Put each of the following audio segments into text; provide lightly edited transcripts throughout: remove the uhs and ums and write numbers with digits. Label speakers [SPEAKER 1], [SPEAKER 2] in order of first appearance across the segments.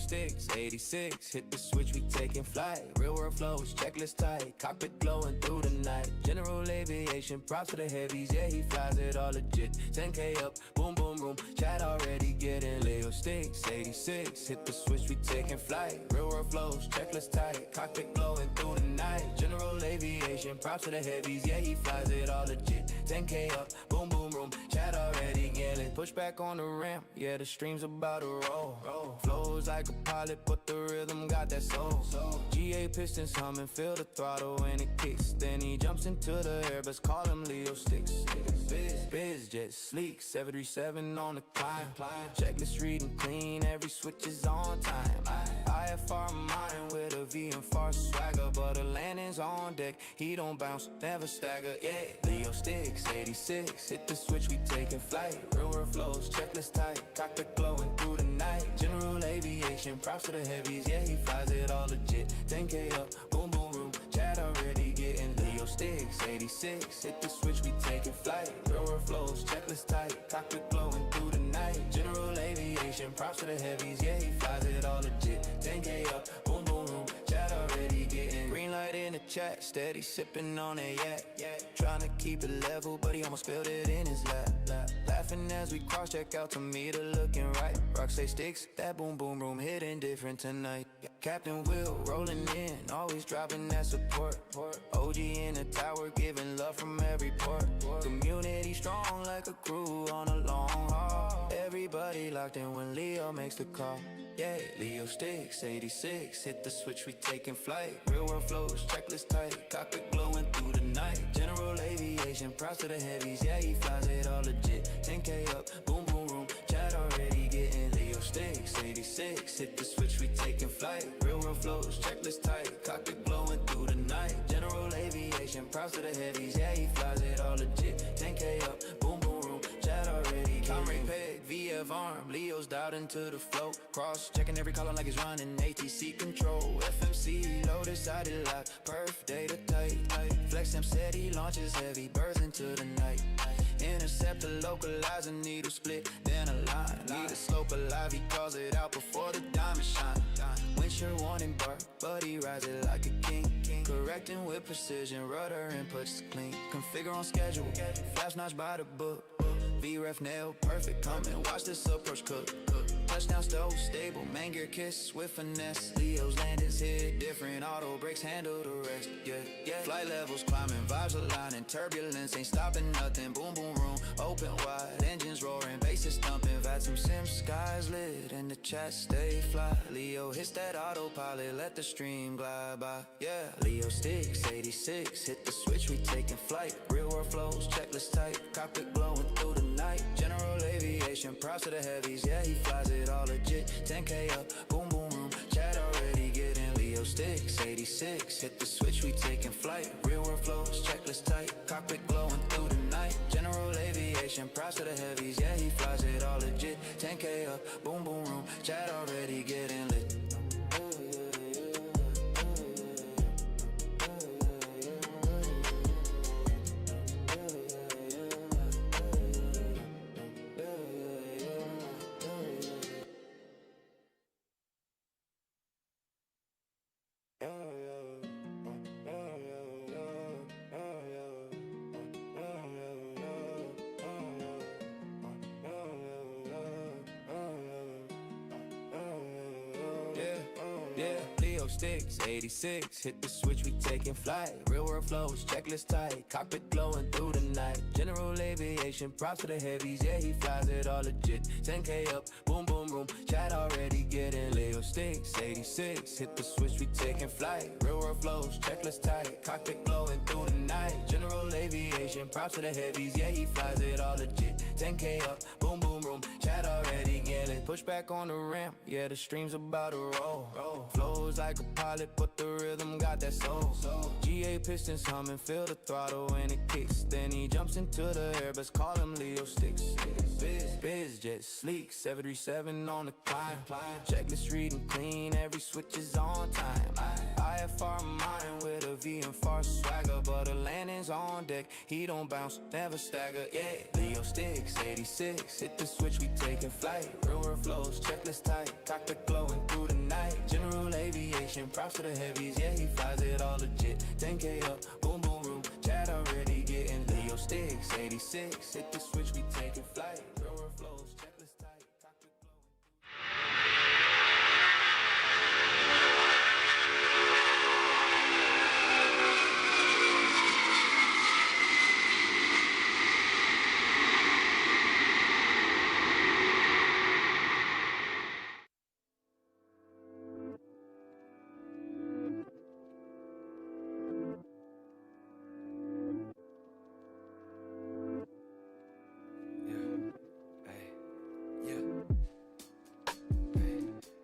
[SPEAKER 1] sticks, 86, hit the switch, we taking flight. Real world flows, checklist tight, cockpit glowing through the night. General aviation, props to the heavies, yeah, he flies it all legit. 10K up, boom, boom, room, chat already getting Leo sticks, 86, hit the switch, we taking flight. Real world flows, checklist tight, cockpit glowing through the night. General aviation, props to the heavies, yeah, he flies it all legit. 10K up, boom, boom, room, chat already getting. Push back on the ramp, yeah, the stream's about to roll. Flows like a pilot, but the rhythm got that soul. GA pistons humming, feel the throttle when it kicks. Then he jumps into the airbus, call him Leo sticks. Biz jet sleek, 737 on the climb. Checklist reading clean, every switch is on time. IFR mine with a V and far swagger, but the landing's on deck. He don't bounce, never stagger. Yeah, Leo sticks, 86, hit the switch, we taking flight. Real world flows, checklist tight, cockpit glowing through the night. General aviation, props to the heavies, yeah, he flies it all legit. 10K up, boom, boom, room, chat already getting Leo sticks, 86, hit the switch, we taking flight. Real world flows, checklist tight, cockpit glowing through the night. General aviation, props to the heavies, yeah, he flies it all legit. 10K up, boom, boom, room, chat already getting green light in the chat, steady sipping on it, yeah. Trying to keep it level, but he almost spilled it in his lap. Laughing as we cross check out to meter looking right. Rock say sticks, that boom, boom, room hitting different tonight. Captain Will rolling in, always dropping that support. OG in the tower, giving love from every port. Community strong like a crew on a long haul. Everybody locked in when Leo makes the call. Yeah, Leo sticks, 86, hit the switch, we taking flight. Real world flows, checklist tight, cockpit glowing through the night. General aviation, props to the heavies, yeah, he flies it all legit. 10K up, boom, boom, room, chat already getting Leo sticks, 86, hit the switch, we taking flight. Real world flows, checklist tight, cockpit glowing through the night. General aviation, props to the heavies, yeah, he flies it all legit. 10K up, boom, boom, room, chat already getting peg, VF arm, Leo's dialed into the flow. Cross checking every column like it's running ATC control. FMC low decided lock, perf data tight. Flex him said he launches heavy, birds into the night. Interceptor localizer, needle split, then a line. Need a slope alive, he calls it out before the diamond shine. Windshield warning bark, but he rides it like a king. Correcting with precision, rudder inputs clean. Configure on schedule, flash notch by the book. V-ref nail, perfect, come and watch this approach cook. Touchdown stove, stable, main gear kiss with finesse. Leo's landings hit different, auto brakes handle the rest. Yeah. Flight levels climbing, vibes aligning, turbulence ain't stopping nothing. Boom, boom, room, open wide, engines roaring, bases thumping. Vacuum sim, skies lit, and the chat stay fly. Leo hits that autopilot, let the stream glide by. Yeah, Leo sticks, 86, hit the switch, we taking flight. Real world flows, checklist tight, cockpit glowing through the night. General aviation, props to the heavies, yeah, he flies it all legit. 10K up, boom, boom, room, chat already getting Leo sticks, 86, hit the switch, we taking flight. Real world flows, checklist tight, cockpit glowing through the night. General aviation, props to the heavies, yeah, he flies it all legit. 10K up, boom, boom, room, chat already getting lit. Sticks, 86, hit the switch, we taking flight. Real world flows, checklist tight, cockpit glowing through the night. General aviation, props to the heavies, yeah, he flies it all legit. 10K up, boom, boom, room, chat already getting Leo sticks, 86, hit the switch, we taking flight. Real world flows, checklist tight, cockpit glowing through the night. General aviation, props to the heavies, yeah, he flies it all legit. 10K up, boom, boom, room, chat already getting. Push back on the ramp, yeah, the stream's about to roll. Flows like a pilot, but the rhythm got that soul. GA pistons humming, feel the throttle when it kicks. Then he jumps into the airbus, call him Leo sticks. Biz jet sleek, 737 on the climb. Checklist reading clean, every switch is on time. IFR mine with a V and far swagger, but the landing's on deck. He don't bounce, never stagger. Yeah, Leo sticks, 86, hit the switch, we taking flight. Real world flows, checklist tight, cockpit glowing through the night. General aviation, props to the heavies, yeah, he flies it all legit. 10K up, boom boom room, chat already getting Leo sticks. 86, hit the switch, we taking flight. Real world flows, checklist tight, cockpit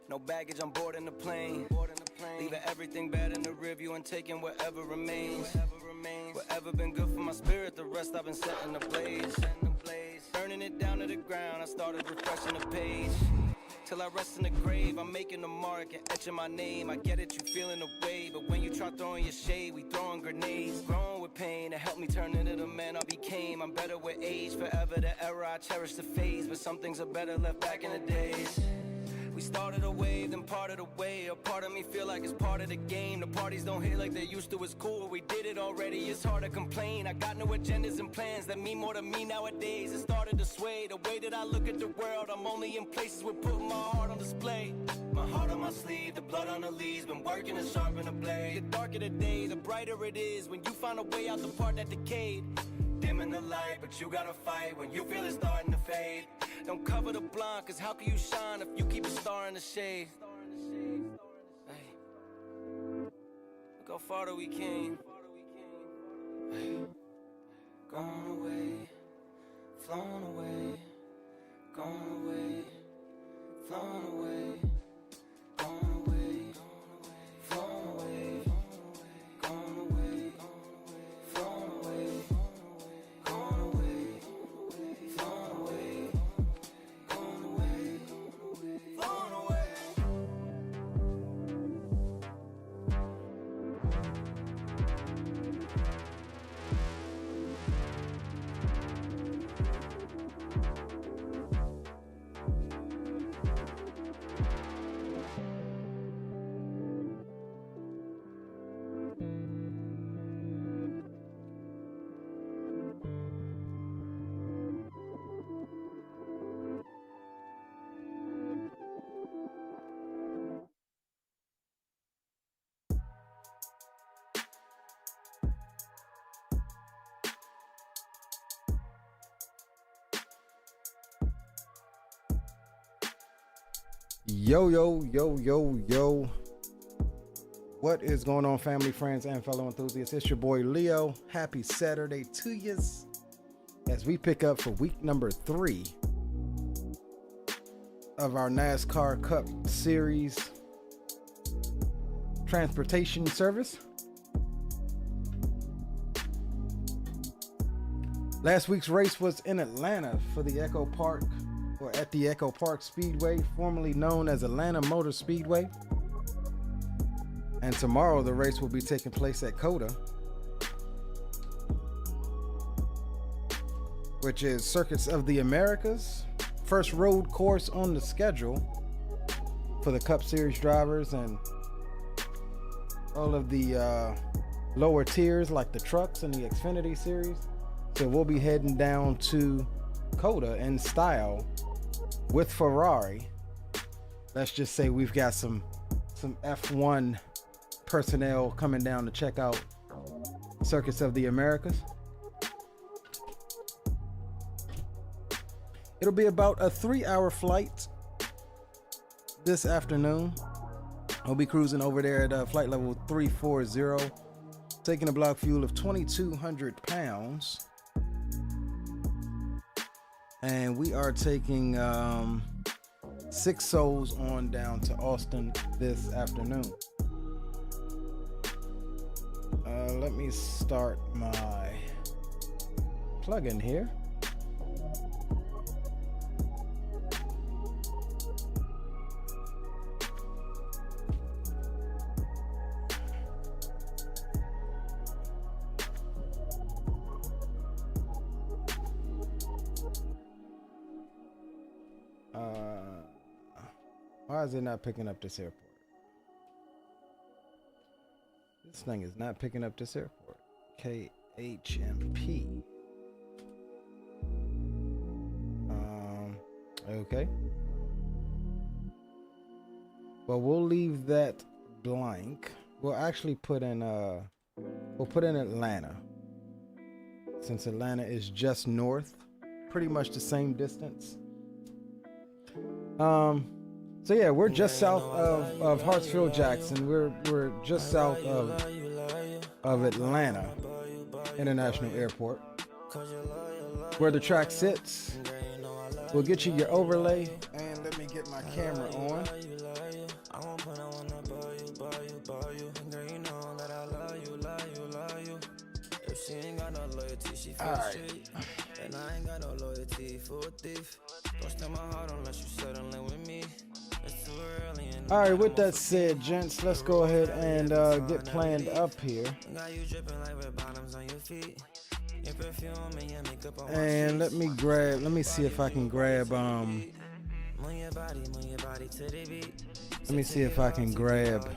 [SPEAKER 2] No baggage, I'm boarding the plane. Leaving everything bad in the rearview and taking whatever remains. Whatever been good for my spirit, the rest I've been setting ablaze. Burning it down to the ground, I started refreshing the page. Till I rest in the grave, I'm making a mark and etching my name. I get it, you feeling the way, but when you try throwing your shade, we throwing grenades. Growing with pain, it helped me turn into the man I became. I'm better with age, forever the era, I cherish the phase. But some things are better left back in the days. We started a wave, then parted away. A part of me feel like it's part of the game. The parties don't hit like they used to, it's cool. We did it already, it's hard to complain. I got no agendas and plans that mean more to me nowadays. It started to sway, the way that I look at the world. I'm only in places where putting my heart on display. My heart on my sleeve, the blood on the leaves. Been working to sharpen the blade. The darker the day, the brighter it is. When you find a way out the part that decayed. Dimming the light, but you gotta fight when you feel it starting to fade. Don't cover the blind, cause how can you shine if you keep a star in the shade? Hey, look how far that we came. Hey, gone away, flown away, gone away, flown away, gone away, flown away, gone away, flown away.
[SPEAKER 3] Yo. What is going on, family, friends, and fellow enthusiasts? It's your boy Leo. Happy Saturday to yous as we pick up for week number 3 of our NASCAR Cup Series transportation service. Last week's race was in Atlanta for the Echo Park, or at the Echo Park Speedway, formerly known as Atlanta Motor Speedway. And tomorrow the race will be taking place at COTA, which is Circuits of the Americas, first road course on the schedule for the Cup Series drivers and all of the lower tiers like the trucks and the Xfinity Series. So we'll be heading down to COTA in style with Ferrari. Let's just say we've got some F1 personnel coming down to check out Circuits of the Americas. It'll be about a 3-hour flight this afternoon. I'll be cruising over there at flight level 340, taking a block fuel of 2,200 pounds. And we are taking 6 souls on down to Austin this afternoon. Let me start my plug-in here. Why is it not picking up this airport? This thing is not picking up this airport. KHMP. Okay. Well, we'll leave that blank. We'll actually put in we'll put in Atlanta, since Atlanta is just north, pretty much the same distance. So yeah, we're just south of Hartsfield Jackson. We're just south of Atlanta International Airport, where the track sits. We'll get you your overlay, and let me get my camera on. Alright. And I ain't got no loyalty for a thief. Don't steal my heart unless you settle in with me. It's too early. Alright, with that said, gents, let's go ahead and get planned up here. And let me see if I can grab let me see if I can grab.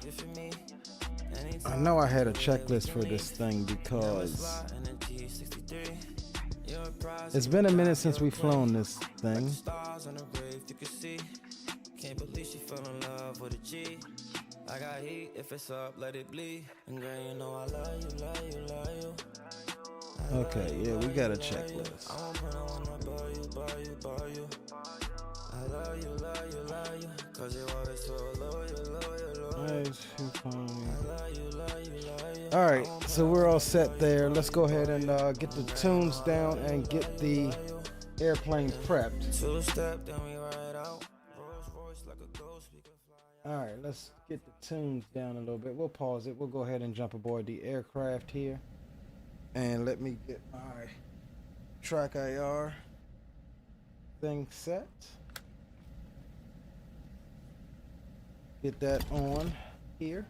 [SPEAKER 3] I know I had a checklist for this thing because it's been a minute since we've flown this thing. Can't believe she fell in love with a G. I got heat, if it's up, let it bleed. And girl, you know I love you, love you, love you. Okay, yeah, we got a checklist. I love you, love you, love you. Cause you always so loyal, loyal, loyal. Alright, so we're all set there. Let's go ahead and get the tunes down and get the airplane prepped. Alright, let's get the tunes down a little bit. We'll pause it. We'll go ahead and jump aboard the aircraft here. And let me get my track IR thing set. Get that on here.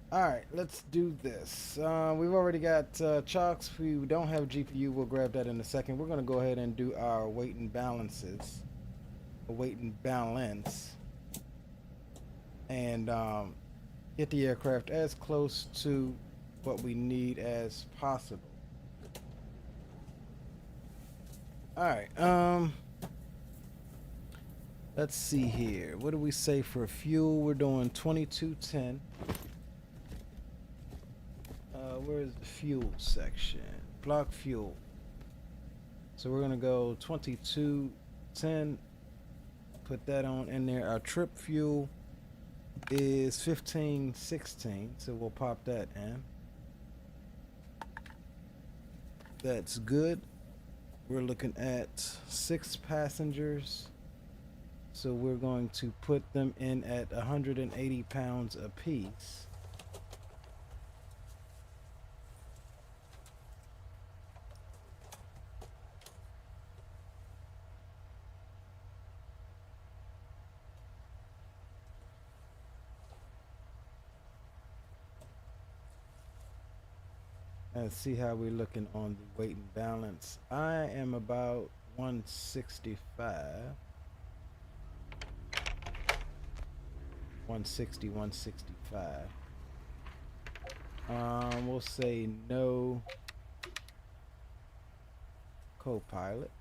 [SPEAKER 3] Alright, let's do this. We've already got chocks. We don't have GPU. We'll grab that in a second. We're going to go ahead and do our weight and balances. A weight and balance. And get the aircraft as close to what we need as possible. Alright, let's see here. What do we say for fuel? We're doing 2210. Where's the fuel section? Block fuel. So we're gonna go 2210. Put that on in there. Our trip fuel is 1516, so we'll pop that in. That's good. We're looking at 6 passengers, so we're going to put them in at 180 pounds apiece. Let's see how we're looking on the weight and balance. I am about 165. 160, 165. We'll say no co-pilot.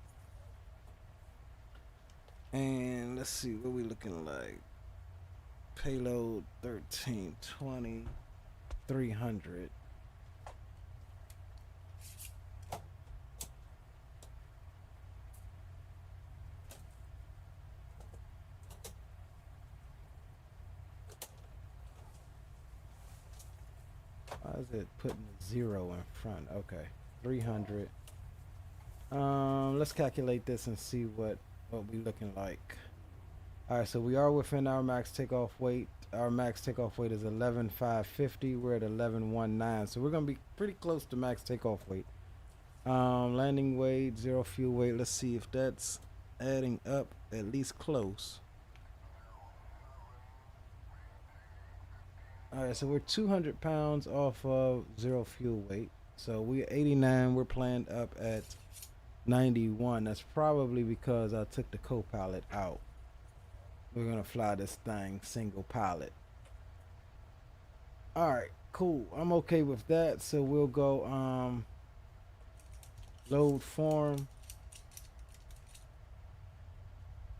[SPEAKER 3] And let's see what we looking like. Payload 1320, 300. Why is it putting a 0 in front? Okay, 300. Let's calculate this and see what we looking like. All right, so we are within our max takeoff weight. Our max takeoff weight is 11,550. We're at 11,119, so we're gonna be pretty close to max takeoff weight. Landing weight, 0 fuel weight. Let's see if that's adding up at least close. Alright, so we're 200 pounds off of 0 fuel weight. So we're 89. We're planned up at 91. That's probably because I took the co-pilot out. We're gonna fly this thing single pilot. All right, cool. I'm okay with that. So we'll go load form.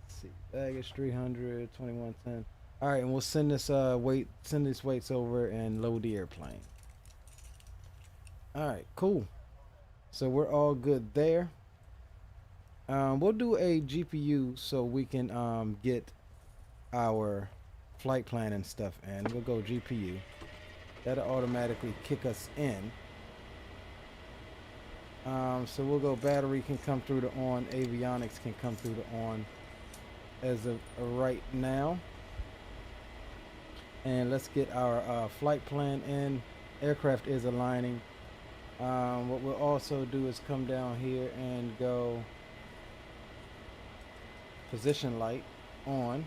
[SPEAKER 3] Let's see, baggage 300, 2110. All right, and we'll send this send these weights over and load the airplane. All right, cool. So we're all good there. We'll do a GPU so we can get our flight plan and stuff in. We'll go GPU. That'll automatically kick us in. So we'll go battery can come through to on, avionics can come through to on as of right now. And let's get our flight plan in. Aircraft is aligning. What we'll also do is come down here and go position light on.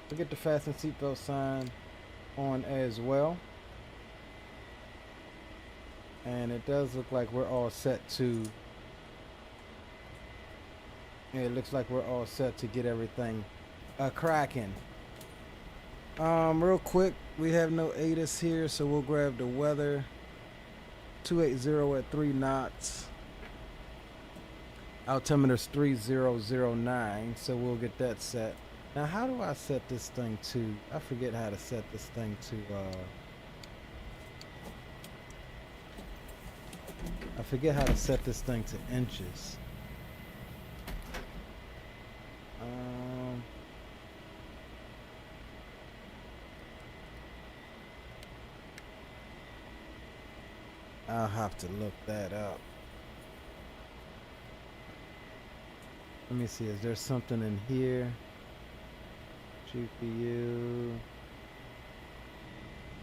[SPEAKER 3] We'll get the fasten seatbelt sign on as well. And it does look like we're all set to, it looks like we're all set to get everything cracking. Real quick, we have no ATIS here, so we'll grab the weather. 280 at 3 knots. Altimeter's 3009, so we'll get that set. Now, how do I set this thing to? I forget how to set this thing to. I forget how to set this thing to inches. I'll have to look that up. Let me see, is there something in here? GPU.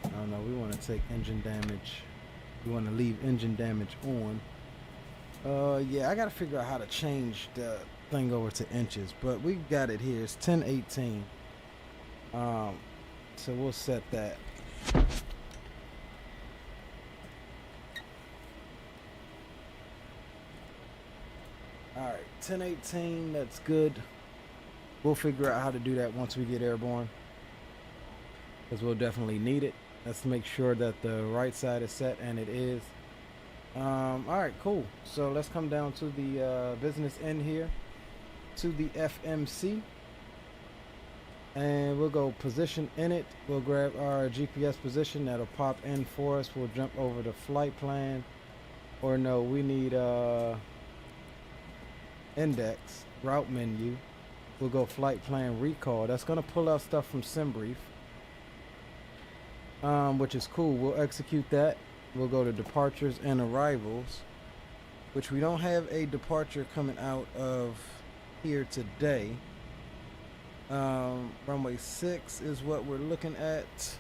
[SPEAKER 3] I don't know, we want to take engine damage. We want to leave engine damage on. Yeah, I got to figure out how to change the thing over to inches, but we got it here. It's 1018. So we'll set that. Alright, 1018, that's good. We'll figure out how to do that once we get airborne, because we'll definitely need it. Let's make sure that the right side is set, and it is. Alright, cool. So let's come down to the business end here, to the FMC. And we'll go position in it. We'll grab our GPS position. That'll pop in for us. We'll jump over to flight plan. Or no, we need index, route menu. We'll go flight plan recall. That's going to pull out stuff from SimBrief, which is cool. We'll execute that. We'll go to departures and arrivals, which we don't have a departure coming out of here today. Runway 6 is what we're looking at.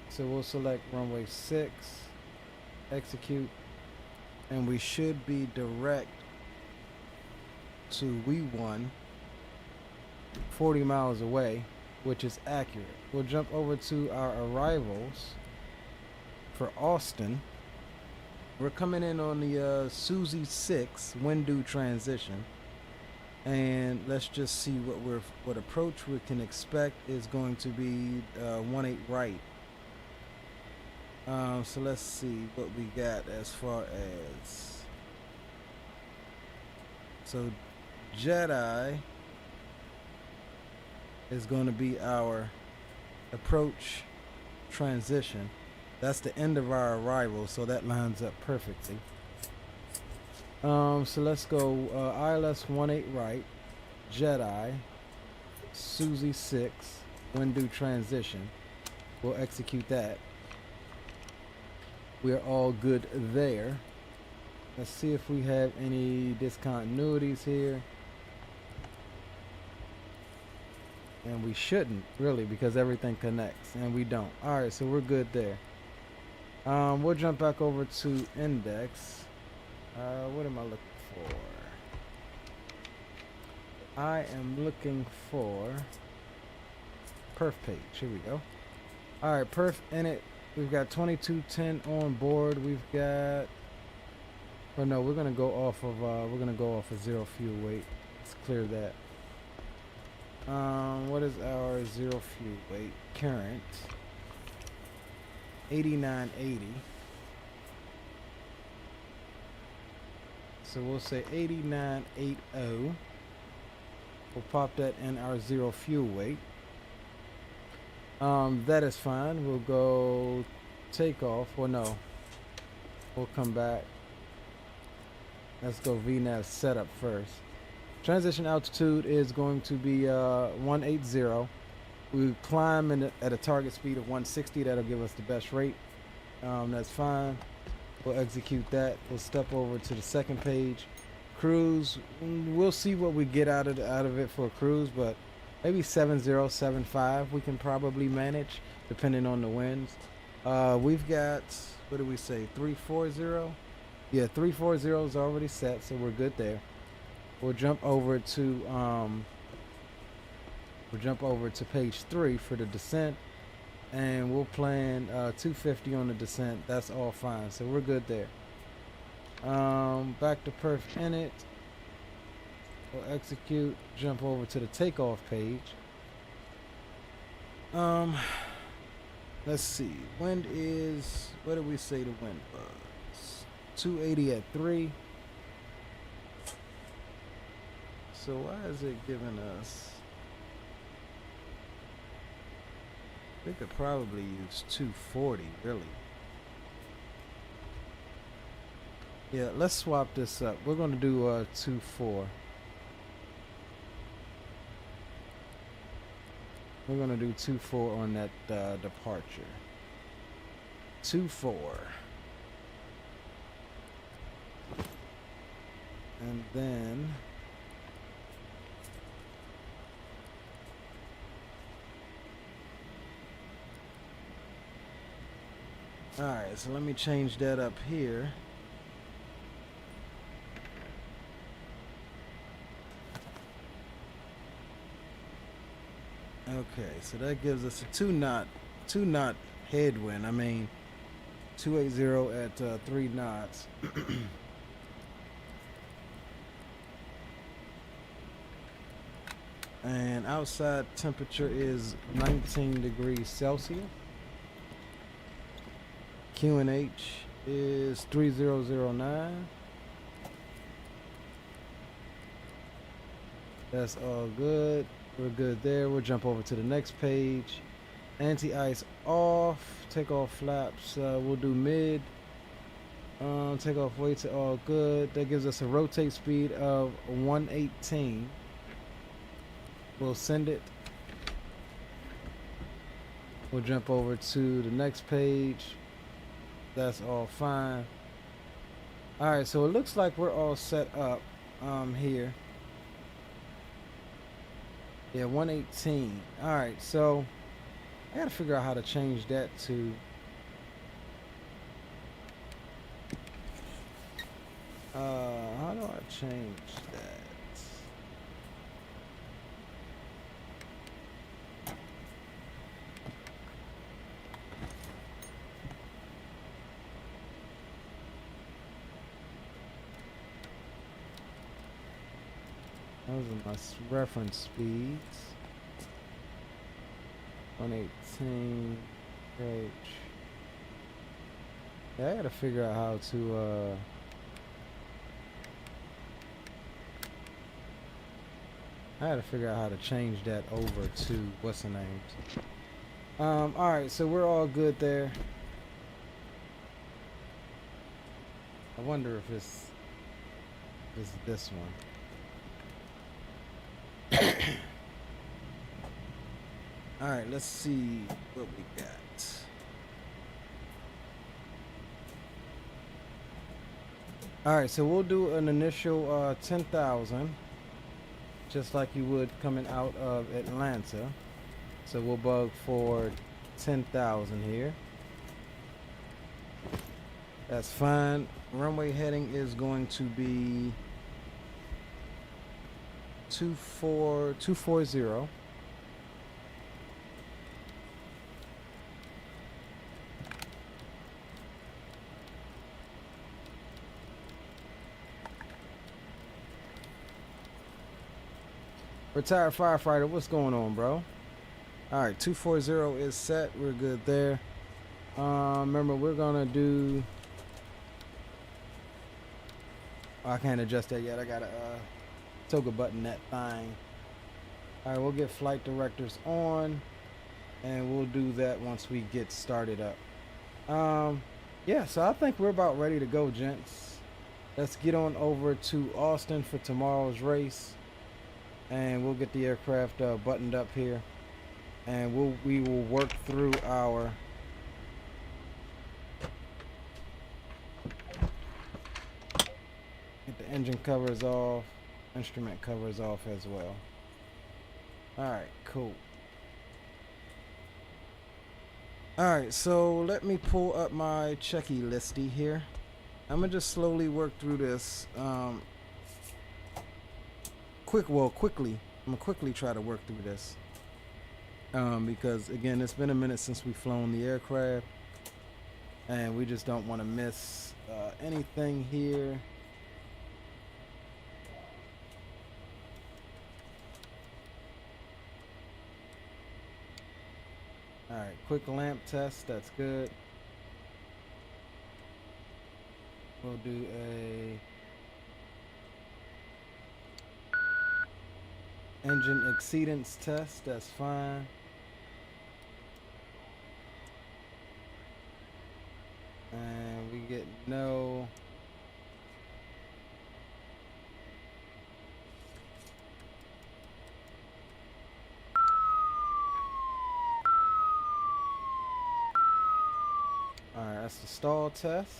[SPEAKER 3] So we'll select runway 6, execute, and we should be direct to We1, 40 miles away, which is accurate. We'll jump over to our arrivals for Austin. We're coming in on the Suzy 6 Windu transition, and let's just see what approach we can expect is going to be 18 right. So let's see what we got as far as, so Jedi is going to be our approach transition. That's the end of our arrival, so that lines up perfectly. So let's go ILS 18 right, Jedi, Suzy 6, Windu transition. We'll execute that. We're all good there. Let's see if we have any discontinuities here. And we shouldn't, really, because everything connects, and we don't. Alright, so we're good there. We'll jump back over to index. What am I looking for? I am looking for perf page. Here we go. Alright, perf in it. We've got 2210 on board. We've got, or no, we're gonna go off of zero fuel weight. Let's clear that. What is our zero fuel weight? Current 8980. So we'll say 8980. We'll pop that in our zero fuel weight. That is fine. We'll go takeoff. Well, no. We'll come back. Let's go VNAV setup first. Transition altitude is going to be 180. We climb at a target speed of 160. That'll give us the best rate. That's fine. We'll execute that. We'll step over to the second page. Cruise. We'll see what we get out of it for a cruise, but maybe 7075 we can probably manage depending on the winds. We've got, what do we say, 340? Yeah, 340 is already set, so we're good there. We'll jump over to page 3 for the descent, and we'll plan 250 on the descent. That's all fine, so we're good there. Back to perf init. We'll execute, jump over to the takeoff page. Let's see, wind is, what did we say the wind was? 280 at 3. So why is it giving us, we could probably use 240 really. Yeah, let's swap this up. We're going to do 2.4. We're going to do 2.4 on that departure. 2.4. And then alright, so let me change that up here. Okay, so that gives us a 2 knot headwind. I mean 280 at 3 knots. And outside temperature is 19 degrees Celsius. QNH is 3009. That's all good. We're good there. We'll jump over to the next page. Anti-ice off. Takeoff flaps. We'll do mid. Takeoff weights are all good. That gives us a rotate speed of 118. We'll send it. We'll jump over to the next page. That's all fine. Alright, so it looks like we're all set up here. Yeah, 118. Alright, so I gotta figure out how to change that to how do I change that? Those are my reference speeds. 118 approach. Yeah, I gotta figure out how to change that over to what's the names. Alright, so we're all good there. I wonder if it's this one. Alright, let's see what we got. Alright, so we'll do an initial 10,000, just like you would coming out of Atlanta. So we'll bug for 10,000 here. That's fine. Runway heading is going to be 240. Retired firefighter, what's going on, bro? All right, 240 is set. We're good there. Remember, we're gonna do. Oh, I can't adjust that yet. I gotta toggle button that thing. All right, we'll get flight directors on, and we'll do that once we get started up. Yeah, so I think we're about ready to go, gents. Let's get on over to Austin for tomorrow's race, and we'll get the aircraft buttoned up here, and we will work through our get the engine covers off, instrument covers off as well. All right, cool. All right, so let me pull up my checky listy here. I'm gonna just slowly work through this. Quickly. I'm gonna quickly try to work through this. Because again, it's been a minute since we've flown the aircraft, and we just don't want to miss anything here. All right, quick lamp test. That's good. We'll do a engine exceedance test. That's fine. And we get no. All right, that's the stall test.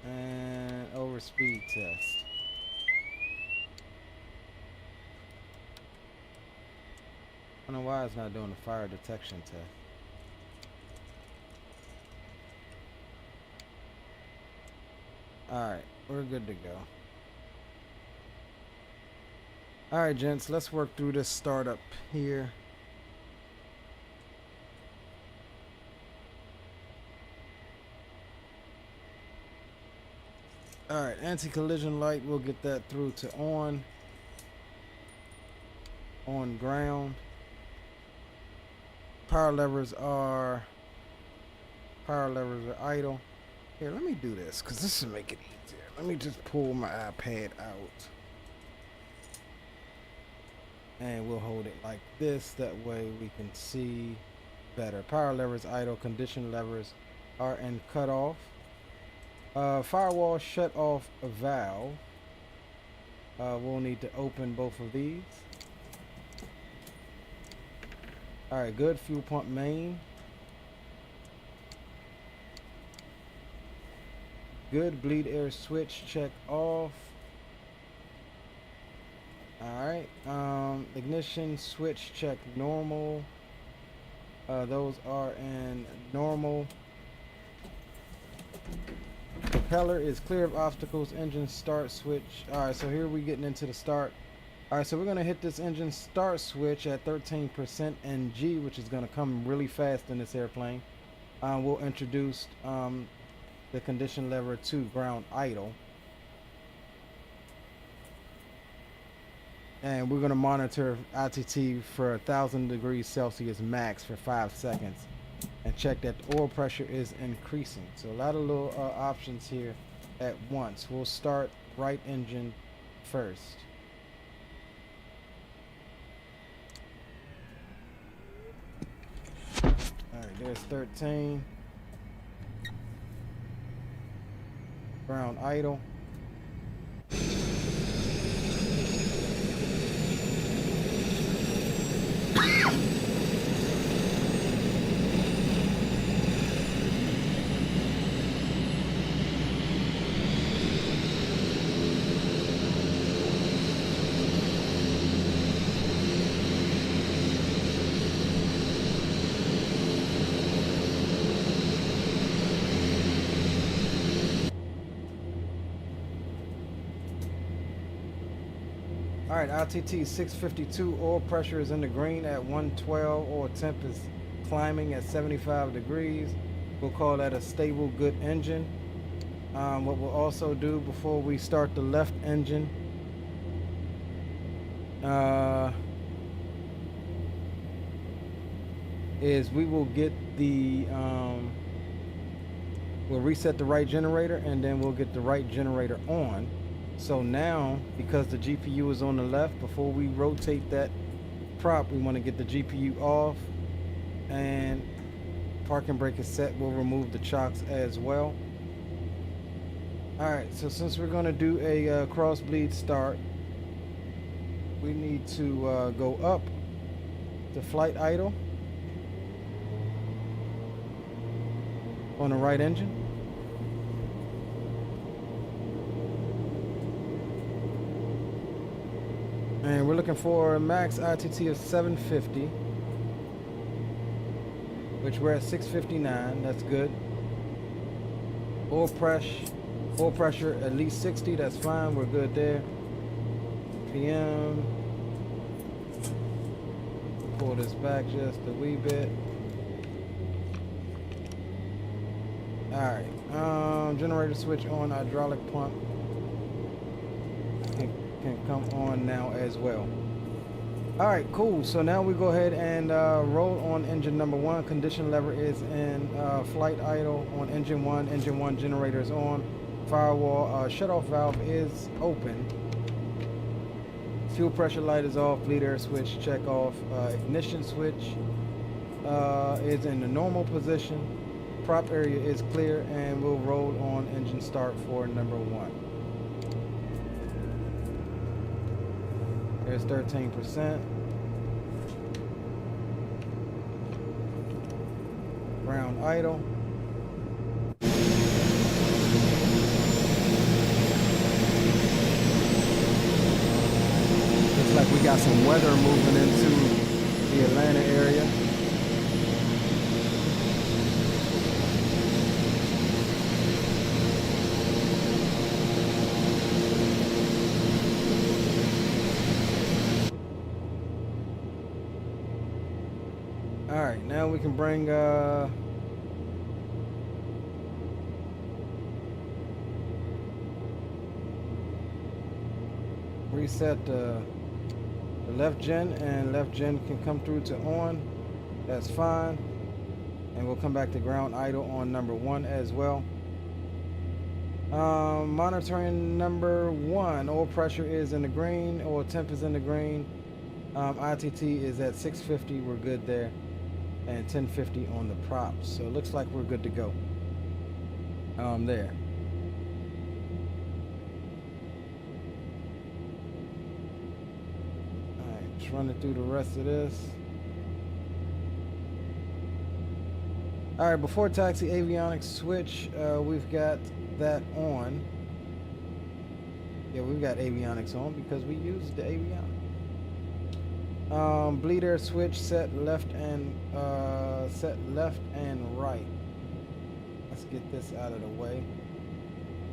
[SPEAKER 3] And overspeed test. I don't know why it's not doing the fire detection test. Alright, we're good to go. Alright, gents, let's work through this startup here. Alright, anti-collision light, we'll get that through to on ground. Power levers are idle. Here, let me do this because this will make it easier. Let me just pull my iPad out. And we'll hold it like this. That way we can see better. Power levers idle. Condition levers are in cutoff. Firewall shut off a valve. We'll need to open both of these. Alright, good. Fuel pump main. Good. Bleed air switch check off. Alright. Ignition switch check normal. Those are in normal. Propeller is clear of obstacles. Engine start switch. Alright, so here we're getting into the start. Alright, so we're going to hit this engine start switch at 13% NG, which is going to come really fast in this airplane. We'll introduce the condition lever to ground idle. And we're going to monitor ITT for 1,000 degrees Celsius max for 5 seconds. And check that the oil pressure is increasing. So a lot of little options here at once. We'll start right engine first. Alright, there's 13. Ground idle. Alright, ITT 652, oil pressure is in the green at 112, oil temp is climbing at 75 degrees. We'll call that a stable, good engine. What we'll also do before we start the left engine is we will get the we'll reset the right generator, and then we'll get the right generator on. So now, because the GPU is on the left, before we rotate that prop, we want to get the GPU off, and parking brake is set. We'll remove the chocks as well. Alright, so since we're going to do a cross bleed start, we need to go up to flight idle on the right engine. And we're looking for a max ITT of 750, which we're at 659. That's good. Oil pressure at least 60. That's fine. We're good there. PM. Pull this back just a wee bit. Alright. Generator switch on. Hydraulic pump can come on now as well. Alright, cool. So now we go ahead and roll on engine number 1. Condition lever is in flight idle on engine 1. Engine 1 generator is on. Firewall shutoff valve is open. Fuel pressure light is off. Bleed air switch check off. Ignition switch is in the normal position. Prop area is clear, and we'll roll on engine start for number 1. There's 13%. Ground idle. Looks like we got some weather moving into the Atlanta area. Alright, now we can bring reset the left gen, and left gen can come through to on. That's fine. And we'll come back to ground idle on number 1 as well. Monitoring number 1, oil pressure is in the green, oil temp is in the green. ITT is at 650, we're good there. And 1050 on the props. So it looks like we're good to go. There. Alright, just running through the rest of this. Alright, before taxi avionics switch, we've got that on. Yeah, we've got avionics on because we used the avionics. Bleed air switch set left and right. Let's get this out of the way.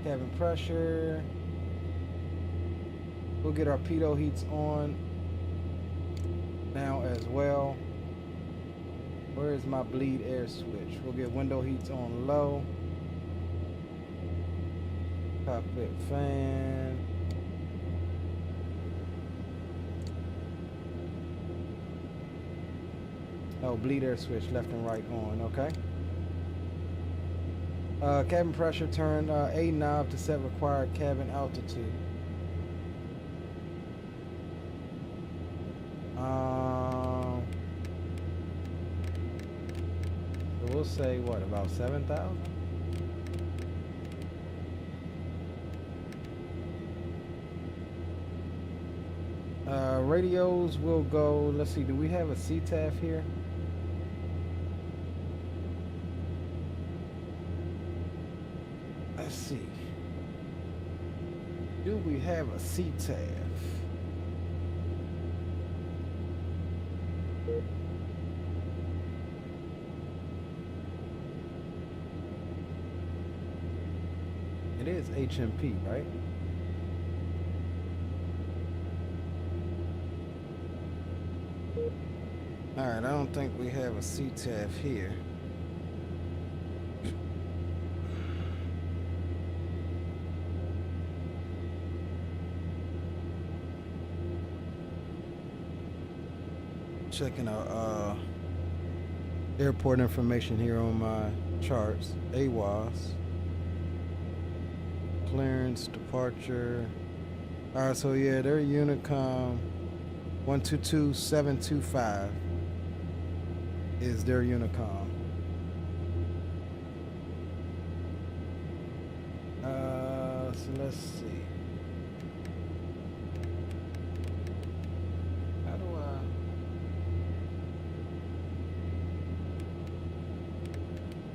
[SPEAKER 3] Cabin pressure. We'll get our pitot heats on now as well. Where is my bleed air switch? We'll get window heats on low. Cockpit fan. Oh, bleed air switch left and right on, okay. Cabin pressure, turn A knob to set required cabin altitude. So we'll say what, about 7,000? Radios will go, let's see, do we have a CTAF here? Let's see. Do we have a CTAF? It is HMP, right? Alright, I don't think we have a CTAF here. Checking out airport information here on my charts. AWAS. Clearance, departure. Alright, so yeah, they're Unicom 122725 is their Unicom. So let's see. How do I?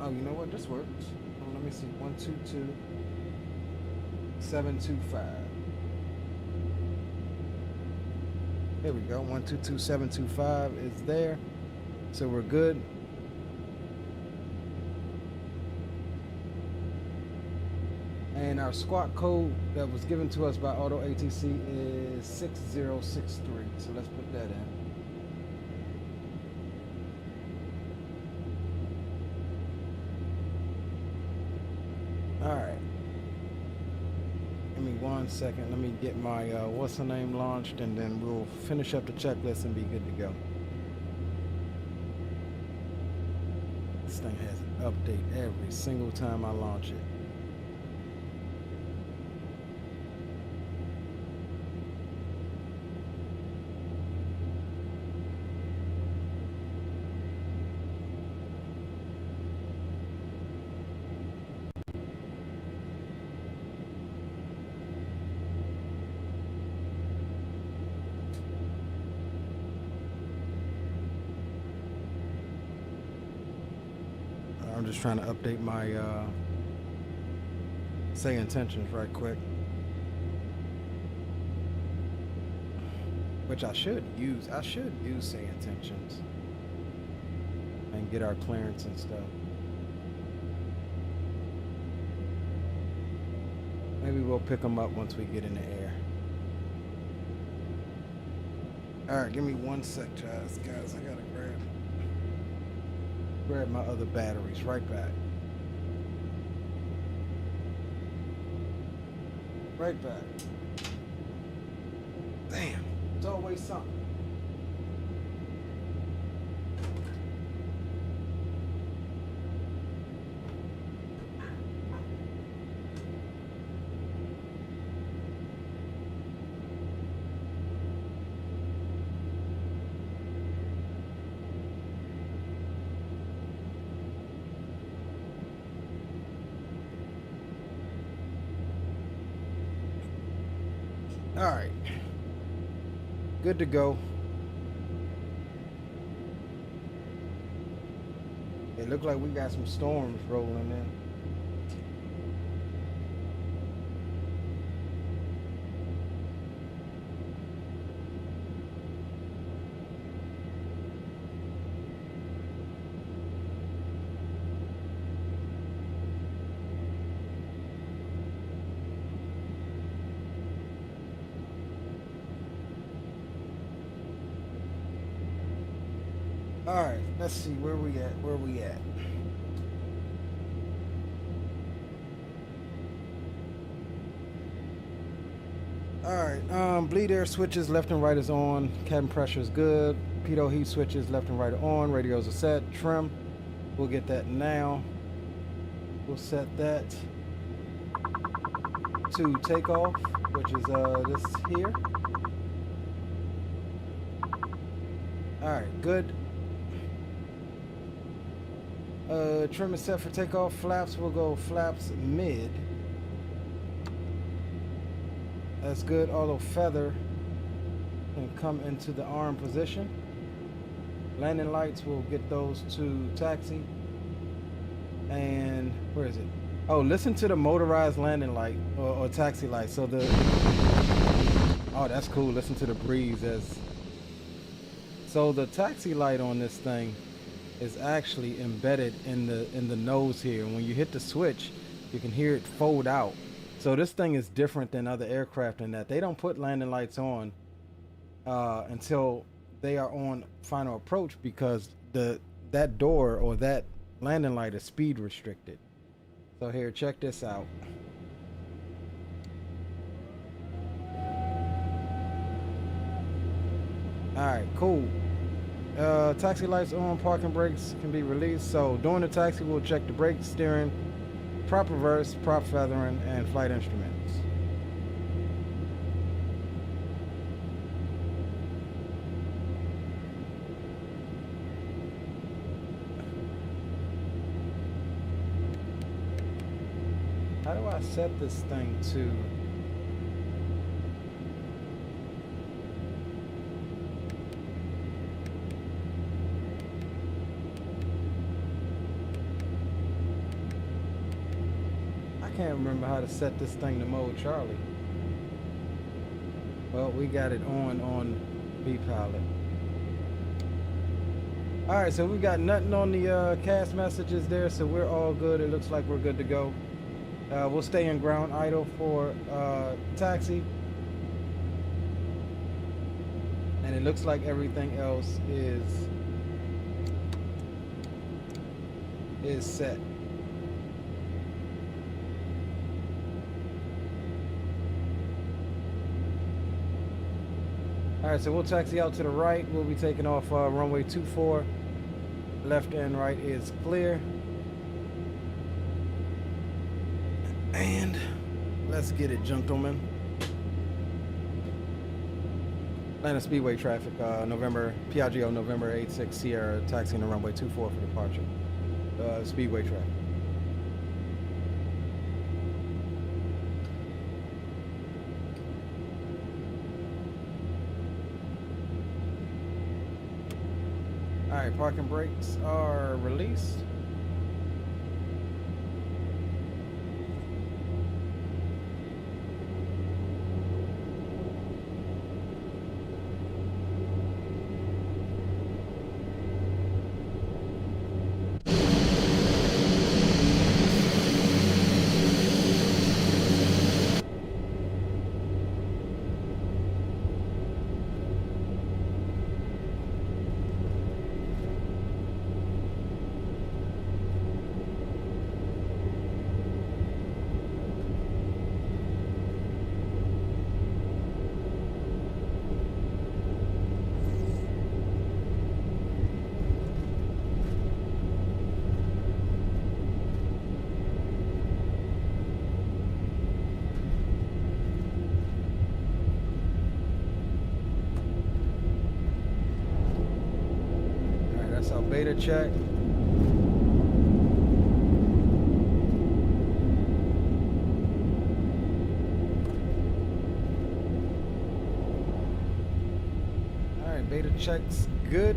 [SPEAKER 3] Oh, you know what? This works. Oh, let me see. 122725. There we go. 122725 is there. So we're good. And our squawk code that was given to us by Auto ATC is 6063. So let's put that in. All right. Give me 1 second. Let me get my what's the name launched, and then we'll finish up the checklist and be good to go. This thing has an update every single time I launch it. I'm just trying to update my say intentions right quick, which I should use. I should use say intentions and get our clearance and stuff. Maybe we'll pick them up once we get in the air. All right, give me 1 sec, guys. I gotta grab my other batteries. Right back. Right back. Damn, it's always something. All right, good to go. It looked like we got some storms rolling in. All right, let's see where we at. All right, bleed air switches left and right is on. Cabin pressure is good. Pitot heat switches left and right are on. Radios are set. Trim, we'll get that now. We'll set that to takeoff, which is this here. All right, good. Trim is set for takeoff. Flaps will go flaps mid. That's good. Although feather can come into the arm position. Landing lights, will get those to taxi. And where is it? Oh, listen to the motorized landing light or taxi light. So the oh, that's cool. Listen to the breeze as. So the taxi light on this thing is actually embedded in the nose here. When you hit the switch, you can hear it fold out. So this thing is different than other aircraft in that they don't put landing lights on until they are on final approach, because that door or that landing light is speed restricted. So here, check this out. All right, cool. Taxi lights on, parking brakes can be released. So during the taxi, we'll check the brake, steering, prop reverse, prop feathering, and flight instruments. How do I set this thing to? I can't remember how to set this thing to mode Charlie. Well, we got it on B-Pilot. Alright, so we got nothing on the cast messages there, so we're all good. It looks like we're good to go. We'll stay in ground idle for taxi. And it looks like everything else is set. Alright, so we'll taxi out to the right. We'll be taking off runway 24. Left and right is clear. And let's get it, gentlemen. Atlanta Speedway traffic, Piaggio November 86 Sierra, taxiing to runway 24 for departure. Speedway traffic. Alright, parking brakes are released. Beta check. All right, beta check's good.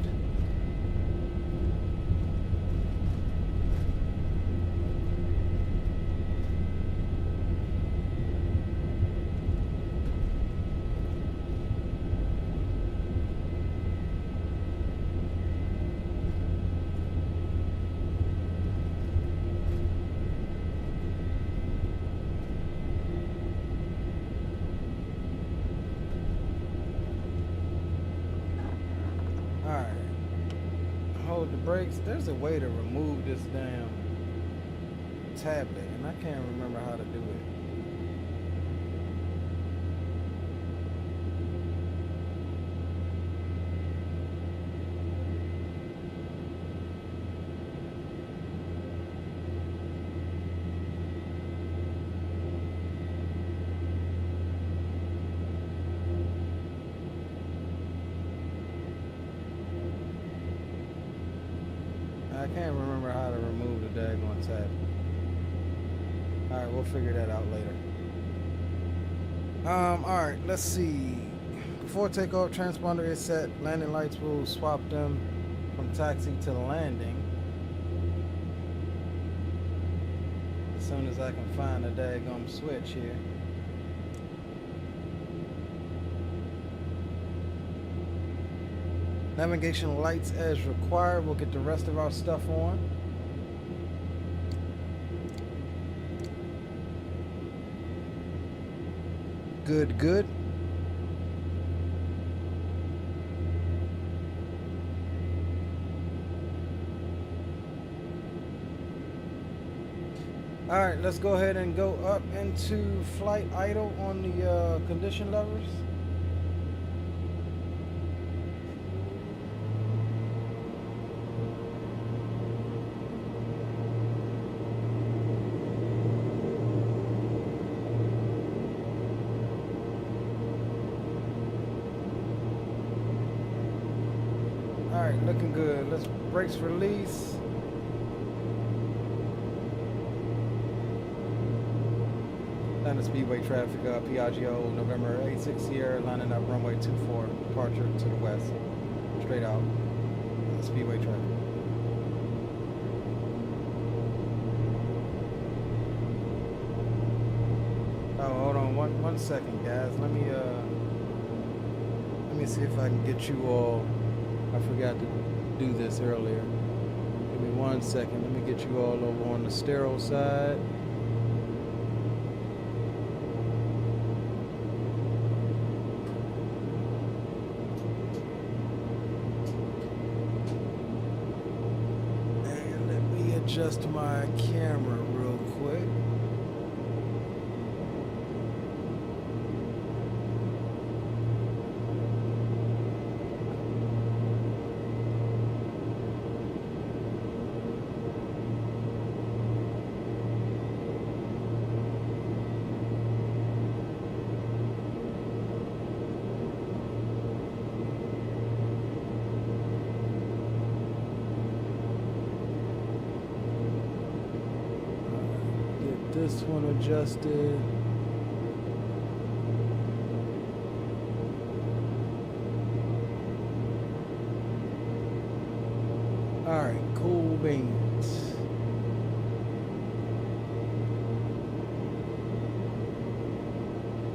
[SPEAKER 3] Brakes. There's a way to remove this damn tablet, and I can't remember how to do it. I can't remember how to remove the daggone tab. Alright, we'll figure that out later. Alright, let's see. Before takeoff, transponder is set. Landing lights, will swap them from taxi to landing. As soon as I can find the daggone switch here. Navigation lights as required. We'll get the rest of our stuff on. Good, good. All right, let's go ahead and go up into flight idle on the condition levers. Alright, looking good. Let's brakes release. Atlanta Speedway traffic, Piaggio, November 86 Sierra, lining up runway 24, departure to the west. Straight out. Speedway traffic. Oh, hold on one second, guys. Let me see if I can get you all. I forgot to do this earlier. Give me 1 second. Let me get you all over on the stereo side. And let me adjust my camera real quick. This one adjusted. All right, cool beans.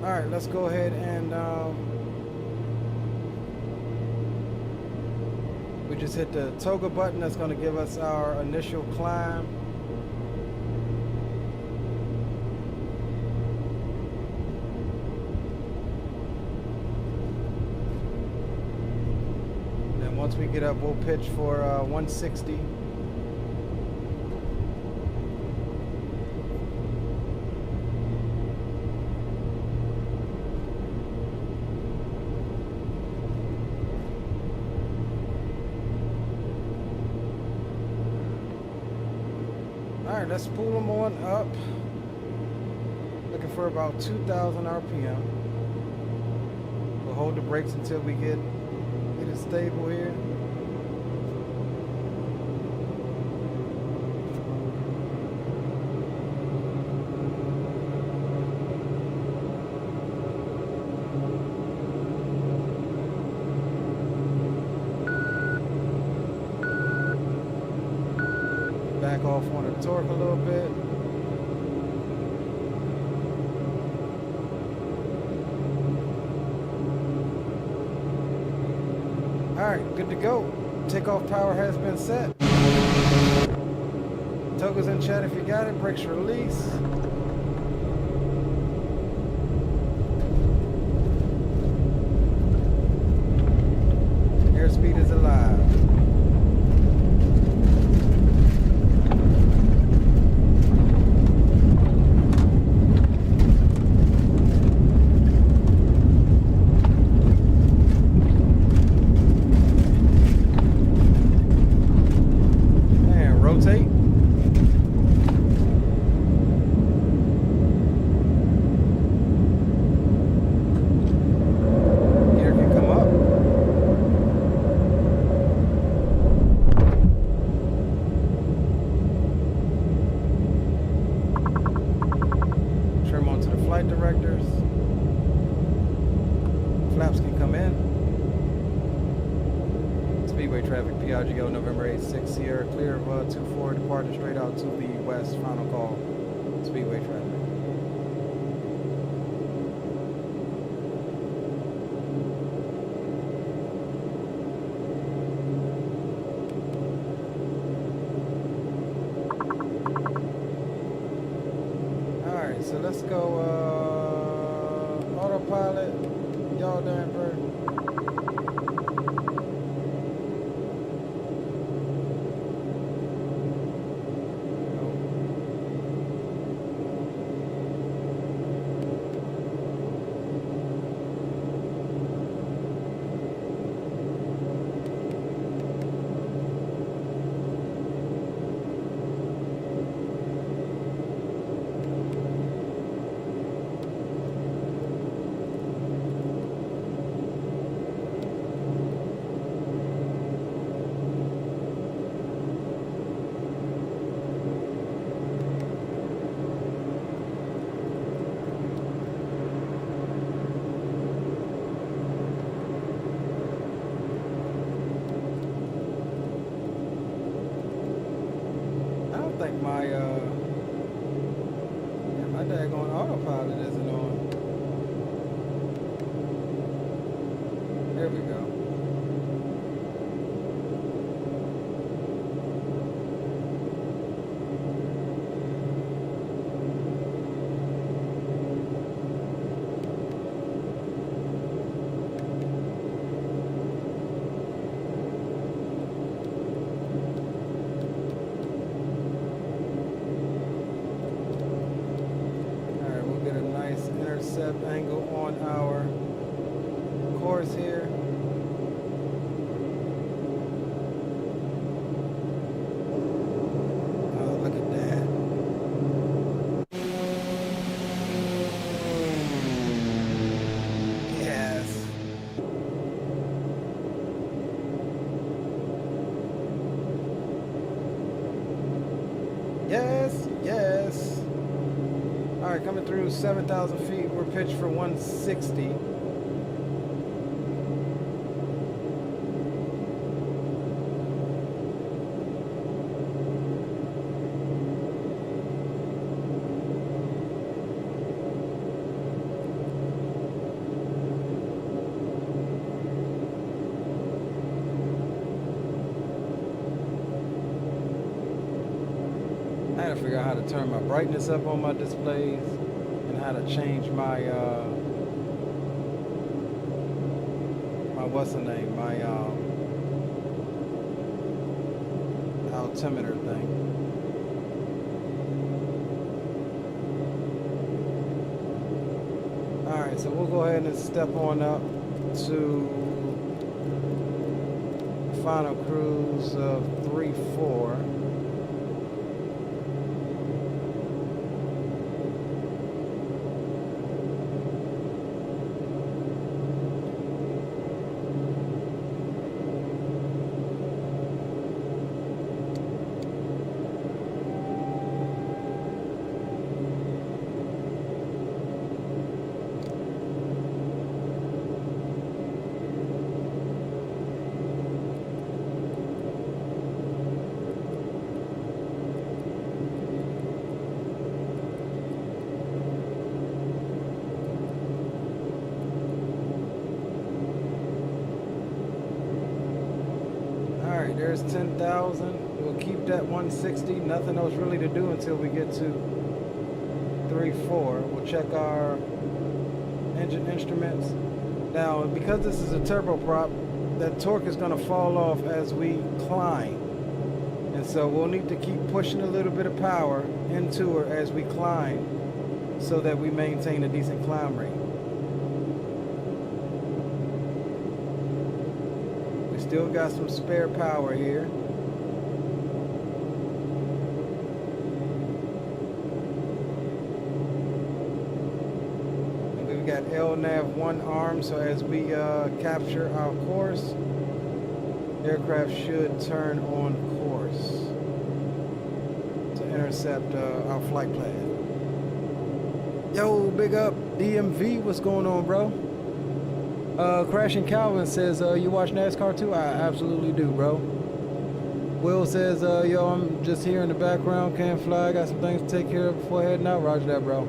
[SPEAKER 3] All right, let's go ahead and we just hit the toggle button. That's going to give us our initial climb. Once we get up, we'll pitch for 160. All right, let's pull them on up. Looking for about 2,000 RPM. We'll hold the brakes until we get it stable here. Back off on the torque a little bit. Alright, good to go. Takeoff power has been set. Toggles in chat if you got it. Brakes release. Airspeed is alive. Piaggio, November 86 Sierra, clear of 24, departure straight out to the west, final call, Speedway traffic. Alright, so let's go autopilot, yaw damper. think my my daggone autopilot isn't on. There we go. Intercept angle on our course here. Oh, look at that. Yes. Yes, yes. All right, coming through 7,000 feet. We're pitched for 160. I had to figure out how to turn my brightness up on my displays and how to change my what's the name? My altimeter thing. Alright, so we'll go ahead and step on up to final cruise of 3-4. There's 10,000. We'll keep that 160. Nothing else really to do until we get to 3-4. We'll check our engine instruments. Now, because this is a turboprop, that torque is going to fall off as we climb. And so we'll need to keep pushing a little bit of power into her as we climb so that we maintain a decent climb rate. Still got some spare power here. And we've got LNAV 1 arm, so as we capture our course, aircraft should turn on course to intercept our flight plan. Yo, big up DMV, what's going on, bro? Crashing Calvin says, you watch NASCAR too? I absolutely do, bro. Will says, yo, I'm just here in the background, can't fly, got some things to take care of before heading out. Roger that, bro.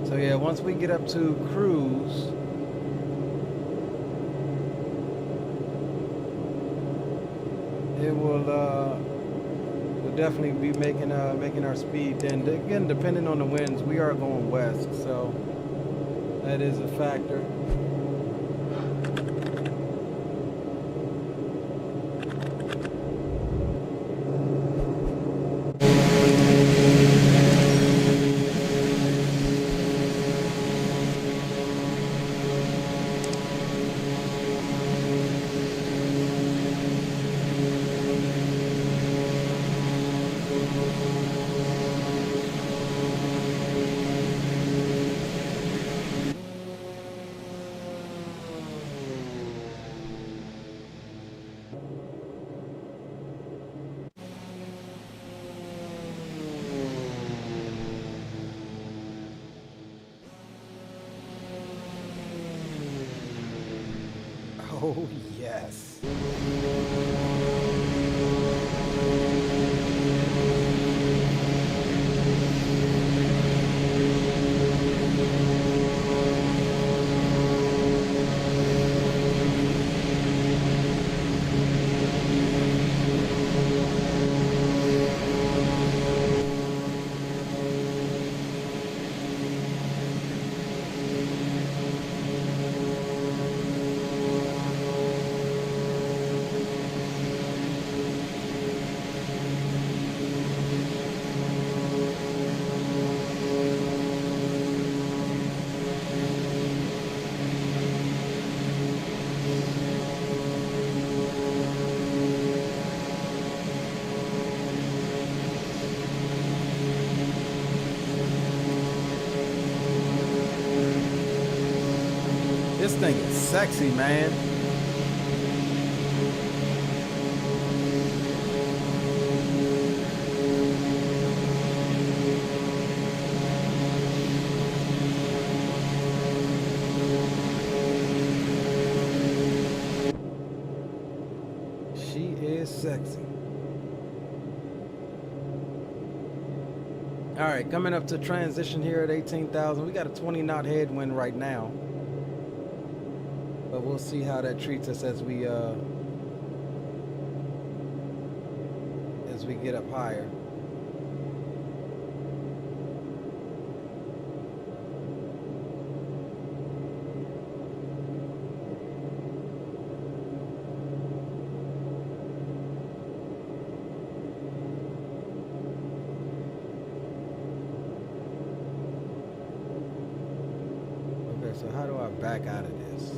[SPEAKER 3] So yeah, once we get up to cruise, it will we'll definitely be making our speed. And again, depending on the winds, we are going west, so that is a factor. Oh, yes. This thing is sexy, man. She is sexy. All right, coming up to transition here at 18,000. We got a 20 knot headwind right now. But we'll see how that treats us as we get up higher. Okay, so how do I back out of this?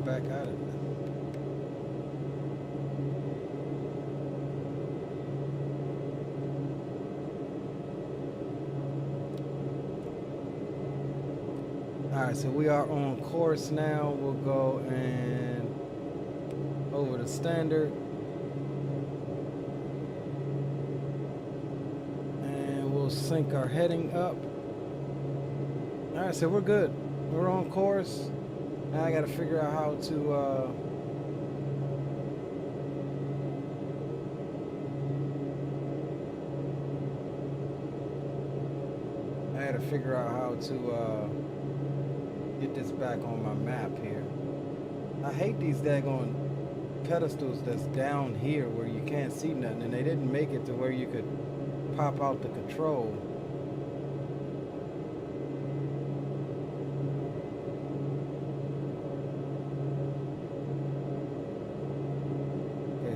[SPEAKER 3] Back out of it. All right, so we are on course now. We'll go and over the standard. And we'll sync our heading up. All right, so we're good. We're on course. Now I got to figure out how to get this back on my map here. I hate these daggone pedestals that's down here where you can't see nothing, and they didn't make it to where you could pop out the control.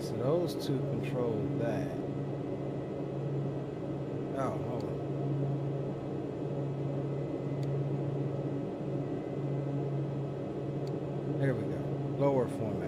[SPEAKER 3] So those two control that. Oh, hold on. There we go. Lower format.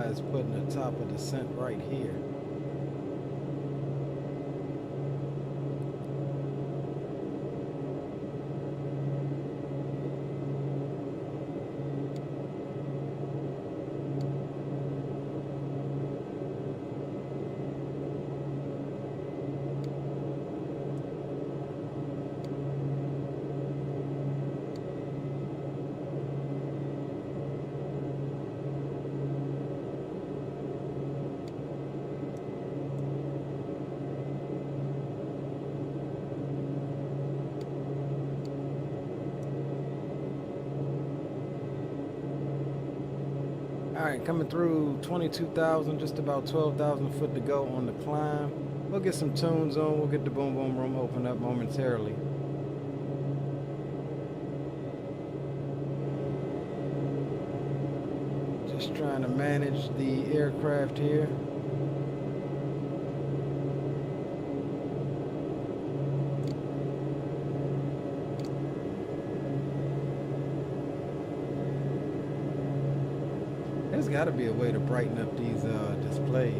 [SPEAKER 3] Is putting the top of descent right here. All right, coming through 22,000, just about 12,000 foot to go on the climb. We'll get some tunes on. We'll get the boom boom room open up momentarily. Just trying to manage the aircraft here. There's got to be a way to brighten up these displays.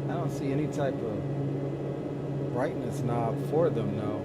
[SPEAKER 3] I don't see any type of brightness knob for them now.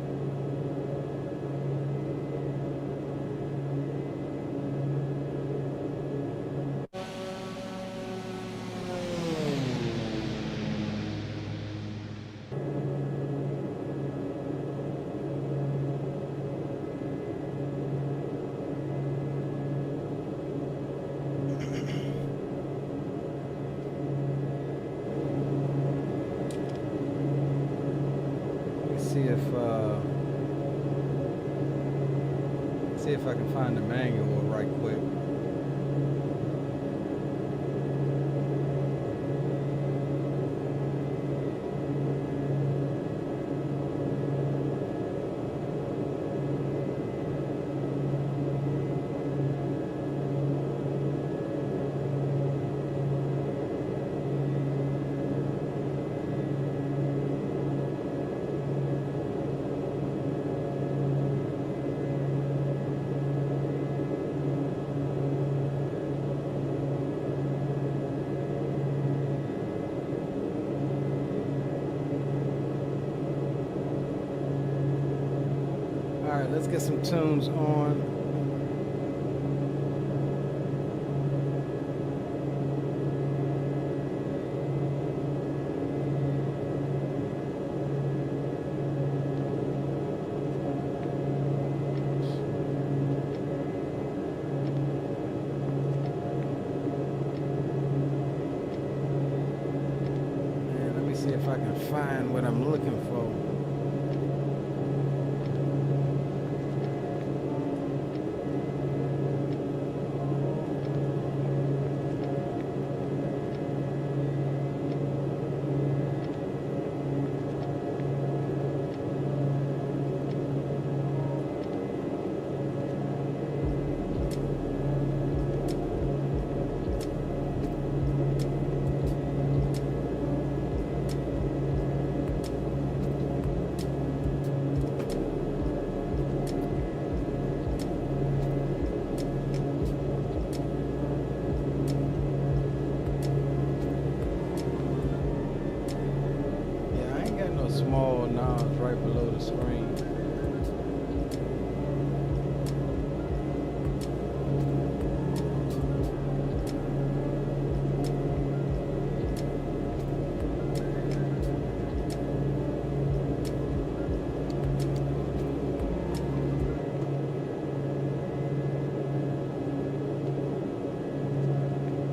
[SPEAKER 3] See if I can find the manual right quick. Alright, let's get some tunes on. And let me see if I can find what I'm looking for. Small knobs right below the screen.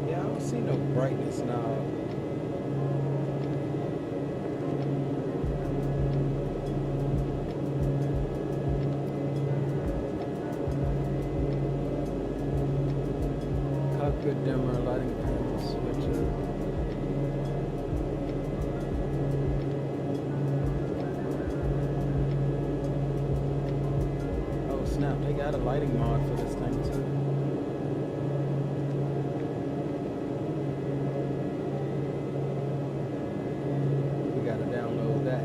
[SPEAKER 3] Yeah, I don't see no brightness knob. Good dimmer, lighting panel switcher. Oh snap, they got a lighting mod for this thing too. We gotta download that.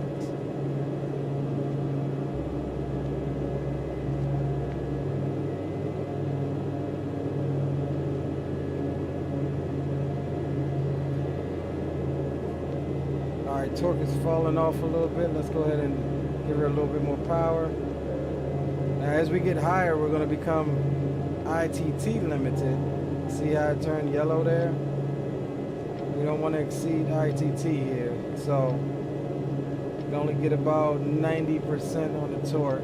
[SPEAKER 3] Alright, torque is falling off a little bit. Let's go ahead and give her a little bit more power. Now as we get higher, we're going to become ITT limited. See how it turned yellow there? We don't want to exceed ITT here. So You can only get about 90% on the torque.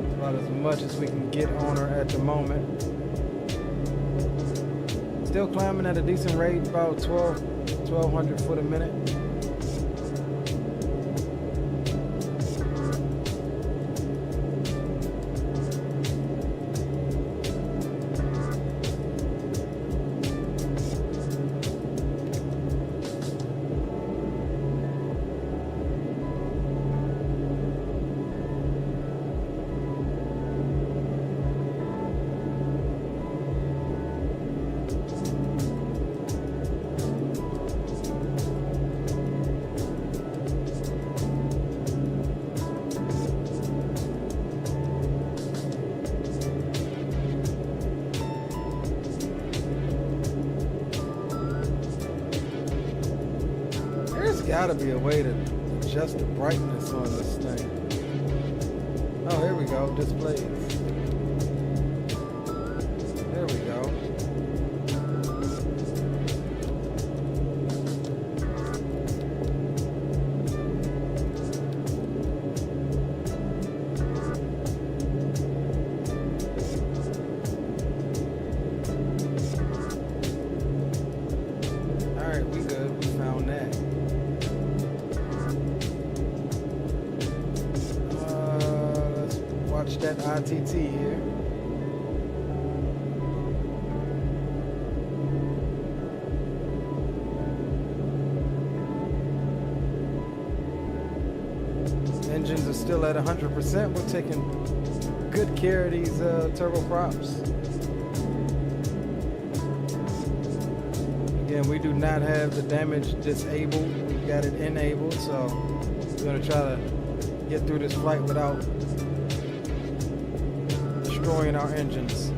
[SPEAKER 3] It's about as much as we can get on her at the moment. Still climbing at a decent rate, about 1,200 foot a minute. Gotta be a way to adjust the brightness on this thing. Oh, here we go, displays. There we go. All right, we good, we found that. That ITT here. Engines are still at 100%. We're taking good care of these turboprops. Again, we do not have the damage disabled. We've got it enabled, so we're going to try to get through this flight without destroying our engines.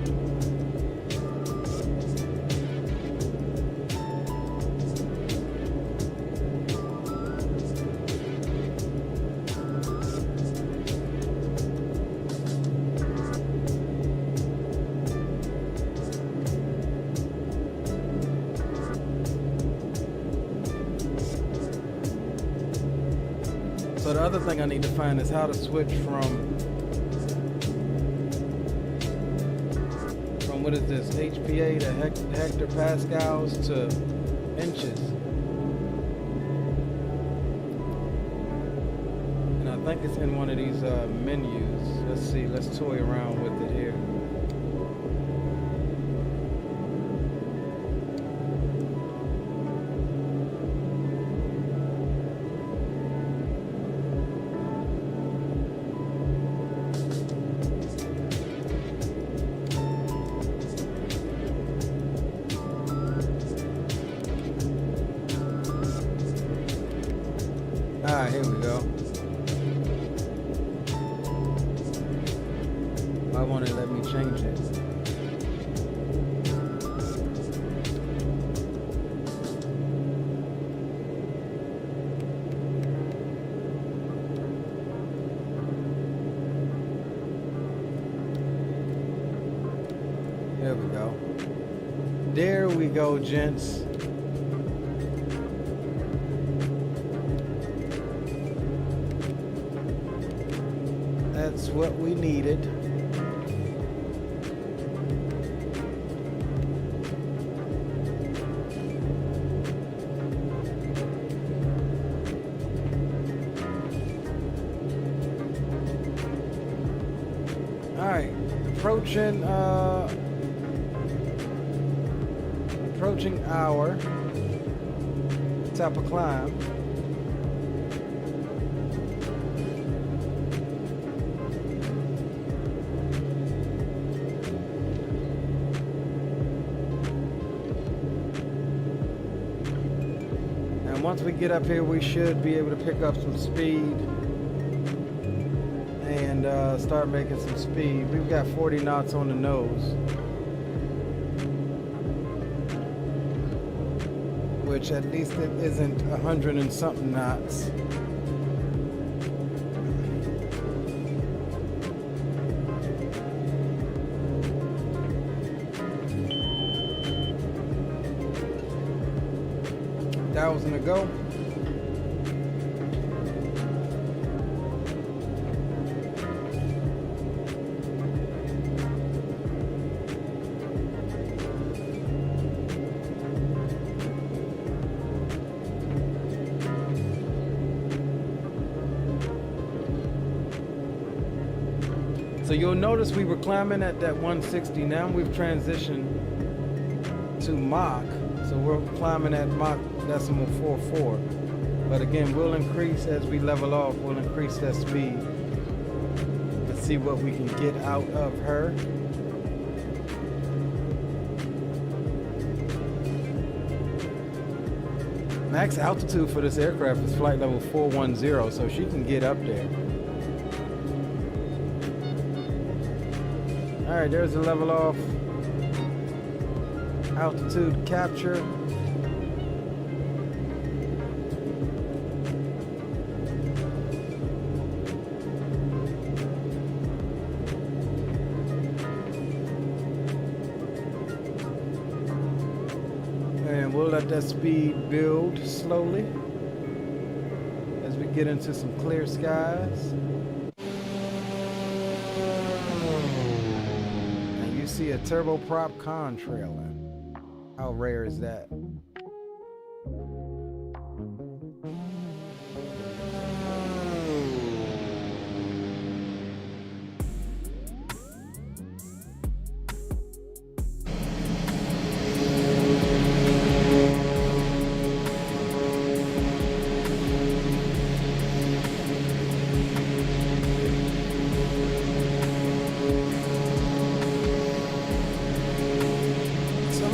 [SPEAKER 3] So the other thing I need to find is how to switch from what is this, HPA to hectopascals to inches. And I think it's in one of these menus. Let's see, let's toy around with it here. Alright, here we go. Why won't it let me change it? There we go. There we go, gents. That's what we needed. All right, approaching our top of climb. Once we get up here, we should be able to pick up some speed and start making some speed. We've got 40 knots on the nose, which at least it isn't 100 and something knots. 8,000 to go. So you'll notice we were climbing at that 160. Now we've transitioned to Mach. So we're climbing at Mach 0.44. But again, we'll increase as we level off. We'll increase that speed. Let's see what we can get out of her. Max altitude for this aircraft is flight level 410, so she can get up there. All right, there's the level off. Altitude capture. And we'll let that speed build slowly as we get into some clear skies. See a turboprop contrailer. How rare is that?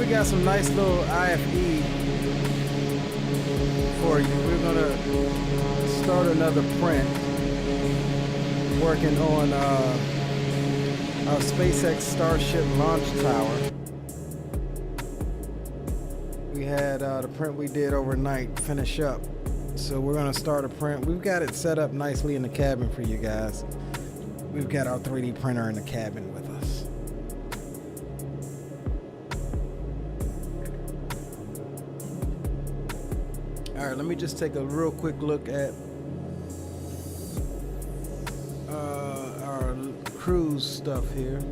[SPEAKER 3] Got some nice little IFE for you. We're gonna start another print working on our SpaceX Starship launch tower. We had the print we did overnight finish up, so we're gonna start a print. We've got it set up nicely in the cabin for you guys. We've got our 3D printer in the cabin with us. All right, let me just take a real quick look at our cruise stuff here.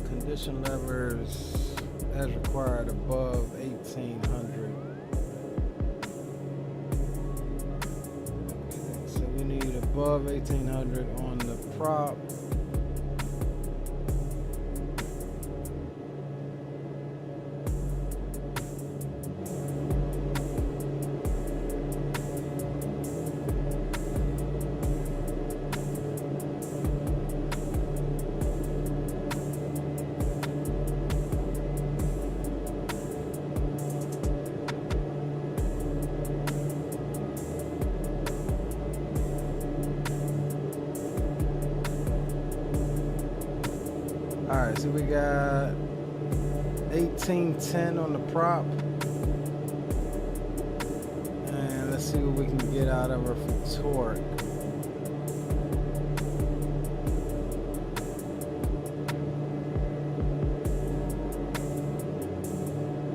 [SPEAKER 3] Condition levers as required above 1800. Okay, so we need above 1800 on the prop. Alright, so we got 1810 on the prop. And let's see what we can get out of her for torque.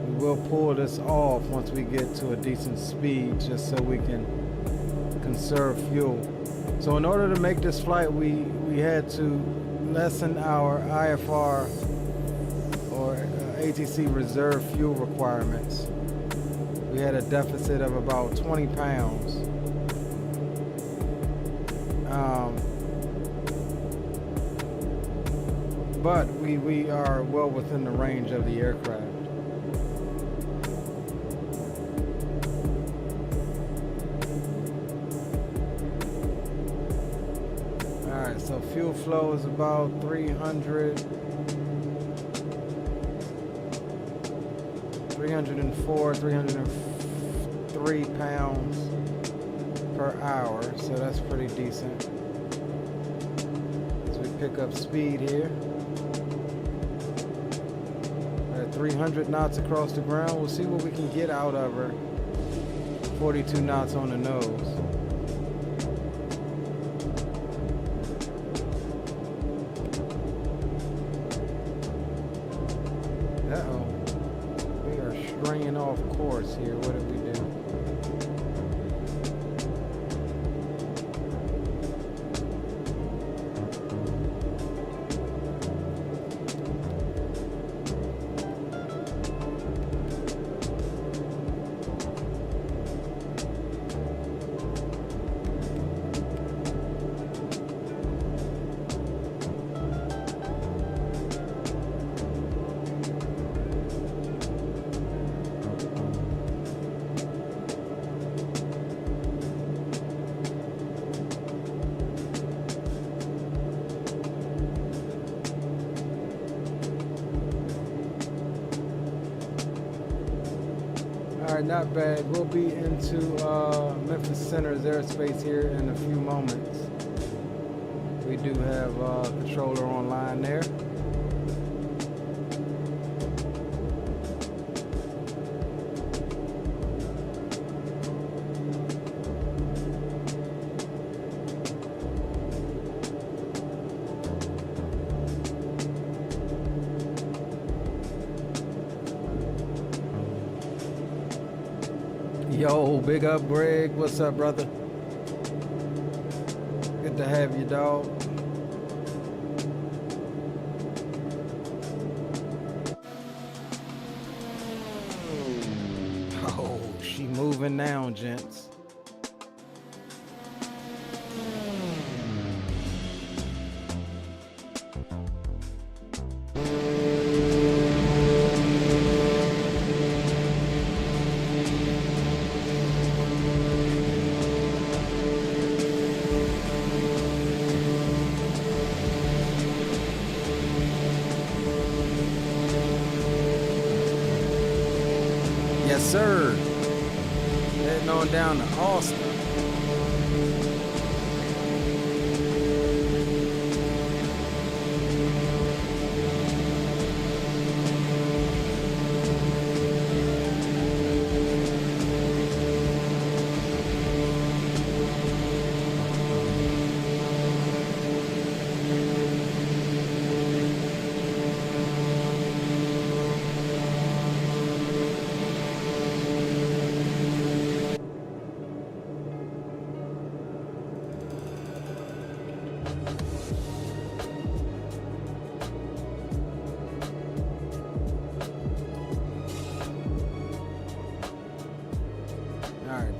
[SPEAKER 3] We will pull this off once we get to a decent speed, just so we can conserve fuel. So in order to make this flight, we had to lessen our IFR or ATC reserve fuel requirements. We had a deficit of about 20 pounds. But we are well within the range of the aircraft. So fuel flow is about 304, 303 pounds per hour. So that's pretty decent. So we pick up speed here. At 300 knots across the ground. We'll see what we can get out of her. 42 knots on the nose. course here. What did we do? Alright, not bad. We'll be into Memphis Center's airspace here in a few moments. We do have a controller online there. Yo, big up, Greg. What's up, brother? Good to have you, dog. Oh, she moving now, gents. Yes, sir. Heading on down to Austin.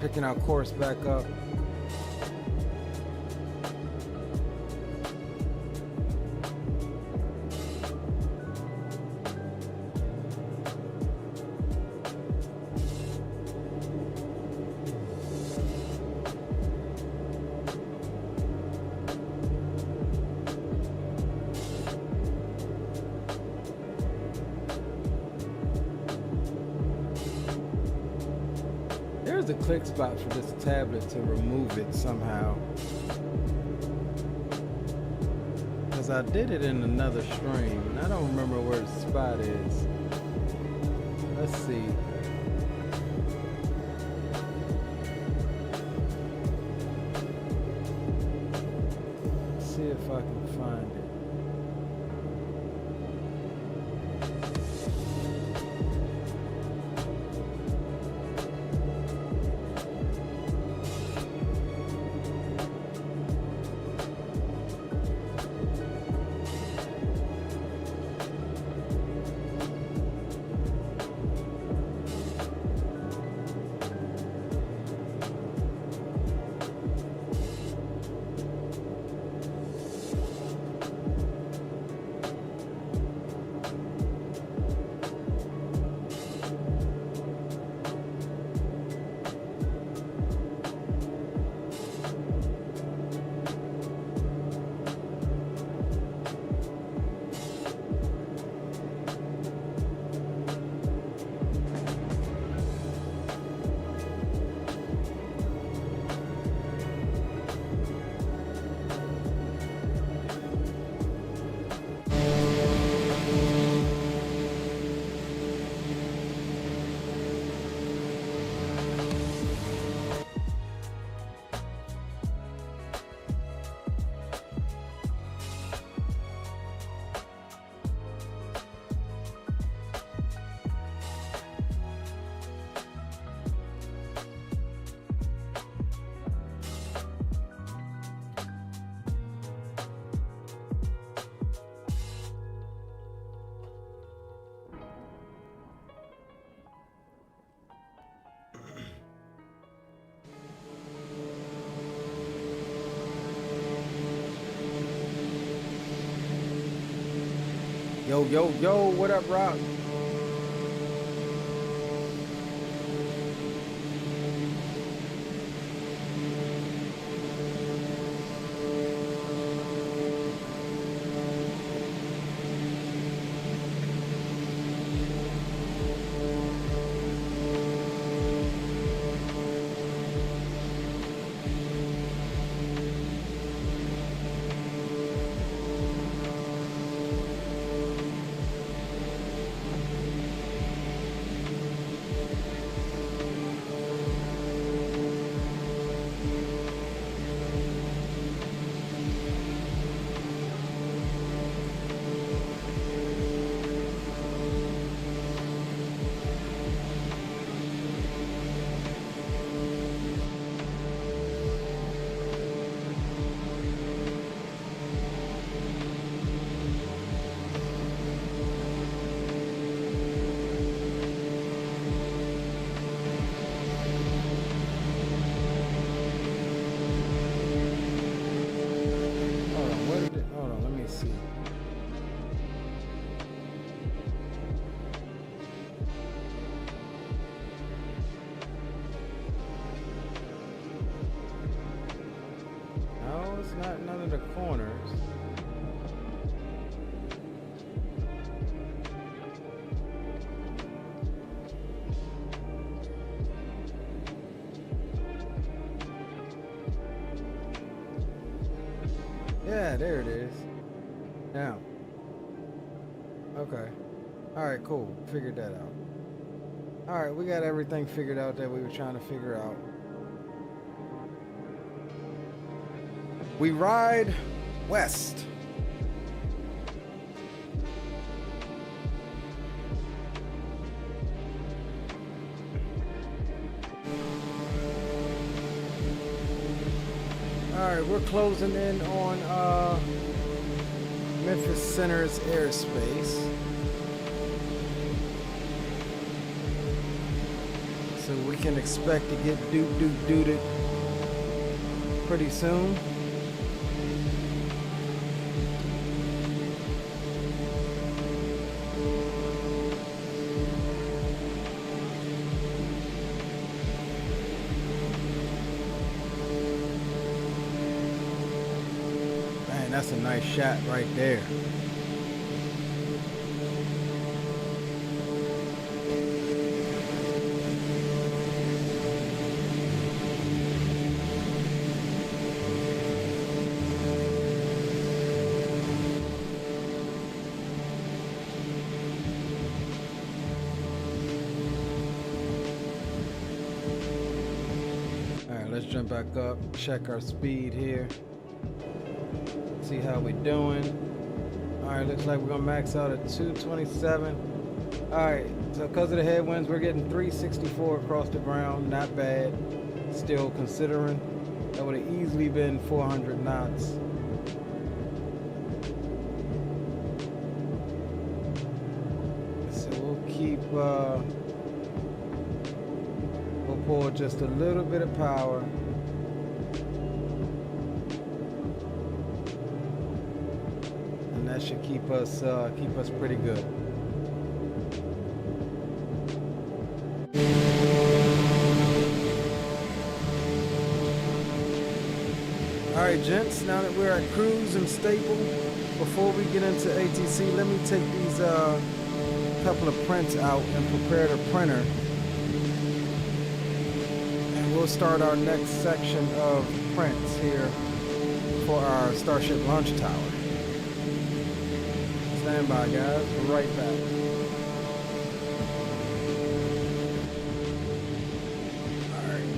[SPEAKER 3] Picking our course back up. There's a click spot for this tablet to remove it somehow. Because I did it in another stream and I don't remember where the spot is. Let's see. Let's see if I can find it. Yo, what up, Rob? Not none of the corners. Yeah, there it is. Now. Okay. All right, cool. Figured that out. All right, we got everything figured out that we were trying to figure out. We ride west. All right, we're closing in on Memphis Center's airspace. So we can expect to get dooted pretty soon. That's a nice shot right there. All right, let's jump back up, check our speed here. See how we doing. All right, looks like we're gonna max out at 227. All right, so because of the headwinds, we're getting 364 across the ground. Not bad. Still considering that would have easily been 400 knots. So we'll keep, we'll pull just a little bit of power. That should keep us pretty good. All right, gents. Now that we're at cruise and stable, before we get into ATC, let me take these couple of prints out and prepare the printer, and we'll start our next section of prints here for our Starship launch tower. Stand by, guys. We're right back. All right.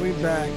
[SPEAKER 3] we back.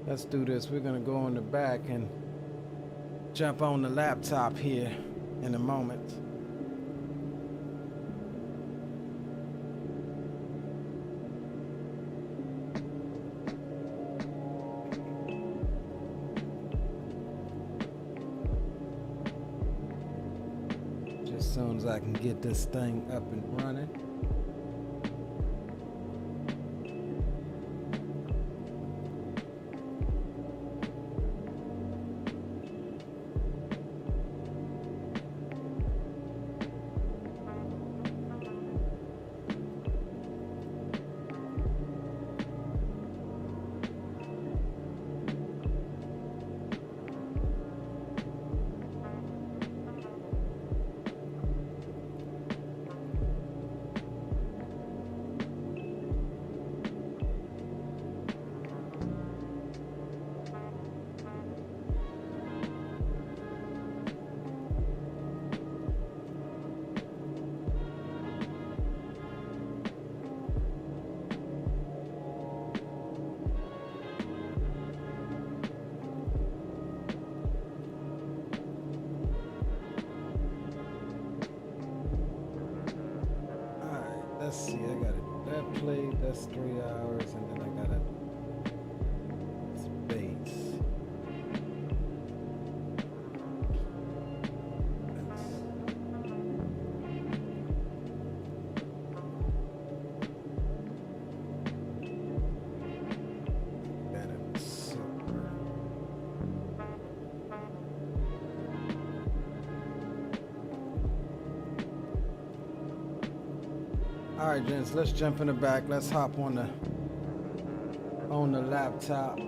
[SPEAKER 3] Let's do this. We're gonna go in the back and jump on the laptop here in a moment. Just as soon as I can get this thing up and running. Let's see, I got it. That plate, that's 3 hours, and then I got it. Space. All right, gents, let's jump in the back. Let's hop on the laptop.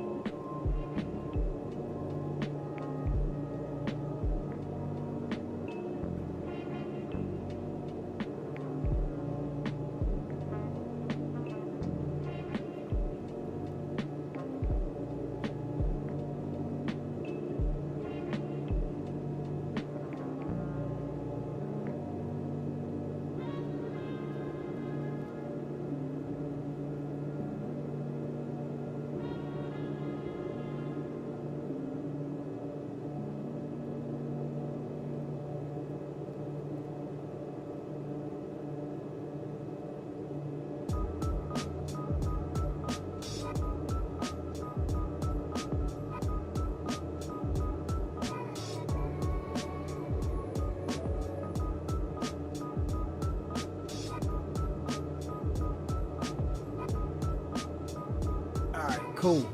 [SPEAKER 3] Cool.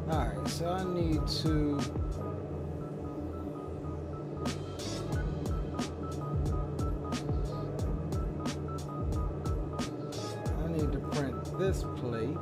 [SPEAKER 3] All right, so I need to print this plate.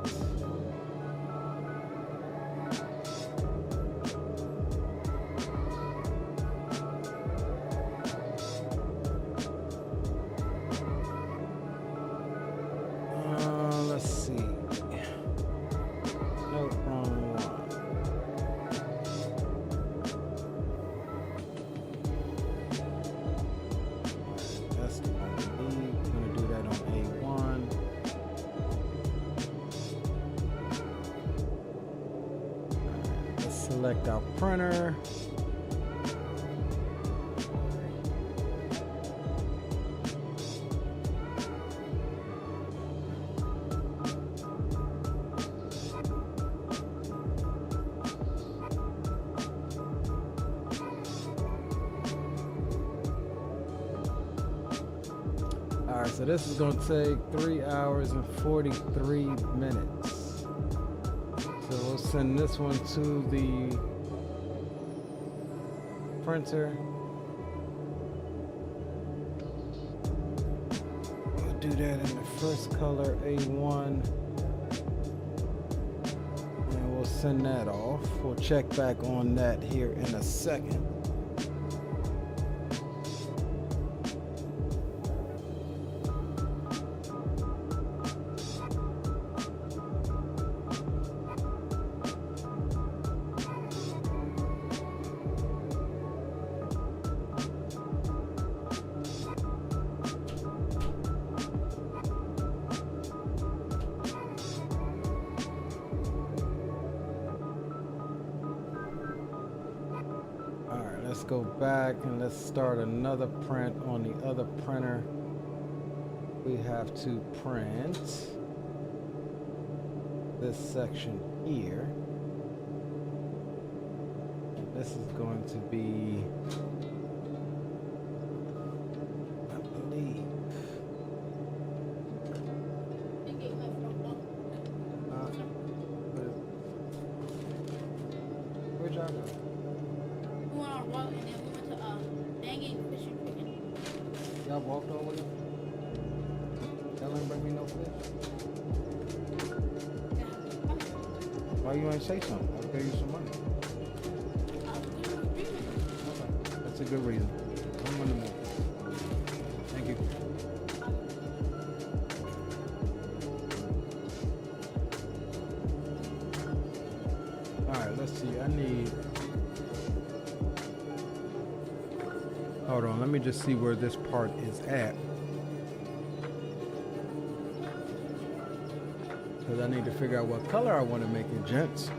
[SPEAKER 3] Select our printer. All right, so this is going to take 3 hours and 43 minutes. So We'll send this one to the printer. We'll do that in the first color, A1. And we'll send that off. We'll check back on that here in a second. Let's go back and let's start another print on the other printer. We have to print this section here. And this is going to be, I believe, where'd y'all go? Y'all walked over there? Y'all ain't bring me no fish? Why you ain't say something? I'll pay you some money. Okay, that's a good reason. I'm gonna move. Thank you. Alright, let's see. I need... Hold on, let me just see where this part is at. Because I need to figure out what color I want to make it, gents.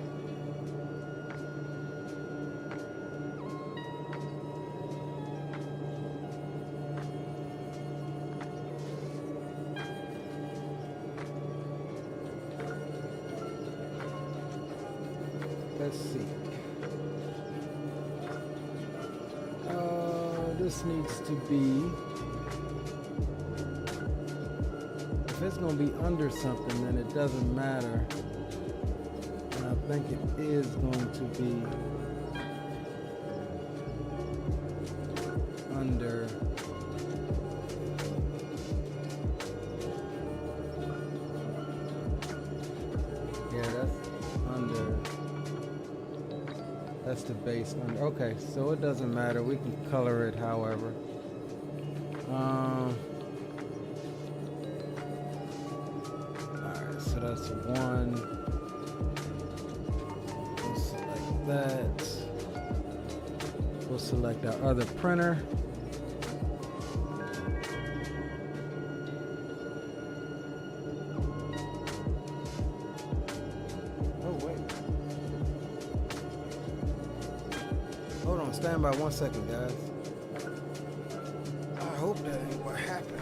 [SPEAKER 3] Let's see. This needs to be, if it's going to be under something, then it doesn't matter. And I think it is going to be under. Yeah, that's under. That's the base under. Okay, so it doesn't matter. We can color it however. Alright, so that's one. We'll select that. We'll select our other printer. Stand by 1 second, guys. I hope that ain't what happened.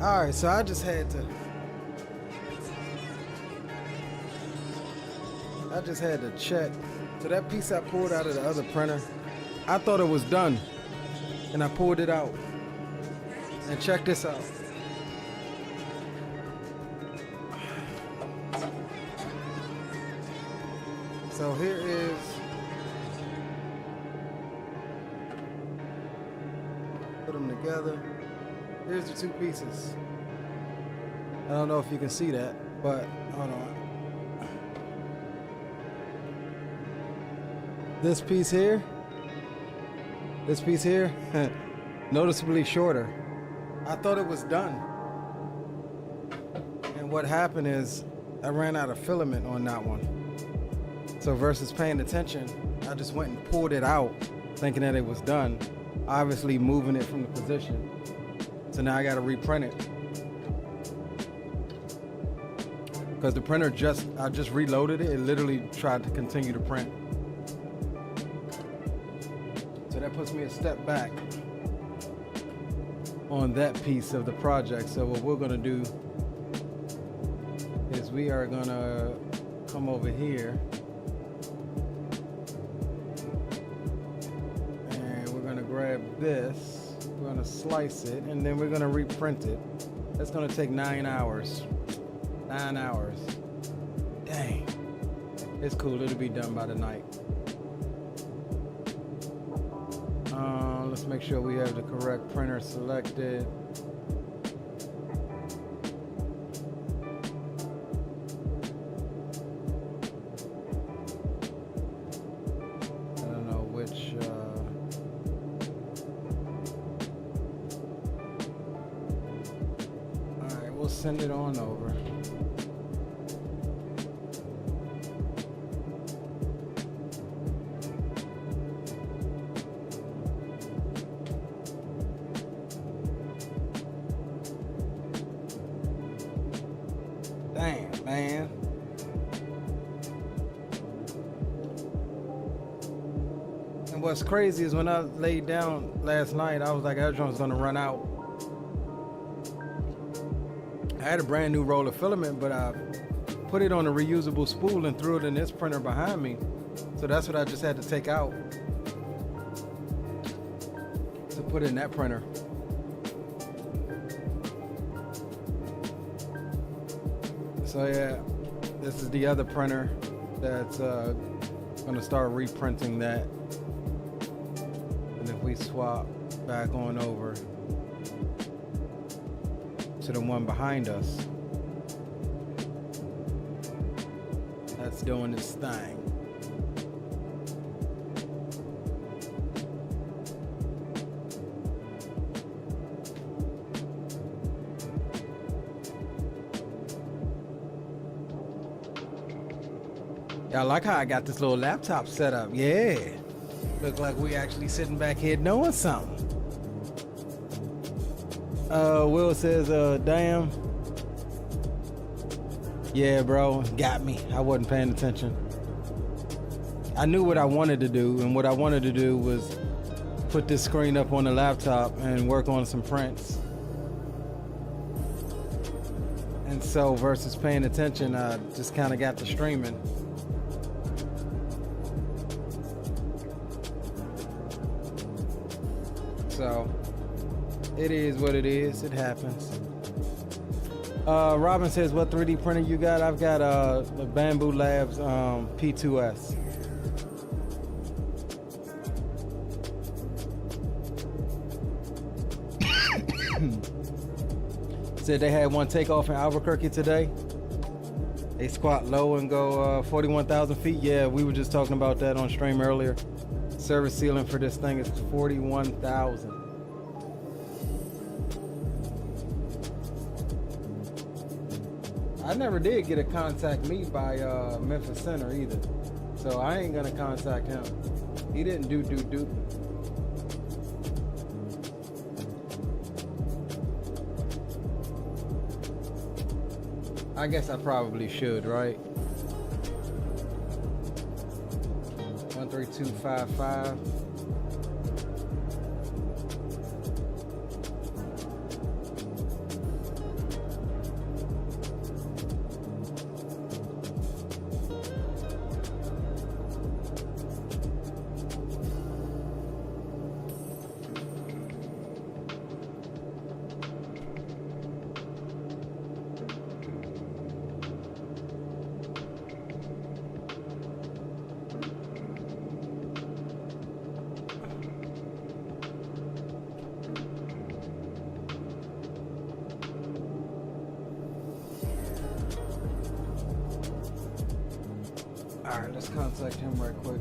[SPEAKER 3] All right, so I just had to check. So that piece I pulled out of the other printer, I thought it was done, and I pulled it out. And check this out. So here is put them together. Here's the two pieces. I don't know if you can see that, but hold on. This piece here, noticeably shorter. I thought it was done. And what happened is I ran out of filament on that one. So versus paying attention, I just went and pulled it out thinking that it was done. Obviously moving it from the position. So now I gotta reprint it. Because the printer I just reloaded it. It literally tried to continue to print. So that puts me a step back on that piece of the project. So what we're gonna do is we are gonna come over here and we're gonna grab this, we're gonna slice it, and then we're gonna reprint it. That's gonna take 9 hours. 9 hours. Dang. It's cool, it'll be done by the night. Let's make sure we have the correct printer selected. I don't know which. All right, we'll send it on over. Damn, man. And what's crazy is when I laid down last night, I was like, that joint's gonna run out. I had a brand new roll of filament, but I put it on a reusable spool and threw it in this printer behind me. So that's what I just had to take out to put in that printer. So yeah, this is the other printer that's gonna start reprinting that. And if we swap back on over to the one behind us, that's doing its thing. I like how I got this little laptop set up. Yeah. Look like we actually sitting back here doing something. Will says, damn. Yeah, bro, got me. I wasn't paying attention. I knew what I wanted to do, and what I wanted to do was put this screen up on the laptop and work on some prints. And so versus paying attention, I just kind of got to streaming. So it is what it is. It happens. Robin says, what 3D printer you got? I've got the Bamboo Labs P2S. Said they had one takeoff in Albuquerque today. They squat low and go 41,000 feet. Yeah, we were just talking about that on stream earlier. Service ceiling for this thing is 41,000. I never did get a contact me by Memphis Center either, so I ain't gonna contact him. He didn't do. I guess I probably should, right? 13255. Alright, let's contact him right quick.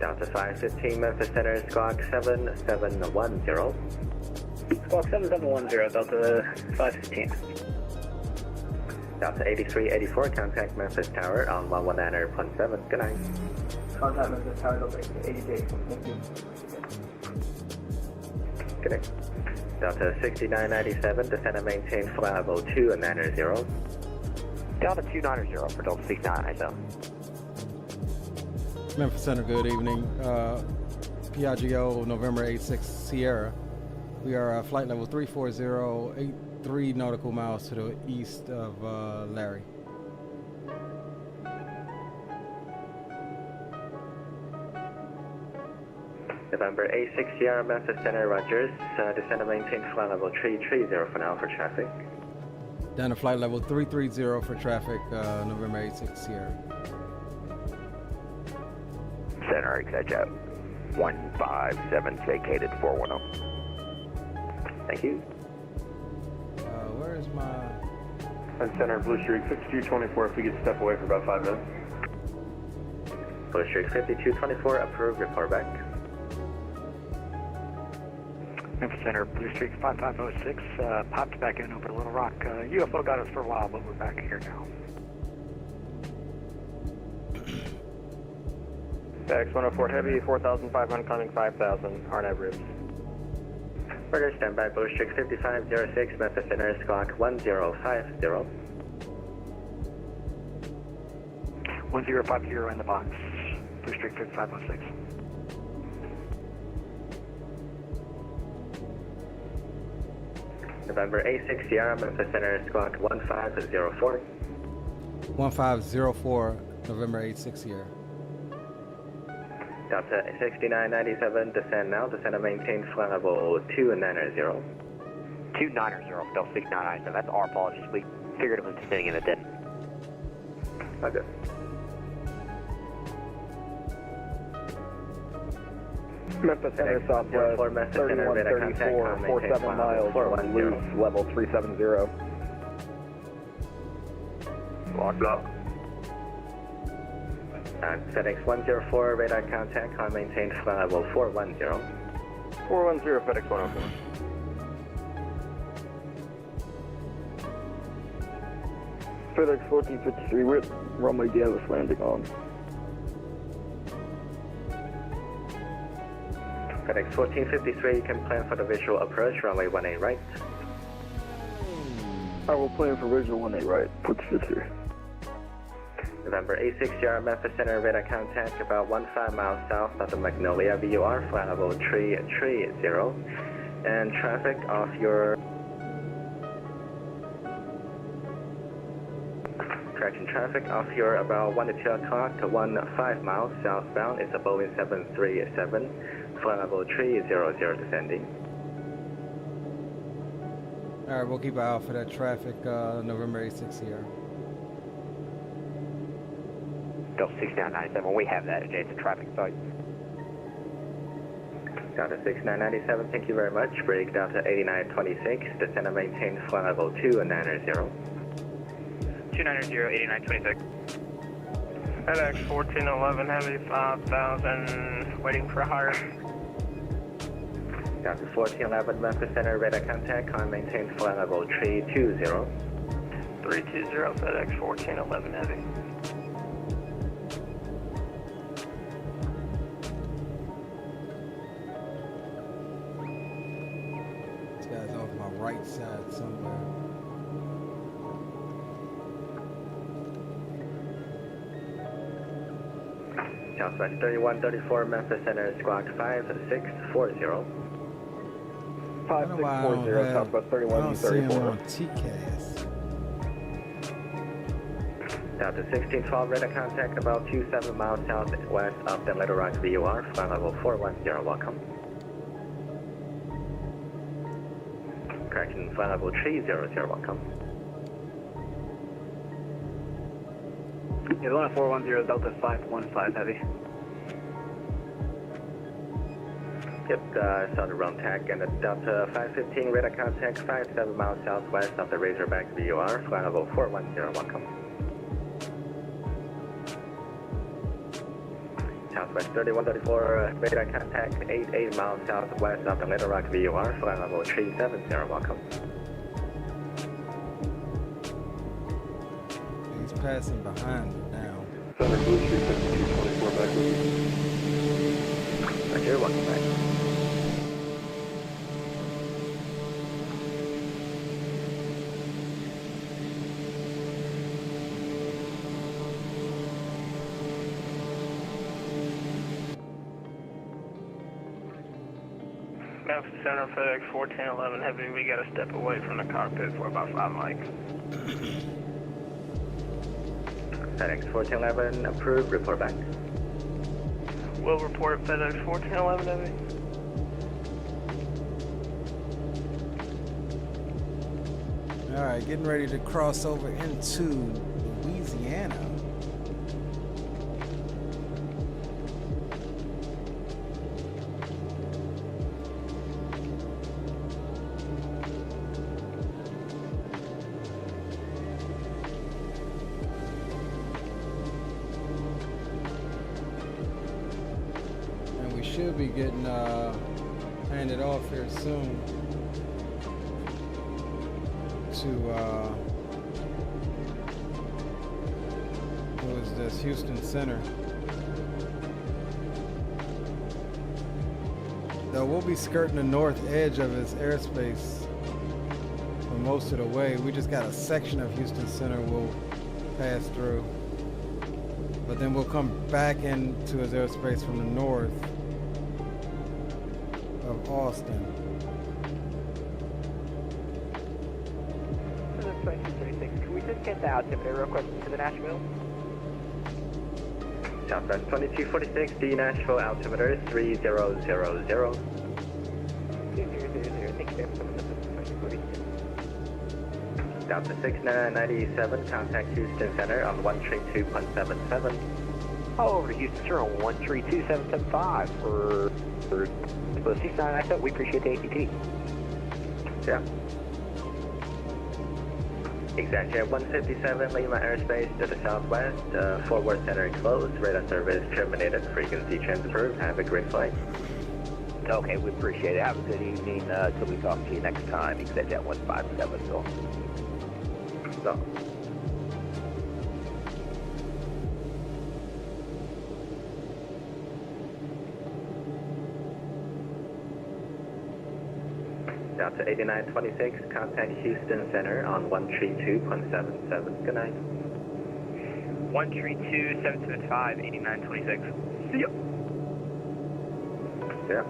[SPEAKER 4] Delta 515 Memphis Center, Squawk 7710.
[SPEAKER 5] Squawk 7710, Delta 515.
[SPEAKER 4] Delta 8384, contact Memphis Tower on 119.7. Good night.
[SPEAKER 5] Contact Memphis Tower, Delta 88. Thank you.
[SPEAKER 4] Good night. Delta 6997, descend and maintain flight level 290.
[SPEAKER 5] Delta 290 for Delta 6997.
[SPEAKER 3] Memphis Center, good evening. PIGO November 86 Sierra. We are flight level 340, 83 nautical miles to the east of Larry.
[SPEAKER 4] November 86 Sierra, Memphis Center, Rogers. Descend and maintain flight level 330 for now for traffic.
[SPEAKER 3] Down to flight level 330 for traffic, November 86 Sierra.
[SPEAKER 5] Center, exit out. 157, vacated 410.
[SPEAKER 4] Thank you.
[SPEAKER 3] Where is my...
[SPEAKER 6] And Center, Blue Streak 5224, if we could step away for about 5 minutes.
[SPEAKER 4] Blue Streak 5224, approved, report back.
[SPEAKER 5] Memphis Center, Blue Streak 5506, popped back in over Little Rock. UFO got us for a while, but we're back here now.
[SPEAKER 6] X104 Heavy, 4,500 coming 5,000, RNAV ribs.
[SPEAKER 4] Order standby, Blue Streak 5506, Memphis Center, Squawk 1050.
[SPEAKER 5] 1050 in the box, Blue Streak 5506.
[SPEAKER 4] November 86 Sierra, Memphis Center, Squawk 1504.
[SPEAKER 3] 1504, November 86 Sierra.
[SPEAKER 4] Delta 6997, descend now, descend and maintain flight level 290.
[SPEAKER 5] 290 for Delta 6997, that's our apologies. We figured it was descending and it didn't.
[SPEAKER 4] Okay.
[SPEAKER 6] Memphis Center, Southwest 3134, 47 miles, loose, level 370.
[SPEAKER 4] Block. FedEx 104, radar contact, climb maintain flight level 410.
[SPEAKER 6] 410, FedEx 104. FedEx 1453, with runway Dallas landing on.
[SPEAKER 4] FedEx 1453, you can plan for the visual approach, runway 18 right.
[SPEAKER 6] I will plan for visual 18 right, puts 50.
[SPEAKER 4] November 86 Sierra, Memphis Center, radar contact about 15 miles south of the Magnolia VUR, flight level 330. And traffic off your... Correction, traffic off your about 1 to 2 o'clock to 15 miles southbound is a Boeing 737, flight level 300 descending.
[SPEAKER 3] Alright, we'll keep an eye out for that traffic, November 86 Sierra.
[SPEAKER 5] Delta 6997, we have that adjacent traffic site.
[SPEAKER 4] Delta 6997, thank you very much. Break Delta 8926, descend and maintain flight level 290.
[SPEAKER 7] 290, 8926. FedEx 1411 Heavy, 5,000, waiting for hire.
[SPEAKER 4] Delta 1411, Memphis Center, radar contact, climb maintain flight level 320.
[SPEAKER 7] 320, FedEx 1411 Heavy.
[SPEAKER 3] This guy's off my right side somewhere.
[SPEAKER 4] Southwest 3134, Memphis Center, Squawk 5640.
[SPEAKER 6] 5640, Southwest 3134.
[SPEAKER 3] on TCAS.
[SPEAKER 4] Delta 1612, radar contact about 27 miles southwest of the Little Rock VUR, flight level 410, welcome. Correction, flight level 300, welcome.
[SPEAKER 5] Yeah, the one at 410, Delta 515 Heavy.
[SPEAKER 4] Yep, saw the wrong tag, and the Delta 515 radar contact 57 miles southwest of the Razorback VUR, flight level 410, welcome. Southwest 3134, radar contact 88 miles southwest of the Little Rock VUR, flight level 370, welcome.
[SPEAKER 3] He's passing behind me now.
[SPEAKER 6] Center Blue Street 5224 back with you.
[SPEAKER 4] Roger, welcome back.
[SPEAKER 7] Memphis Center, FedEx 1411 Heavy. We got to step away from the cockpit for about 5 mics.
[SPEAKER 4] FedEx 1411 approved, report back.
[SPEAKER 7] We'll report FedEx 1411 Heavy.
[SPEAKER 3] All right, getting ready to cross over into Louisiana. Should be getting handed off here soon to who is this? Houston Center. Though we'll be skirting the north edge of his airspace for most of the way. We just got a section of Houston Center we'll pass through, but then we'll come back into his airspace from the north of Austin.
[SPEAKER 5] So that's 2236. Can we just get the altimeter real quick to the Nashville?
[SPEAKER 4] Southwest 2246, D Nashville, altimeter 3000.
[SPEAKER 5] 2000. Thank you, ma'am.
[SPEAKER 4] Delta 6997, contact Houston Center on 132.77.
[SPEAKER 5] Oh, over to Houston, sir, on 132775 for 6997. We appreciate the APT.
[SPEAKER 4] Yeah. Exactly at 157, Lima airspace to the southwest. Forward center closed. Radar service terminated. Frequency transfer. Have a great flight.
[SPEAKER 5] Okay, we appreciate it. Have a good evening. Till we talk to you next time. Exit at 157. So.
[SPEAKER 4] Down to 8926, contact Houston Center on 132.77. Good night.
[SPEAKER 7] 132.775, 8926. See ya.
[SPEAKER 4] Yeah.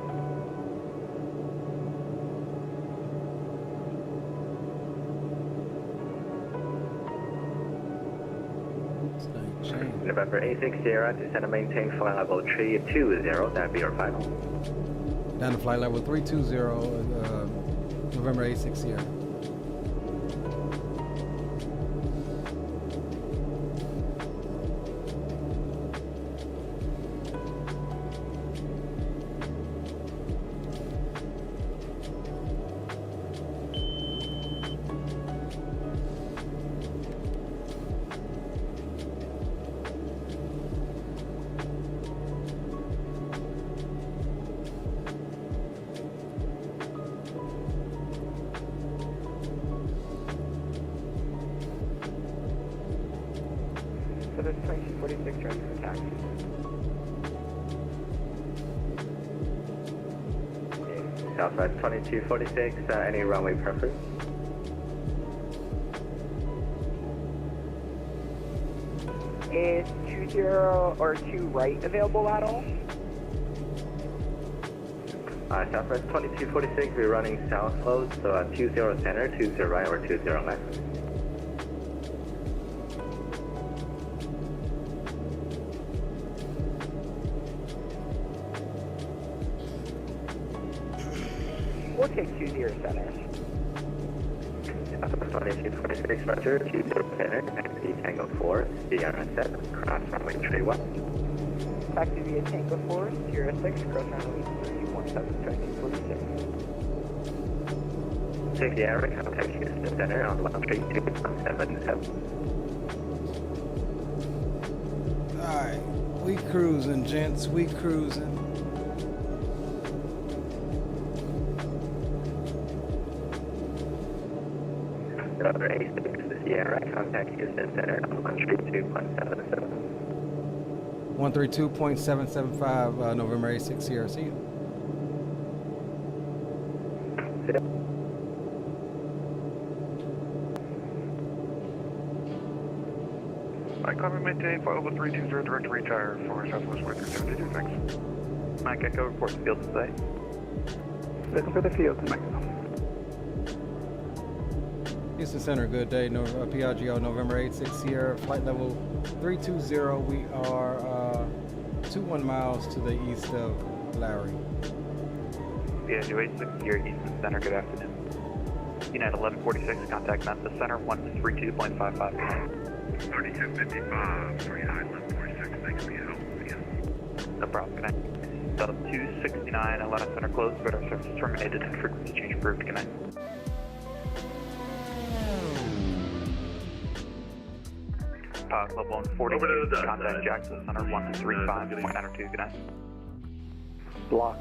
[SPEAKER 4] November 86 Sierra, descend and maintain flight level 320, that'd be your final.
[SPEAKER 3] Down to flight level 320, November 86 Sierra.
[SPEAKER 5] So that's 2246, ready for taxi.
[SPEAKER 4] Southwest 2246, any runway preference?
[SPEAKER 5] Is 20 or 2 right available at all?
[SPEAKER 4] Southwest 2246, we're running south close, so 20 center, 20 right, or 20 left.
[SPEAKER 5] We'll take 20 center.
[SPEAKER 4] Southwest 2246, roger, 20 center, taxi Tango 4, Sierra 7, cross runway 31.
[SPEAKER 5] Taxi via Tango 4, Sierra 6, cross runway 317, 2246.
[SPEAKER 4] Take the air, contact Houston Center on 132.77.
[SPEAKER 3] Alright, We cruising, gents. We cruising.
[SPEAKER 4] November A6 Sierra, contact Houston Center on 132.77.
[SPEAKER 3] 132.775, November A6 Sierra. See you.
[SPEAKER 5] I copy maintain 50320 direct retire for Southwest 1372, thanks.
[SPEAKER 8] Mike Echo reports field today.
[SPEAKER 5] Looking for the field tonight.
[SPEAKER 3] Houston Center, good day. PRGO November 86 Sierra, flight level 320. We are 21 miles to the east of Larry.
[SPEAKER 8] PRGO 86 Sierra, Houston Center, good afternoon. United 1146, contact Memphis Center, 132.55.
[SPEAKER 5] 3255, United 1146, thanks for your help.
[SPEAKER 8] No problem, good night. Delta 269, Atlanta Center closed, radar service terminated, frequency change approved, good night. Pilot level 140, contact Jackson Center 135.92, good night.
[SPEAKER 5] Blocked.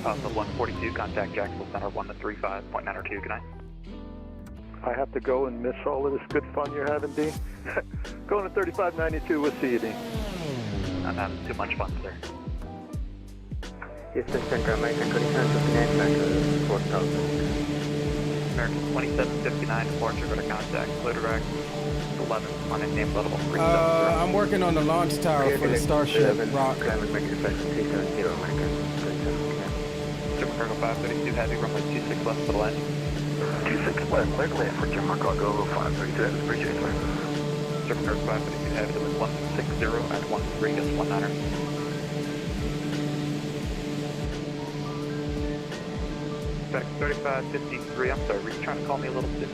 [SPEAKER 8] Pilot level 142, contact Jackson Center 135.92, good night.
[SPEAKER 5] I have to go and miss all of this good fun you're having, D. Going to 3592, we'll see you, D.
[SPEAKER 8] I'm having too much fun, sir.
[SPEAKER 4] Houston Center, American 2759, back to 4000.
[SPEAKER 8] American 2759, departure, go to contact, clear direct 11, on a name level 37.
[SPEAKER 3] I'm working on the launch tower for the Starship Rock.
[SPEAKER 4] Climate MSFS2024, American 2759.
[SPEAKER 8] Super Cargo 532, heavy, runway 26 left for the landing.
[SPEAKER 5] 26 left, clear to land for Jim Cargo 532, that's pretty sir.
[SPEAKER 8] Super Cargo 532, heavy, with 160 at 13, gets 19er. Back 3553, I'm sorry, were you trying to call me a little bit?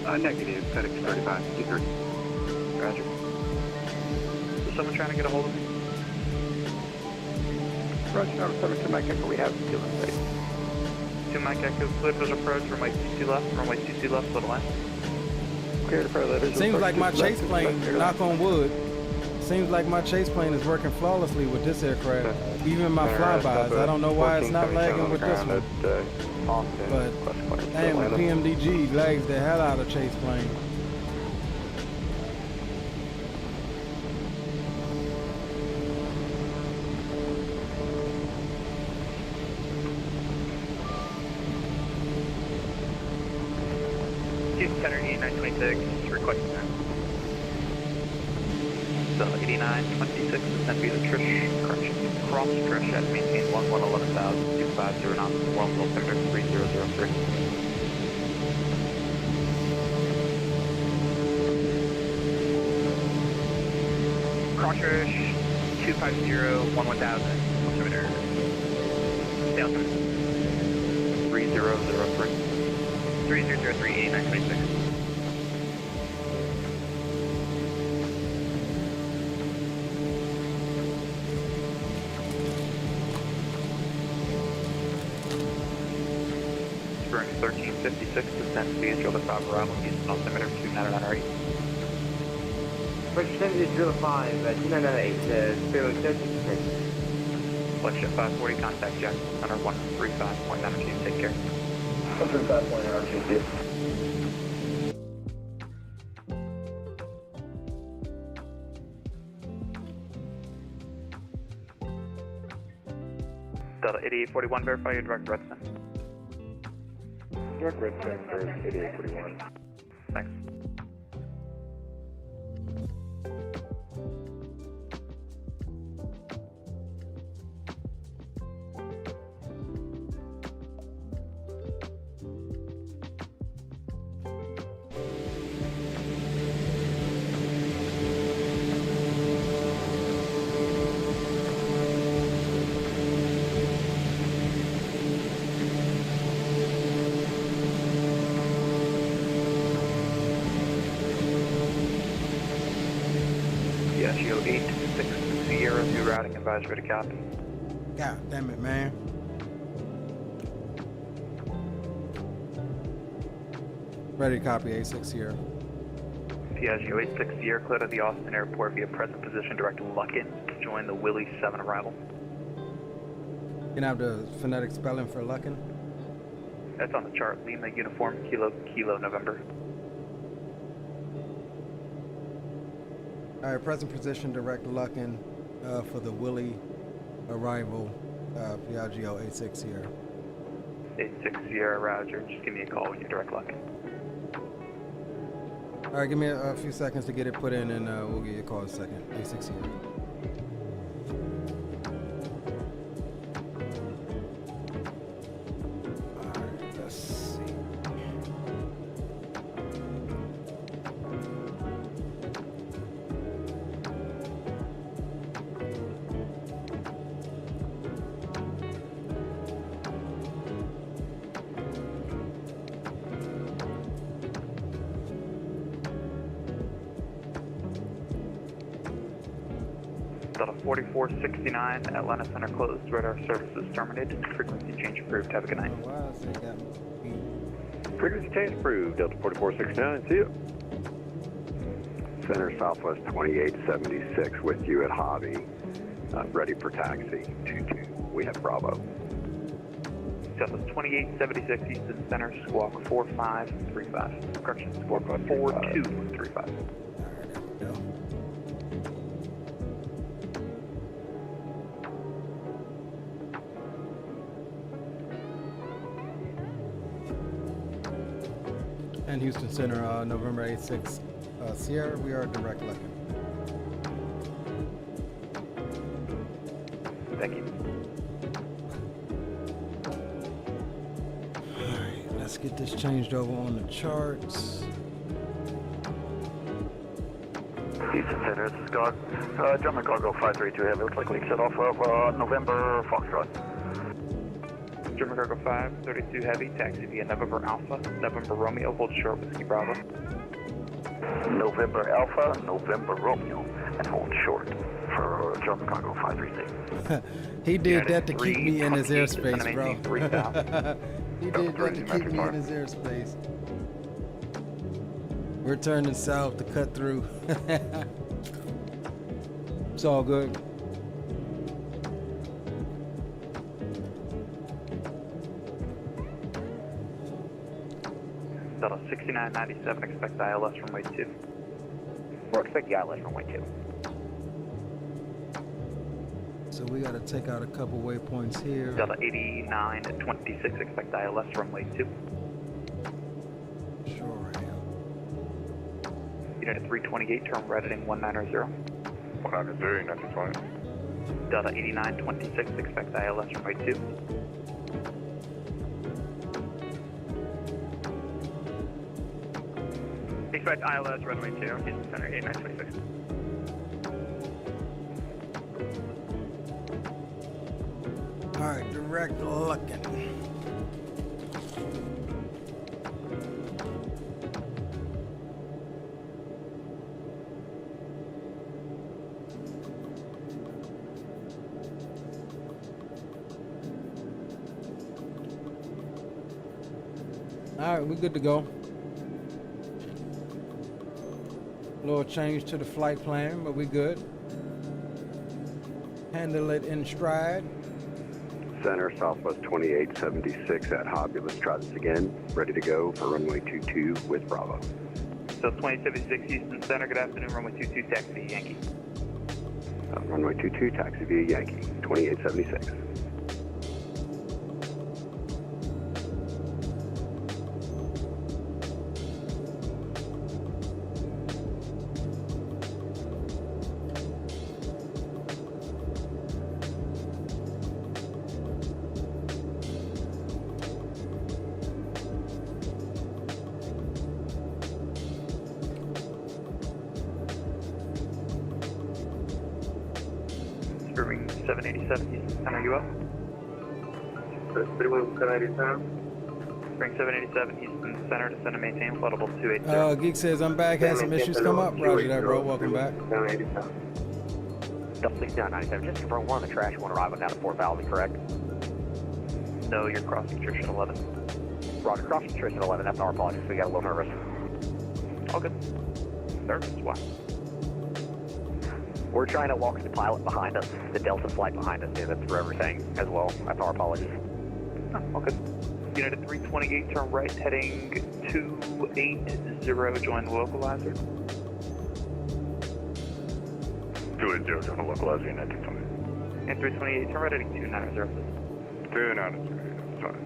[SPEAKER 5] Negative, FedEx 3553.
[SPEAKER 8] Roger. Is someone trying to get a hold of me?
[SPEAKER 5] Roger, number 72, Mike Echo, we have field in place.
[SPEAKER 8] 2 Mike Echo, clear for approach, runway 22 left, for the land.
[SPEAKER 5] Clear to parallel.
[SPEAKER 3] Seems like my chase plane, knock on wood, seems like my chase plane is working flawlessly with this aircraft. Even my flybys. I don't know why it's not lagging with this one. But damn, the PMDG lags the hell out of chase plane.
[SPEAKER 8] Houston Center 8926, requesting that. So 8926, descend via the cross Trish at maintain 11,250 knots, world altimeter 3003. Cross Trish 250, 11,000, altimeter, stay altimeter 3003. 3003, 8926. Spring 1356, descend via Drill 5 arrival, Houston altimeter 2998.
[SPEAKER 4] Representative Drill 5, 2998, spirit 13%.
[SPEAKER 8] Flagship 540, contact Jackson Center 135.92, take care.
[SPEAKER 6] 135.92.
[SPEAKER 8] Delta 8841, verify your direct red send.
[SPEAKER 6] Direct red send for 8841.
[SPEAKER 8] Thanks. Geo 86 Sierra, new routing advisory to copy.
[SPEAKER 3] God damn it, man. Ready to copy A6 here.
[SPEAKER 8] Piaggio 86 Sierra, cleared at the Austin Airport via present position, direct Luckin. Join the Willie 7 arrival.
[SPEAKER 3] Can I have the phonetic spelling for Luckin?
[SPEAKER 8] That's on the chart. Lima Uniform Kilo Kilo November.
[SPEAKER 3] All right, present position, direct Luckin for the Willie arrival, Piaggio 86 Sierra.
[SPEAKER 8] 86 Sierra, Roger. Just give me a call when you're direct Luckin.
[SPEAKER 3] All right, give me a few seconds to get it put in, and we'll give you a call in a second. 86 Sierra.
[SPEAKER 8] Delta 4469, Atlanta Center closed. Radar services terminated. Frequency change approved. Have a good night.
[SPEAKER 3] Wow, so you got me.
[SPEAKER 9] Frequency change approved. Delta 4469, see you. Center Southwest 2876 with you at Hobby. Ready for taxi. 22. We have Bravo.
[SPEAKER 8] Southwest 2876, Eastern Center, squawk 4535. Correction, squawk 4235.
[SPEAKER 3] And Houston Center, November 86 Sierra, we are direct Luckin.
[SPEAKER 8] Thank you.
[SPEAKER 3] Alright, let's get this changed over on the charts.
[SPEAKER 5] Houston Center, this is God. German cargo 532 heavy. Looks like we set off of November Foxtrot.
[SPEAKER 8] German Cargo 532 Heavy, taxi via November Alpha, November Romeo, hold short Whiskey Bravo.
[SPEAKER 5] November Alpha, November Romeo, and hold short for German Cargo 536.
[SPEAKER 3] He did that to keep me in his airspace, bro. He did that to keep me in his airspace. We're turning south to cut through. It's all good.
[SPEAKER 8] Delta 6997, expect ILS runway 2.
[SPEAKER 5] We're expecting ILS runway 2.
[SPEAKER 3] So we got to take out a couple waypoints here.
[SPEAKER 8] Delta 8926, expect ILS runway 2.
[SPEAKER 3] Sure am.
[SPEAKER 8] Unit 328, term red heading 190.
[SPEAKER 9] 190, 1920.
[SPEAKER 8] Delta 8926, expect ILS runway 2. Expect ILS runway 2, Houston Center 8926.
[SPEAKER 3] Alright, direct Luckin. Alright, we're good to go. Little change to the flight plan, but we good. Handle it in stride.
[SPEAKER 9] Center Southwest 2876 at Hobby. Let's try this again. Ready to go for runway 22 with Bravo.
[SPEAKER 8] So 2076 Houston Center, good afternoon, runway 22, taxi Yankee.
[SPEAKER 9] Runway 22, taxi via Yankee, 2876.
[SPEAKER 8] Spring 787 Houston Center, you up?
[SPEAKER 4] Speedway 787.
[SPEAKER 8] Spring 787 Houston Center, descend and maintain flight level 280.
[SPEAKER 3] Geek says I'm back, had some issues come up. Roger that, bro. Welcome back.
[SPEAKER 4] 787.
[SPEAKER 5] Delta 6997, just confirm one of the trash one arriving down at Fort Valley, correct?
[SPEAKER 8] No, you're crossing Tristan 11.
[SPEAKER 5] Roger, crossing Tristan 11, that's our apologies, we got a little nervous.
[SPEAKER 8] All good. Service, why?
[SPEAKER 10] We're trying to walk the pilot behind us, the Delta flight behind us. Yeah, that's for everything as well. That's our apologies.
[SPEAKER 8] Oh, okay. United 328, turn right, heading 280, join the localizer.
[SPEAKER 11] 280, join the localizer, United 220.
[SPEAKER 8] And 328, turn right, heading 290.
[SPEAKER 11] 290, sorry.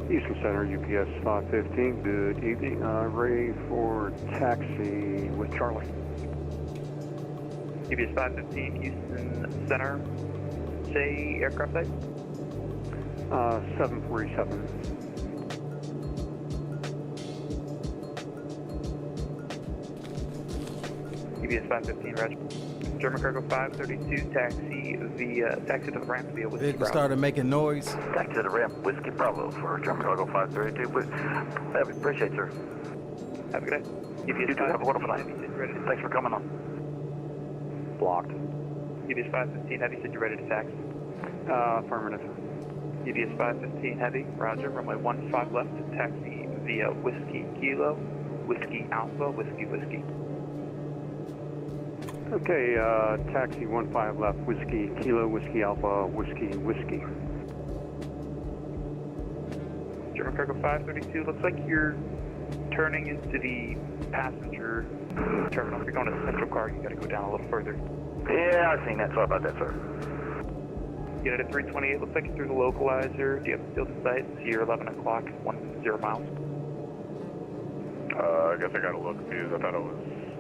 [SPEAKER 12] Houston Center, UPS 515, good evening. Ready for taxi with Charlie.
[SPEAKER 8] UPS 515, Houston Center. Say aircraft type?
[SPEAKER 12] 747.
[SPEAKER 8] UPS 515, Roger. German Cargo 532, taxi to the ramp via Whiskey
[SPEAKER 3] Vehicle
[SPEAKER 8] Bravo.
[SPEAKER 3] started making noise.
[SPEAKER 11] Taxi to the ramp, Whiskey Bravo for German Cargo 532. Appreciate it, sir.
[SPEAKER 8] Have a good day. UPS
[SPEAKER 11] You do have a wonderful
[SPEAKER 8] 515,
[SPEAKER 11] night.
[SPEAKER 8] Heavy, said you're ready to
[SPEAKER 11] Thanks for coming on.
[SPEAKER 10] Blocked.
[SPEAKER 8] UPS 515, Heavy, said you're ready to taxi.
[SPEAKER 12] Affirmative.
[SPEAKER 8] UPS 515 Heavy, Roger, runway 15 left, taxi via Whiskey Kilo, Whiskey Alpha, Whiskey Whiskey.
[SPEAKER 12] Okay, taxi 15 left, Whiskey Kilo, Whiskey Alpha, Whiskey Whiskey.
[SPEAKER 8] German Cargo 532, looks like you're turning into the passenger terminal. If you're going to the central car, you gotta go down a little further.
[SPEAKER 11] Yeah, I've seen that. Sorry about that, sir.
[SPEAKER 8] United 328, looks like you're through the localizer. Do you have field of sight? You're 11 o'clock, 10 miles.
[SPEAKER 11] I guess I gotta look because I thought I was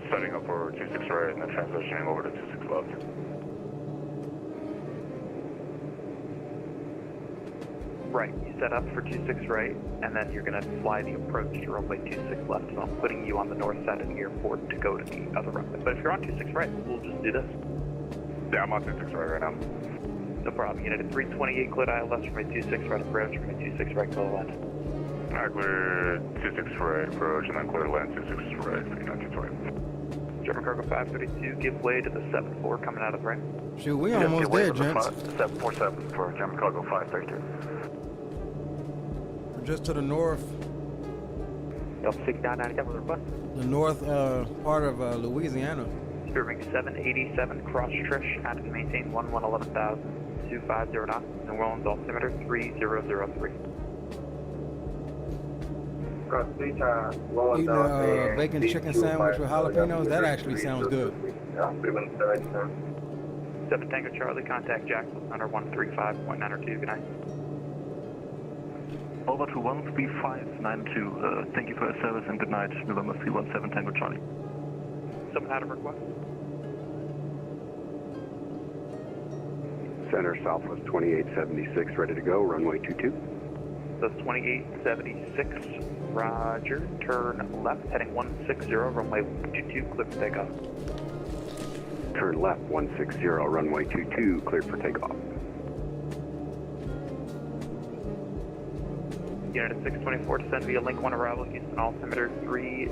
[SPEAKER 11] setting up for 26 right and then transitioning over to 26 left.
[SPEAKER 8] Right, you set up for 26 right, and then you're gonna fly the approach to runway 26 left. So I'm putting you on the north side of the airport to go to the other runway. But if you're on 26 right, we'll just do this.
[SPEAKER 11] Yeah, I'm on 26 right now.
[SPEAKER 8] No problem. United 328, cleared ILS from a 26 right approach, from a 26 right clear land.
[SPEAKER 11] Alright, clear 26 right approach and then clear land 26 right for United 220.
[SPEAKER 8] German Cargo 532, give way to the 74 coming out of the ramp.
[SPEAKER 3] Shoot, we almost there, gents.
[SPEAKER 11] 747 for German Cargo 532.
[SPEAKER 3] We're just to the north,
[SPEAKER 10] Delta 6997 request.
[SPEAKER 3] the north part of Louisiana.
[SPEAKER 8] Spearwing 787, cross Trish, at and maintain 11,000, 250 knots, New Orleans altimeter 3003.
[SPEAKER 3] Eating a bacon chicken sandwich with jalapenos, that actually sounds good.
[SPEAKER 8] 7 Tango Charlie, contact Jackson, under 135.902, good night.
[SPEAKER 13] Over to 13592, thank you for your service and good night, November 317 Tango Charlie.
[SPEAKER 8] Someone had a request?
[SPEAKER 9] Center Southwest 2876, ready to go, runway 22.
[SPEAKER 8] That's 2876, roger, turn left, heading 160, runway 22, clear for takeoff.
[SPEAKER 9] Turn left 160, runway 22, cleared for takeoff.
[SPEAKER 8] United 624, descend via link 1 arrival, Houston altimeter 30,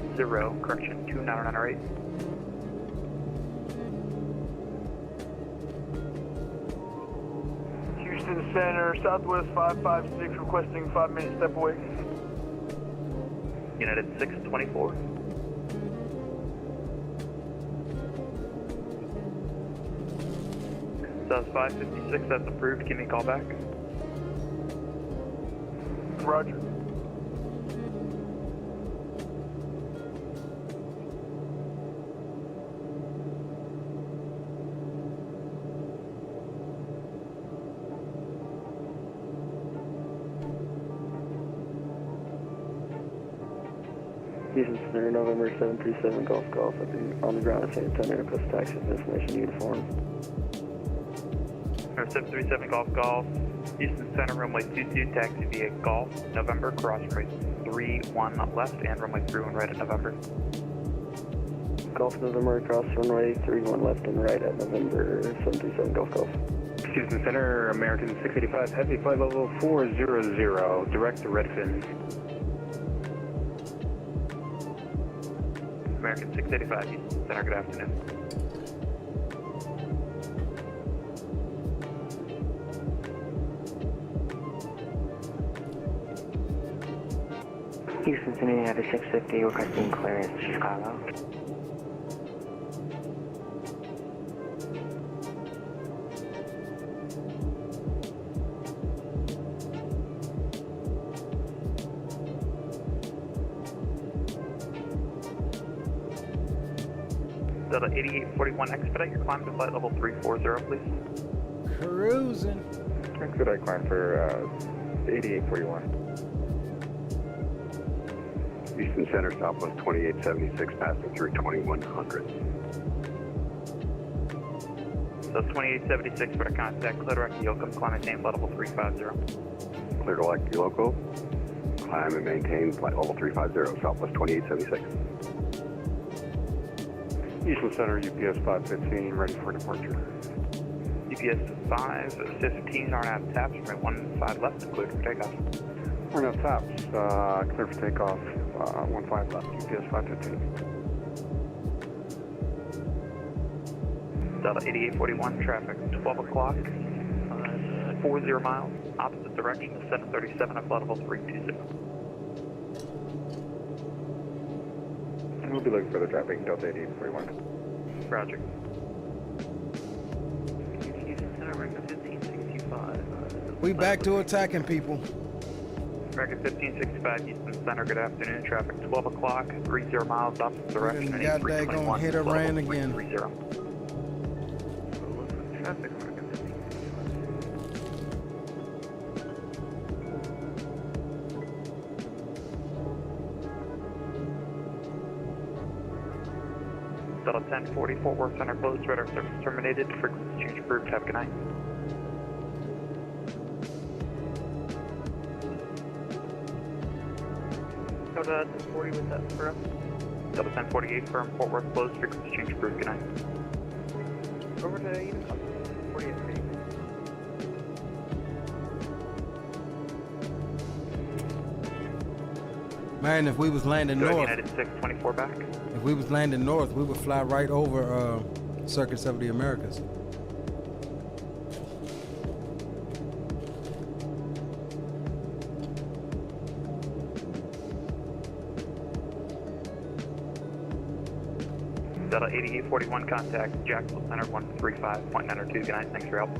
[SPEAKER 8] correction 2998.
[SPEAKER 14] Houston Center, Southwest 556, requesting 5-minute step away.
[SPEAKER 8] United 624. So that's 556, that's approved. Give me a call back.
[SPEAKER 14] Roger.
[SPEAKER 6] Houston Center, November 737 Golf Golf. I've been on the ground at San Antonio, request taxi destination uniform.
[SPEAKER 8] November 737 Golf, Houston Center, runway 22, taxi via Golf, November, cross runway 31 left, and runway 31 right at November.
[SPEAKER 6] Golf November, cross runway 31 left and right at November 737 Golf Golf.
[SPEAKER 12] Houston Center, American 685 Heavy, flight level 400, direct to Redfin.
[SPEAKER 8] American 685, Houston Center, good afternoon.
[SPEAKER 6] Houston Center, at 650, requesting clearance to Chicago.
[SPEAKER 8] Delta 8841 expedite your climb to flight level 340, please.
[SPEAKER 3] Cruising.
[SPEAKER 11] Expedite climb for 8841.
[SPEAKER 9] Houston Center, Southwest 2876, passing through 2100.
[SPEAKER 8] So 2876 for the contact, clear direct Yoko, climb and maintain flight level 350.
[SPEAKER 9] Clear to Lucky Local. Climb and maintain flight level 350, Southwest 2876.
[SPEAKER 12] Houston Center, UPS 515, ready for departure.
[SPEAKER 8] UPS 515 are out taps, runway 15 left, cleared for takeoff.
[SPEAKER 12] We're now taps, clear for takeoff, 15 left, UPS 515.
[SPEAKER 8] Delta 8841, traffic 12 o'clock, 40 miles, opposite direction of 737 at flight level 320.
[SPEAKER 11] We'll be looking for the traffic, Delta 8841.
[SPEAKER 8] Roger. Houston Center, record 1565.
[SPEAKER 3] We back to attacking people.
[SPEAKER 8] Record 1565, Houston Center, good afternoon. Traffic 12 o'clock, 30 miles, opposite direction.
[SPEAKER 3] We got that gonna hit a ran again.
[SPEAKER 8] 30. Traffic, record 1565. Delta 1040, Fort Worth Center closed, radar service terminated, frequency change approved, have a good night. Delta 1040, what's that for us? Delta 1048, firm, Fort Worth closed, frequency change approved, good night. Over to Unicom, 48 feet.
[SPEAKER 3] Man, if we was landing north,
[SPEAKER 8] United 624 back.
[SPEAKER 3] if we was landing north, we would fly right over Circus of the Americas.
[SPEAKER 8] Delta 8841, contact Jacksonville Center 135.902. Good night, thanks for your help.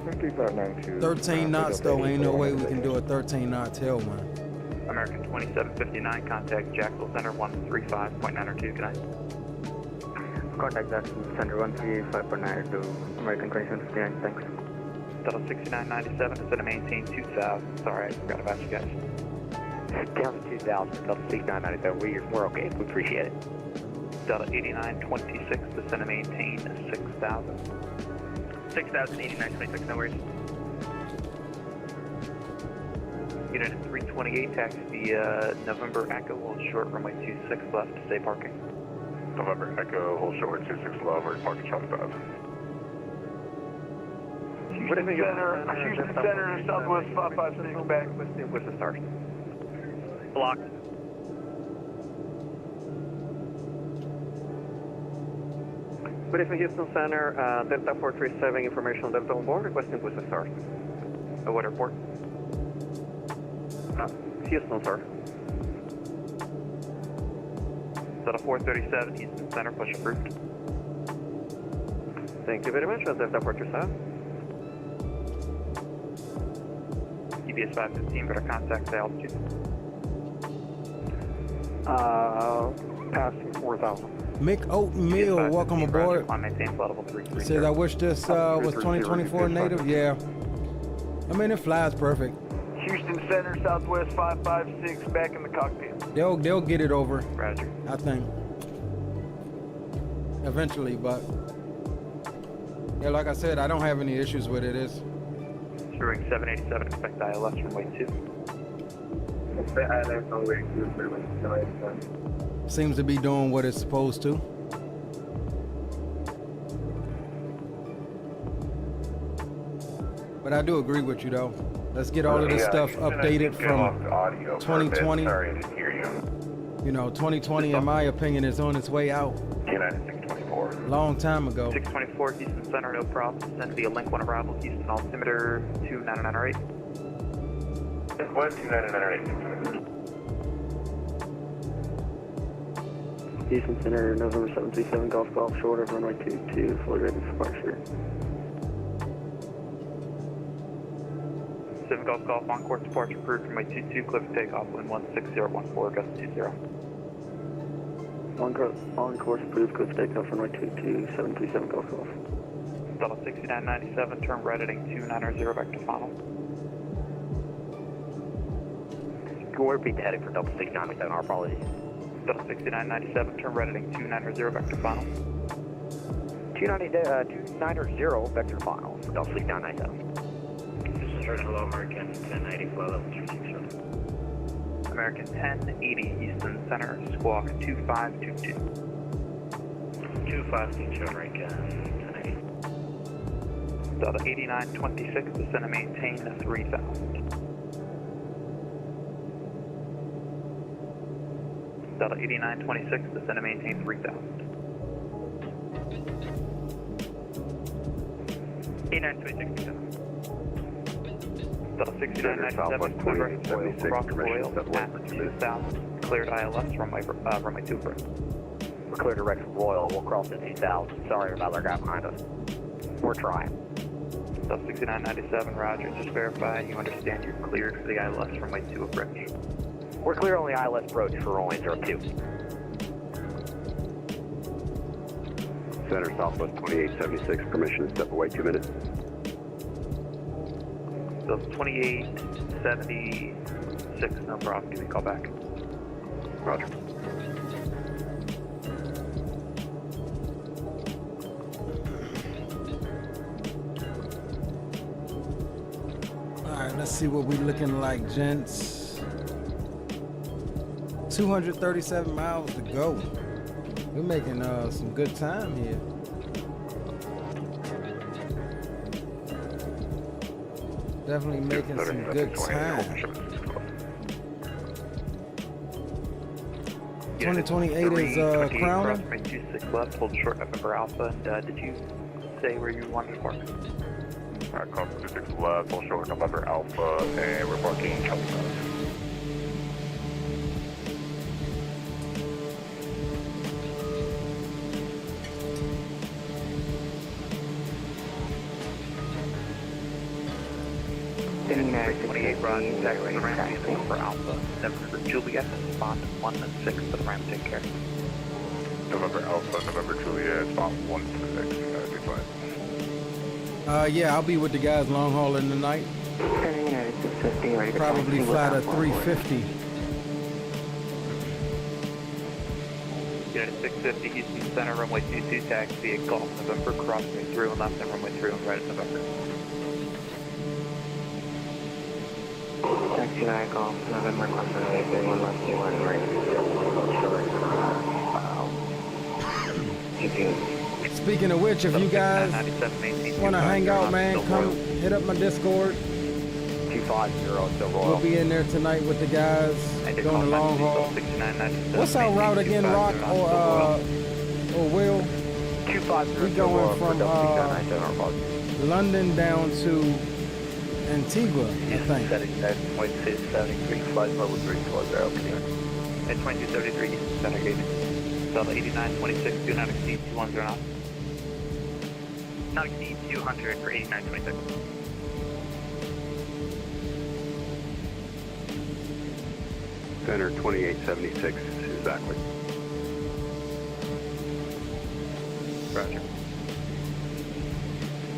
[SPEAKER 11] 5592.
[SPEAKER 3] 13 knots though, ain't no way we can do a 13 knot tailwind.
[SPEAKER 8] American 2759, contact Jacksonville Center 135.902. Good night.
[SPEAKER 6] Contact Jacksonville Center 135.902, American 2759, thanks.
[SPEAKER 8] Delta 6997 is going to maintain 2000. Sorry, I forgot about you guys.
[SPEAKER 10] Down to 2000, Delta 6997, we're okay, we appreciate it.
[SPEAKER 8] Delta 8926 is going to maintain 6000. 6000, 8926, no worries. United 328, taxi November Echo, hold short, runway 26 left, stay parking.
[SPEAKER 11] November Echo, hold short, 26 left, we're parking Charlie 5.
[SPEAKER 14] Houston Center, Southwest 556, back.
[SPEAKER 8] What's the start? Blocked.
[SPEAKER 10] Good evening, Houston Center, Delta 437, information on Delta on board, requesting push the start.
[SPEAKER 8] At what airport?
[SPEAKER 10] Houston, sir.
[SPEAKER 8] Delta 437, Houston Center, push approved.
[SPEAKER 10] Thank you very much, Delta 437.
[SPEAKER 8] UBS 515, better contact the altitude.
[SPEAKER 12] Passing 4,000.
[SPEAKER 3] Mick Oatmeal, welcome aboard. Says, I wish this was 2024 native. Yeah. I mean, it flies perfect.
[SPEAKER 14] Houston Center, Southwest 556, back in the cockpit.
[SPEAKER 3] They'll get it over.
[SPEAKER 8] Roger.
[SPEAKER 3] I think. Eventually, but yeah, like I said, I don't have any issues with it. It's
[SPEAKER 8] Touring 787, expect ILS runway 2.
[SPEAKER 3] seems to be doing what it's supposed to. But I do agree with you though. Let's get all of this stuff updated from 2020.
[SPEAKER 11] Sorry, I didn't hear you.
[SPEAKER 3] You know, 2020, in my opinion, is on its way out.
[SPEAKER 11] United 624.
[SPEAKER 3] Long time ago.
[SPEAKER 8] 624, Houston Center, no problem. Send via link 1 arrival, Houston altimeter 29908.
[SPEAKER 11] What? 29908.
[SPEAKER 6] Houston Center, November 737 Golf Golf short of runway 22, fully ready for departure.
[SPEAKER 8] 7 Golf Golf on course departure approved runway 22, clear for takeoff, wind 16014, gust 20.
[SPEAKER 6] On course approved, clear for takeoff, runway 22, 737 Golf Golf.
[SPEAKER 8] Delta 6997, turn right heading 290 vector final.
[SPEAKER 10] Can we repeat the heading for Delta 6997, our apologies.
[SPEAKER 8] Delta 6997, turn right heading 290 vector final.
[SPEAKER 10] 290 vector final for Delta 6997.
[SPEAKER 4] Hello, American 1080, flight level 360.
[SPEAKER 8] American 1080, Houston Center, squawk 2522.
[SPEAKER 4] 2522, American 1080.
[SPEAKER 8] Delta 8926, descend and maintain 3000. Delta 8926, descend and maintain 3000. 8926, Delta 6997, clear cross oil at 2000, cleared ILS, runway 2 approved.
[SPEAKER 10] We're clear direct from Royal, we'll cross at 2000. Sorry about that guy behind us. We're trying.
[SPEAKER 8] Delta 6997, roger, just verify you understand you're cleared for the ILS, runway 2 approach.
[SPEAKER 10] We're clear on the ILS approach for runway 02.
[SPEAKER 9] Center Southwest 2876, permission to step away 2 minutes.
[SPEAKER 8] Delta 2876, no problem, give me a call back.
[SPEAKER 9] Roger.
[SPEAKER 3] Alright, let's see what we looking like, gents. 237 miles to go. We're making some good time here. Definitely making some good time. 2028 is Crown.
[SPEAKER 8] 26 left, hold short November Alpha, and did you say where you wanted to park?
[SPEAKER 11] Alright, call 26 left, hold short November Alpha, and we're parking Chelsea.
[SPEAKER 8] Right, 28 run, taxi ramp for Alpha, November Juliet, spot 1 and 6 for the ramp, take care.
[SPEAKER 11] November Alpha, November Juliet, spot 1 to 6, be fine.
[SPEAKER 3] Yeah, I'll be with the guys long hauling tonight. Probably fly to 350.
[SPEAKER 8] United 650, Houston Center, runway 22, taxi at Golf, November, crossing through and left, and runway 3 and right at November.
[SPEAKER 6] Taxi at Golf, November, crossing runway 31 left, 21 right.
[SPEAKER 3] Speaking of which, if you guys want to hang out, man, come hit up my Discord.
[SPEAKER 10] 250,
[SPEAKER 3] We'll be in there tonight with the guys doing the long haul. What's our route again, Rock or Will?
[SPEAKER 10] 250.
[SPEAKER 3] We going from London down to Antigua, I think.
[SPEAKER 10] Setting 2273, flight level 340, clear.
[SPEAKER 8] At 2233, Houston Center, gate. Delta 8926, do not exceed 210 knots. Not exceed 200 for 8926.
[SPEAKER 9] Center 2876, exactly.
[SPEAKER 8] Roger.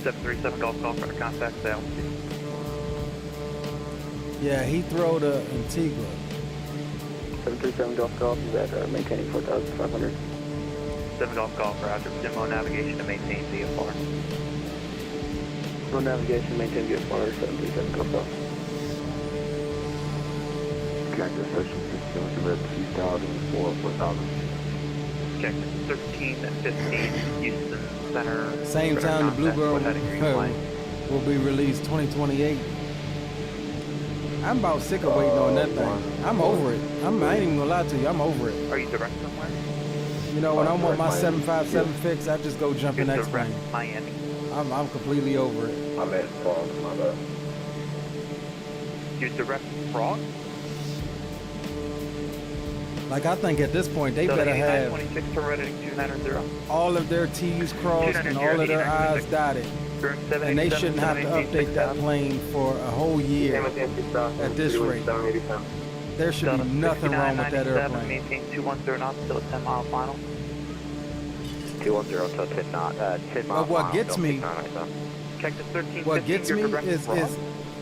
[SPEAKER 8] 737 Golf Golf for contact, altitude.
[SPEAKER 3] Yeah, he throw to Antigua.
[SPEAKER 6] 737 Golf Golf is at maintaining 4,500.
[SPEAKER 8] 7 Golf Golf, roger. Demo navigation to maintain VFR.
[SPEAKER 6] No navigation, maintain VFR, 737 Golf Golf.
[SPEAKER 12] Cactus Session 6 red 2004, 4,000.
[SPEAKER 8] Cactus 1315, Houston Center.
[SPEAKER 3] Same time the Bluebird will be released 2028. I'm about sick of waiting on that thing. I'm over it. I ain't even gonna lie to you, I'm over it.
[SPEAKER 8] Are you direct somewhere?
[SPEAKER 3] You know, when I want my 757 fix, I just go jump in X-Plane.
[SPEAKER 8] Miami.
[SPEAKER 3] I'm completely over it.
[SPEAKER 6] I'm at Frog, my bad.
[SPEAKER 8] You're direct Frog?
[SPEAKER 3] Like, I think at this point they
[SPEAKER 8] Delta
[SPEAKER 3] better have
[SPEAKER 8] 26 to heading 290.
[SPEAKER 3] all of their T's crossed and all of their I's dotted. And they shouldn't have to update that plane for a whole year at this rate. There should be nothing wrong with that airplane.
[SPEAKER 8] Maintain 210 knots till a 10-mile final.
[SPEAKER 10] 210 till 10 knot, 10 mile
[SPEAKER 3] But what
[SPEAKER 10] final,
[SPEAKER 3] gets me,
[SPEAKER 8] Check the 13.
[SPEAKER 3] what gets me is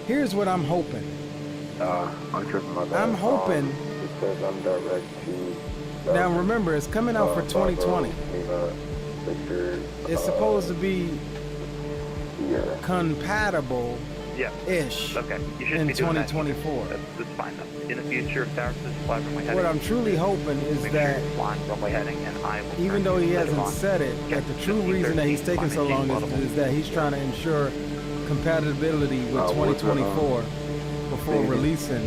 [SPEAKER 3] here's what I'm hoping. I'm hoping.
[SPEAKER 6] Because I'm direct to.
[SPEAKER 3] Now remember, it's coming out for 2020. It's supposed to be compatible-ish in 2024.
[SPEAKER 8] That's fine though. In the future, if Aorus is fly runway heading,
[SPEAKER 3] What I'm truly hoping is that,
[SPEAKER 8] flying runway heading, and I will
[SPEAKER 3] even though he hasn't said it, that the true reason that he's taking so long is that he's trying to ensure compatibility with 2024 before releasing.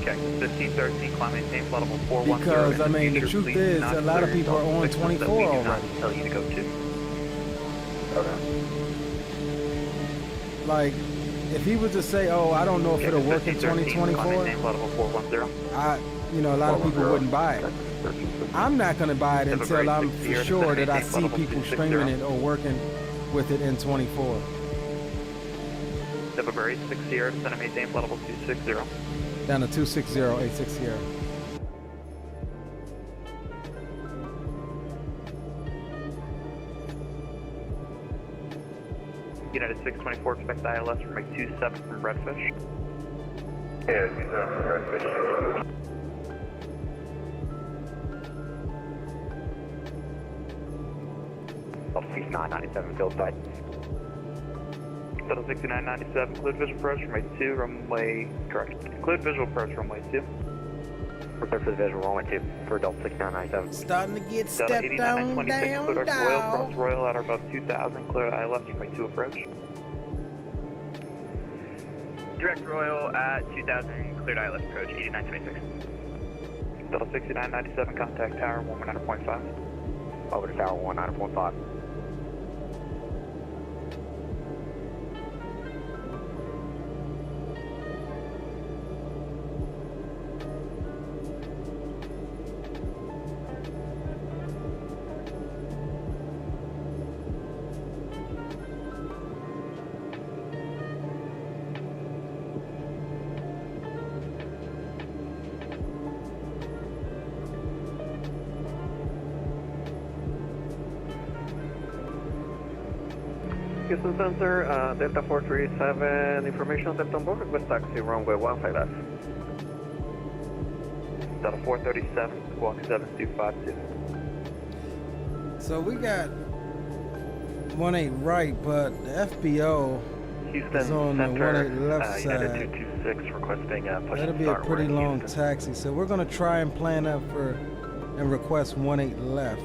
[SPEAKER 8] Okay, 1513, climb maintain flight level 410.
[SPEAKER 3] Because, I mean, the truth is, a lot of people are on 24 already.
[SPEAKER 8] Tell you to go to.
[SPEAKER 3] Like, if he was to say, oh, I don't know if it'll work in 2024, you know, a lot of people wouldn't buy it. I'm not going to buy it until I'm for sure that I see people streaming it or working with it in 24.
[SPEAKER 8] November 860, descend and maintain flight level 260.
[SPEAKER 3] Down to 260, 860.
[SPEAKER 8] United 624, expect ILS from Mech 27 from Redfish.
[SPEAKER 11] Yeah, 27 from Redfish.
[SPEAKER 10] Delta 6997, field side.
[SPEAKER 8] Delta 6997, include visual approach from Mech 2, runway, correct. Include visual approach from runway 2.
[SPEAKER 10] Prepare for the visual runway 2 for Delta 6997.
[SPEAKER 3] Starting to get stepped on down,
[SPEAKER 8] clear Royal, cross Royal at or above 2000, clear ILS from Mech 2 approach.
[SPEAKER 15] Direct Royal at 2000, cleared ILS approach, 8926.
[SPEAKER 8] Delta 6997, contact tower 119.5.
[SPEAKER 10] Over to tower 19.5.
[SPEAKER 6] Houston Center, Delta 437, information on Delta board, request taxi, runway 15 left.
[SPEAKER 8] Delta 437, squawk 7252.
[SPEAKER 3] So we got 18 right, but the FBO
[SPEAKER 8] Houston
[SPEAKER 3] is on
[SPEAKER 8] Center,
[SPEAKER 3] the 18 left
[SPEAKER 8] United
[SPEAKER 3] side.
[SPEAKER 8] 226 requesting push
[SPEAKER 3] That'll be a pretty long taxi, so we're gonna try and plan up for and request 18 left.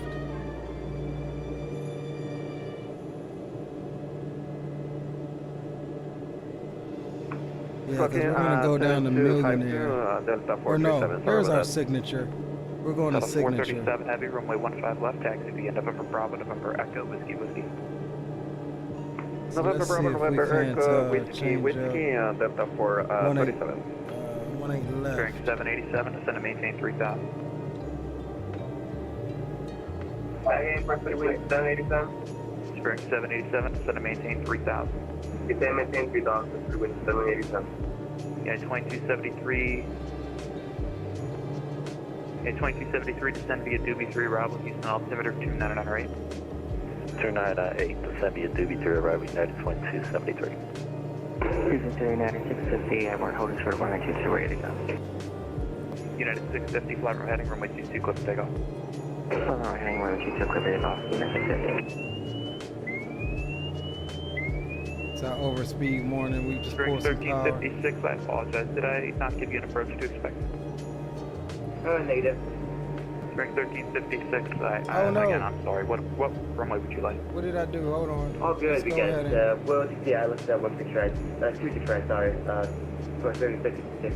[SPEAKER 3] Yeah, because we're going to go down to Millionaire. Or no, there's our signature. We're going to signature.
[SPEAKER 8] 437 heavy, runway 15 left, taxi via November Bravo, November Echo, Whiskey, Whiskey.
[SPEAKER 3] So
[SPEAKER 6] November Bravo, November Echo, Whiskey, Whiskey, Delta 437.
[SPEAKER 3] 18 left.
[SPEAKER 8] Bearing 787, descend and maintain 3000.
[SPEAKER 14] Again, press 787.
[SPEAKER 8] Bearing 787, descend and maintain 3000.
[SPEAKER 14] Descend and maintain 3000, 787.
[SPEAKER 8] Yeah, 2273. Yeah, 2273, descend via Doobie 3, arrival, Houston altimeter 2998.
[SPEAKER 10] 298, descend via Doobie 3, arrival, United 2273.
[SPEAKER 6] Houston 29650, and we're holding short of 192, ready to go.
[SPEAKER 8] United 650, flight from heading, runway 22, close to takeoff.
[SPEAKER 6] Heading 122, clear takeoff, United 650.
[SPEAKER 3] It's our overspeed morning. We just pulled some power.
[SPEAKER 8] 1356, I apologize. Did I not give you an approach to expect?
[SPEAKER 14] Negative.
[SPEAKER 8] Spring 1356,
[SPEAKER 3] Oh, no.
[SPEAKER 8] Again, I'm sorry. What runway would you like?
[SPEAKER 3] What did I do? Hold on.
[SPEAKER 14] All good,
[SPEAKER 3] Let's
[SPEAKER 14] we
[SPEAKER 3] go
[SPEAKER 14] got
[SPEAKER 3] ahead and-
[SPEAKER 14] well, yeah, I looked at 16 right, 26 right, sorry, for 1356.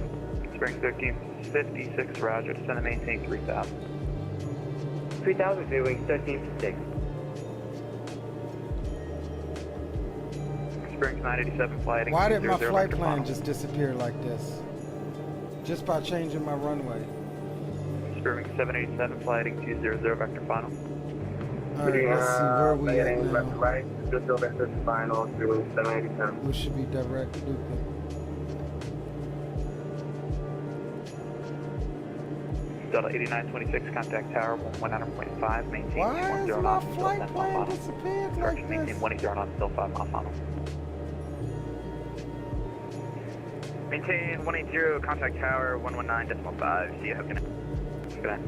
[SPEAKER 8] Spring 1356, roger, descend and maintain 3000.
[SPEAKER 14] 3000, viewing 1356.
[SPEAKER 8] Springs 987, flight.
[SPEAKER 3] Why did my flight plan just disappear like this? Just by changing my runway.
[SPEAKER 8] Spirit 787, flighting 200, vector final.
[SPEAKER 3] Alright, let's see where we at now.
[SPEAKER 4] Right, just over this final, Spirit 787.
[SPEAKER 3] We should be direct looping.
[SPEAKER 8] Delta 8926, contact tower 119.5, maintain
[SPEAKER 3] Why is
[SPEAKER 8] 10
[SPEAKER 3] my
[SPEAKER 8] knots, still
[SPEAKER 3] flight
[SPEAKER 8] 10 mile
[SPEAKER 3] plan
[SPEAKER 8] final.
[SPEAKER 3] disappeared
[SPEAKER 8] Correction,
[SPEAKER 3] like
[SPEAKER 8] maintain
[SPEAKER 3] this?
[SPEAKER 8] 180 knots, still 5 mile final.
[SPEAKER 15] Maintain 180, contact tower 119.5. See you, have a good night.
[SPEAKER 8] Good night.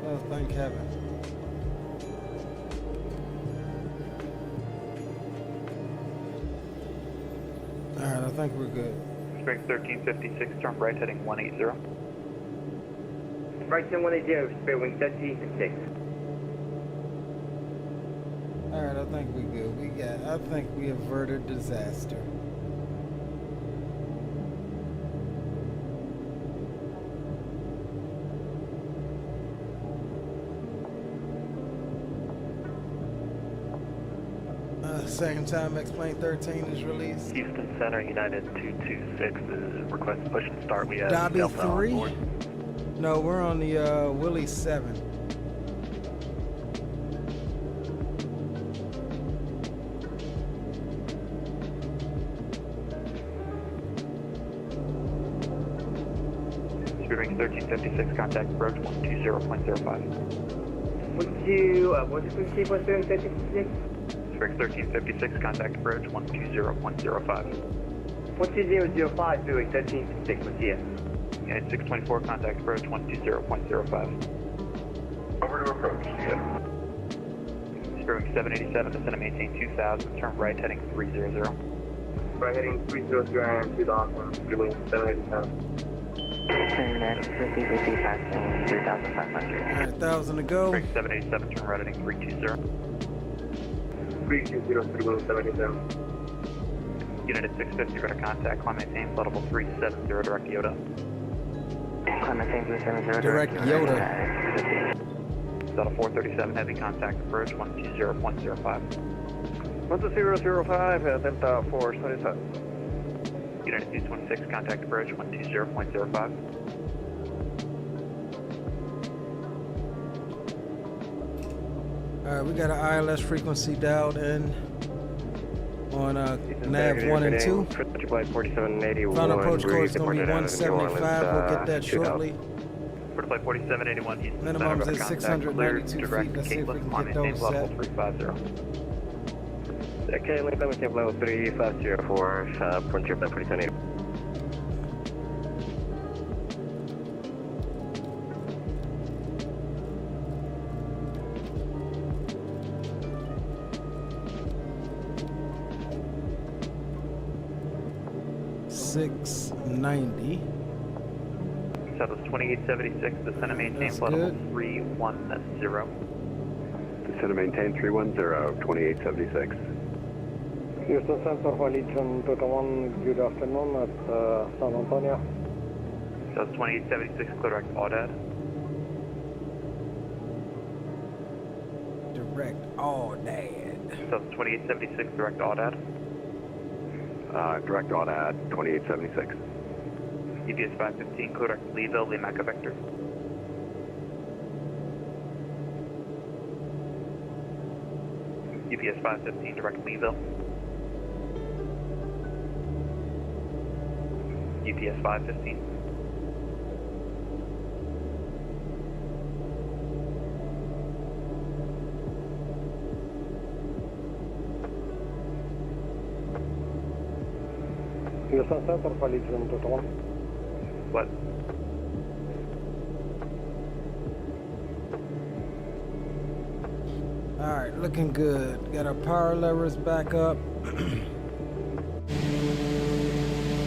[SPEAKER 3] Oh, thank heaven. Alright, I think we're good.
[SPEAKER 8] Spirit 1356, turn right heading 180.
[SPEAKER 4] Right 10 180, Spirit Wing 1356.
[SPEAKER 3] Alright, I think we're good. I think we averted disaster. Second time X-Plane 13 is released.
[SPEAKER 13] Houston Center, United 226 is request push and start. We have
[SPEAKER 3] Dobby
[SPEAKER 13] Delta on
[SPEAKER 3] 3?
[SPEAKER 13] board.
[SPEAKER 3] No, we're on the Willie 7.
[SPEAKER 8] Spirit 1356, contact approach 120.05.
[SPEAKER 4] What's the frequency for Spirit 1356?
[SPEAKER 8] Spirit 1356, contact approach 120.05.
[SPEAKER 4] 12005, Spirit 1356, what's here?
[SPEAKER 8] Unit 624, contact approach 120.05.
[SPEAKER 4] Over to approach, yeah.
[SPEAKER 8] Spirit 787, descend and maintain 2000, turn right heading 300.
[SPEAKER 4] Right heading 300 and 2000, Spirit 787.
[SPEAKER 10] Next, 50 passing 3,500.
[SPEAKER 3] Alright, 1,000 to go.
[SPEAKER 8] Spirit 787, turn right heading 320.
[SPEAKER 4] 320, Spirit 787.
[SPEAKER 8] Unit at 650, radar contact, climb maintain, flight level 370, direct Yoda.
[SPEAKER 10] Climb maintain 370,
[SPEAKER 3] Direct Yoda.
[SPEAKER 8] Delta 437, heavy contact approach 120.05.
[SPEAKER 12] 12005, Delta 437.
[SPEAKER 8] Unit 226, contact approach 120.05.
[SPEAKER 3] Alright, we got an ILS frequency dialed in on nav 1 and 2. Final approach course is going to be 175. We'll get that shortly.
[SPEAKER 8] Flight 4781, Houston
[SPEAKER 3] Minimum
[SPEAKER 8] Center,
[SPEAKER 3] is
[SPEAKER 8] contact
[SPEAKER 3] 692
[SPEAKER 8] cleared,
[SPEAKER 3] feet.
[SPEAKER 8] direct
[SPEAKER 3] Let's see if we
[SPEAKER 8] Caitlin,
[SPEAKER 3] can
[SPEAKER 8] climb
[SPEAKER 3] get
[SPEAKER 8] maintain,
[SPEAKER 3] those
[SPEAKER 8] flight
[SPEAKER 3] set.
[SPEAKER 8] level 350.
[SPEAKER 6] Okay, link maintain level 350 for frontier flight 4780.
[SPEAKER 3] $690.
[SPEAKER 8] So that was 2876, descend and maintain, flight level 310.
[SPEAKER 9] Descend and maintain 310, 2876.
[SPEAKER 6] Houston Center for Legion 221, good afternoon at San Antonio.
[SPEAKER 8] So that's 2876, clear direct Audad.
[SPEAKER 3] Direct Audad.
[SPEAKER 8] So that's 2876, direct Audad.
[SPEAKER 9] Direct Audad, 2876.
[SPEAKER 8] EVS 515, clear direct Leeville, Lima Vector. UPS 515, direct Leeville. UPS 515.
[SPEAKER 6] Houston Center for Legion 221.
[SPEAKER 8] What?
[SPEAKER 3] Alright, looking good. Got our power levers back up.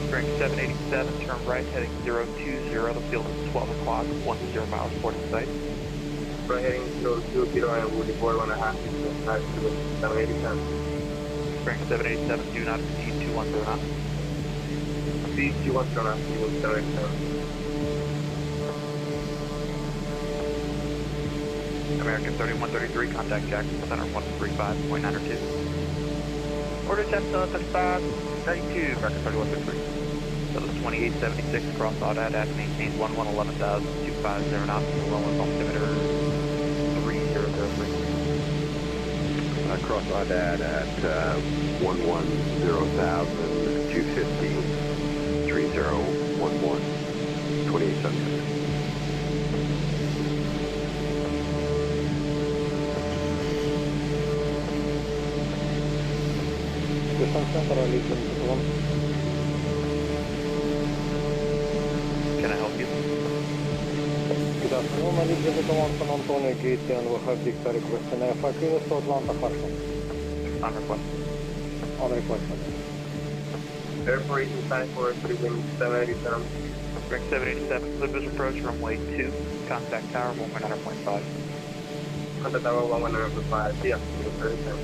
[SPEAKER 8] Spring 787, turn right heading 020. The field is 12 o'clock, 10 miles port in sight.
[SPEAKER 4] Right heading 020 and we'll deploy 1.5 to 787.
[SPEAKER 8] Spring 787, do not exceed 210 knots.
[SPEAKER 4] Exceed 210 knots, 787.
[SPEAKER 8] American 3133, contact Jackson Center 135.902. Order 10 5 92, record 3163. So the 2876 cross audit at maintain 1111,250 knots, and well with altimeter 3003.
[SPEAKER 9] Cross audit at 110,250, 3011, 2876.
[SPEAKER 6] Distance center, Elite 1.
[SPEAKER 8] Can I help you?
[SPEAKER 6] Good afternoon, Elite 1 from Antonio Gate and we have Victor request and FlightFX to Atlanta Carson.
[SPEAKER 8] On request.
[SPEAKER 6] On request.
[SPEAKER 14] Airport 894, 3 wind 787.
[SPEAKER 8] Bring 787, Clippers approach, runway 2, contact tower 119.5.
[SPEAKER 14] Contact tower 119.5, yeah, 37.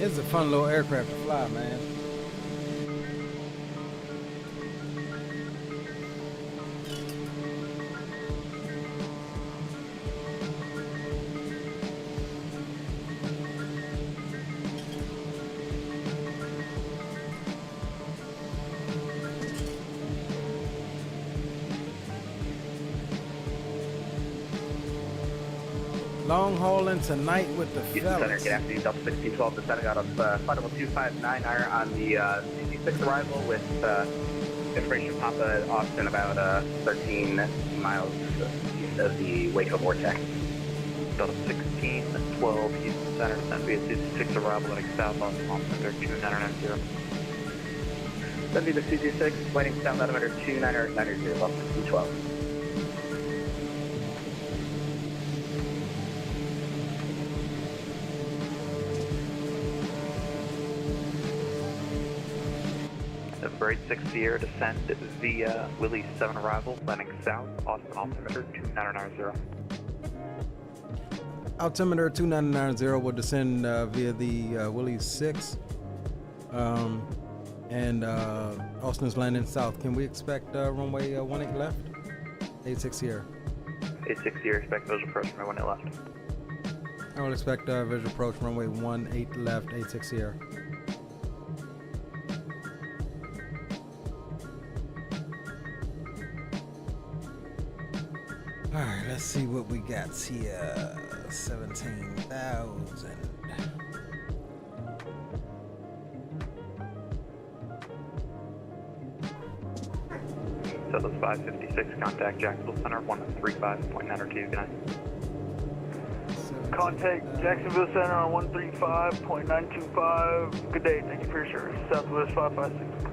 [SPEAKER 3] It's a fun little aircraft to fly, man. Long hauling tonight with the
[SPEAKER 10] Houston Center,
[SPEAKER 3] fellas.
[SPEAKER 10] good afternoon, Delta 1612, descending out of Flight Level 259er on the CC6 arrival with information Papa Austin about 13 miles east of the Waco vortex.
[SPEAKER 8] Delta 1612, Houston Center, descend via CC6 arrival heading south on altimeter 2990.
[SPEAKER 10] Send me the CC6, waiting sound altimeter 2990, level 1612.
[SPEAKER 8] Number 86 Sierra, descend via Willie 7 arrival, landing south, Austin altimeter 2990.
[SPEAKER 3] Altimeter 2990 will descend via the Willie 6. And Austin's landing south. Can we expect runway 18 left? 86 Sierra.
[SPEAKER 8] 86 Sierra, expect visual approach runway 18 left.
[SPEAKER 3] I will expect visual approach runway 18 left, 86 Sierra. Alright, let's see what we got here. 17,000.
[SPEAKER 8] So those 556, contact Jacksonville Center, 135.92, good night.
[SPEAKER 14] Contact Jacksonville Center on 135.925. Good day, thank you for your service. Southwest 556.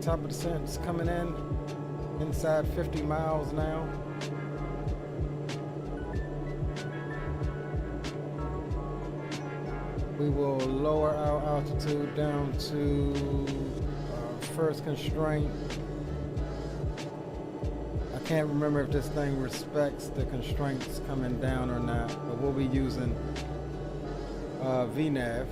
[SPEAKER 3] Top of descent is coming in, inside 50 miles now. We will lower our altitude down to first constraint can't remember if this thing respects the constraints coming down or not, but we'll be using VNAV.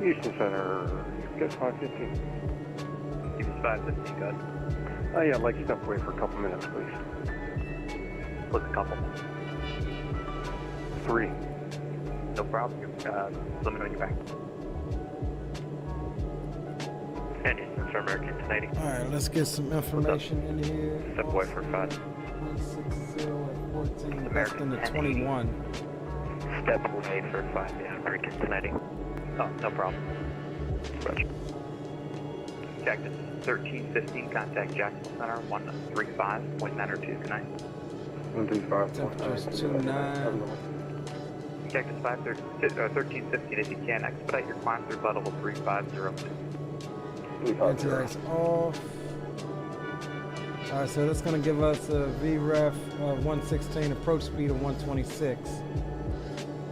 [SPEAKER 12] Houston Center, guess 515.
[SPEAKER 8] Houston 515, good.
[SPEAKER 12] Yeah, I'd like to step away for a couple minutes, please.
[SPEAKER 8] What's a couple?
[SPEAKER 12] 3.
[SPEAKER 8] No problem. Let me know when you're back. And Houston Star American 1080.
[SPEAKER 3] All right, let's get some information in here.
[SPEAKER 8] Step away for 5.
[SPEAKER 3] 160 at 14, back
[SPEAKER 8] American
[SPEAKER 3] into
[SPEAKER 8] 1080.
[SPEAKER 3] 21.
[SPEAKER 8] Step away for 5, yeah, American 1080. Oh, no problem. Roger. Cactus 1315, contact Jackson Center 135.902, good night.
[SPEAKER 12] 135.
[SPEAKER 3] Temperature's 29.
[SPEAKER 8] Cactus 1315, if you can, expedite your climb through butt level 3502.
[SPEAKER 3] Anti-ice off. Alright, so that's going to give us a VREF 116, approach speed of 126.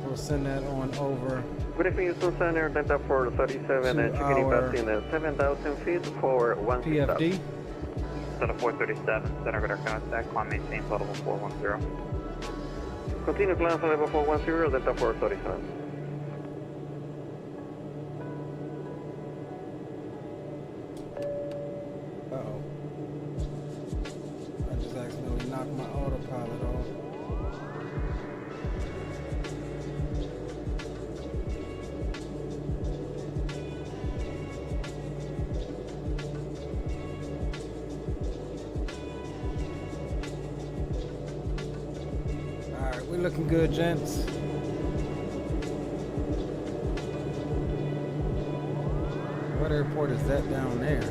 [SPEAKER 3] We'll send that on over.
[SPEAKER 6] Good evening, Houston Center, Delta 437, and checking passing 7,000 feet for 160.
[SPEAKER 3] PFD.
[SPEAKER 8] Delta 437, center radar contact, climb maintain butt level 410.
[SPEAKER 6] Continue climb for level 410, Delta 437.
[SPEAKER 3] Uh-oh. I just accidentally knocked my autopilot off. Alright, we're looking good, gents. What airport is that down there?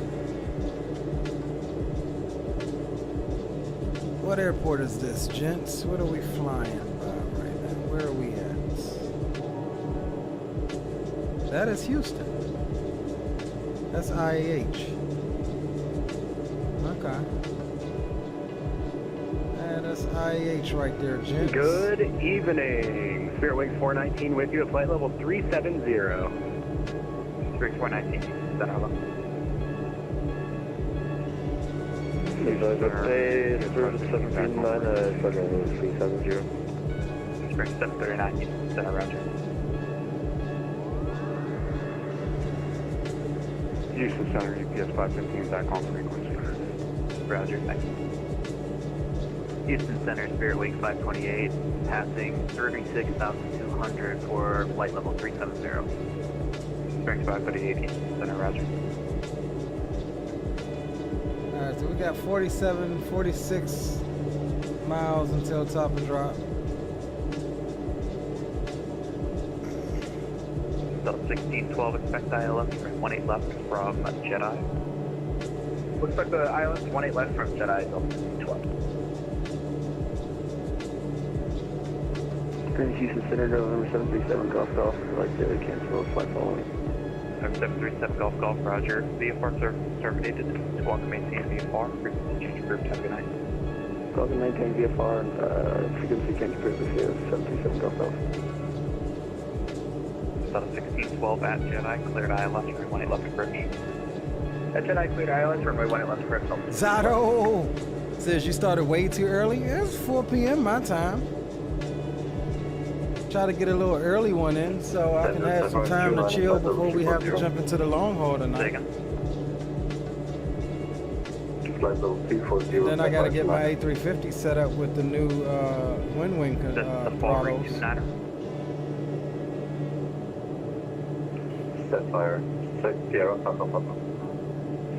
[SPEAKER 3] What airport is this, gents? What are we flying by right now? Where are we at? That is Houston. That's IAH. Okay. That's IAH right there, gents.
[SPEAKER 10] Good evening. Spirit Wings 419 with you at flight level 370.
[SPEAKER 8] Spirit 419, center level.
[SPEAKER 6] Spirit 739,
[SPEAKER 8] Spring 739, Houston Center, roger.
[SPEAKER 12] Houston Center, UPS 515, back on frequency.
[SPEAKER 8] Roger, thanks. Houston Center, Spirit Week 528, passing 36,200 for flight level 370. Spring 538, Houston Center, roger.
[SPEAKER 3] Alright, so we got 47, 46 miles until top of drop.
[SPEAKER 8] So 1612, expect ILS, 18 left from Jedi.
[SPEAKER 10] Looks like the ILS 18 left from Jedi, Delta 12.
[SPEAKER 6] Houston Center, November 737, Golf Golf. I'd like to cancel the flight following.
[SPEAKER 8] November 737, Golf Golf, roger. VFR service terminated. To welcome maintain VFR, frequency change group, have a good night.
[SPEAKER 6] Welcome maintain VFR, frequency change frequency of 737 Golf Golf.
[SPEAKER 8] Delta 1612 at Jedi, cleared ILS, runway 18 left approach.
[SPEAKER 10] At Jedi, cleared ILS, runway 18 left approach.
[SPEAKER 3] Zato says you started way too early. It's 4 p.m. my time. Try to get a little early one in so I can have some time to chill before we have to jump into the long haul tonight. Then I got to get my A350 set up with the new wind throttles.
[SPEAKER 6] Sapphire, Sierra,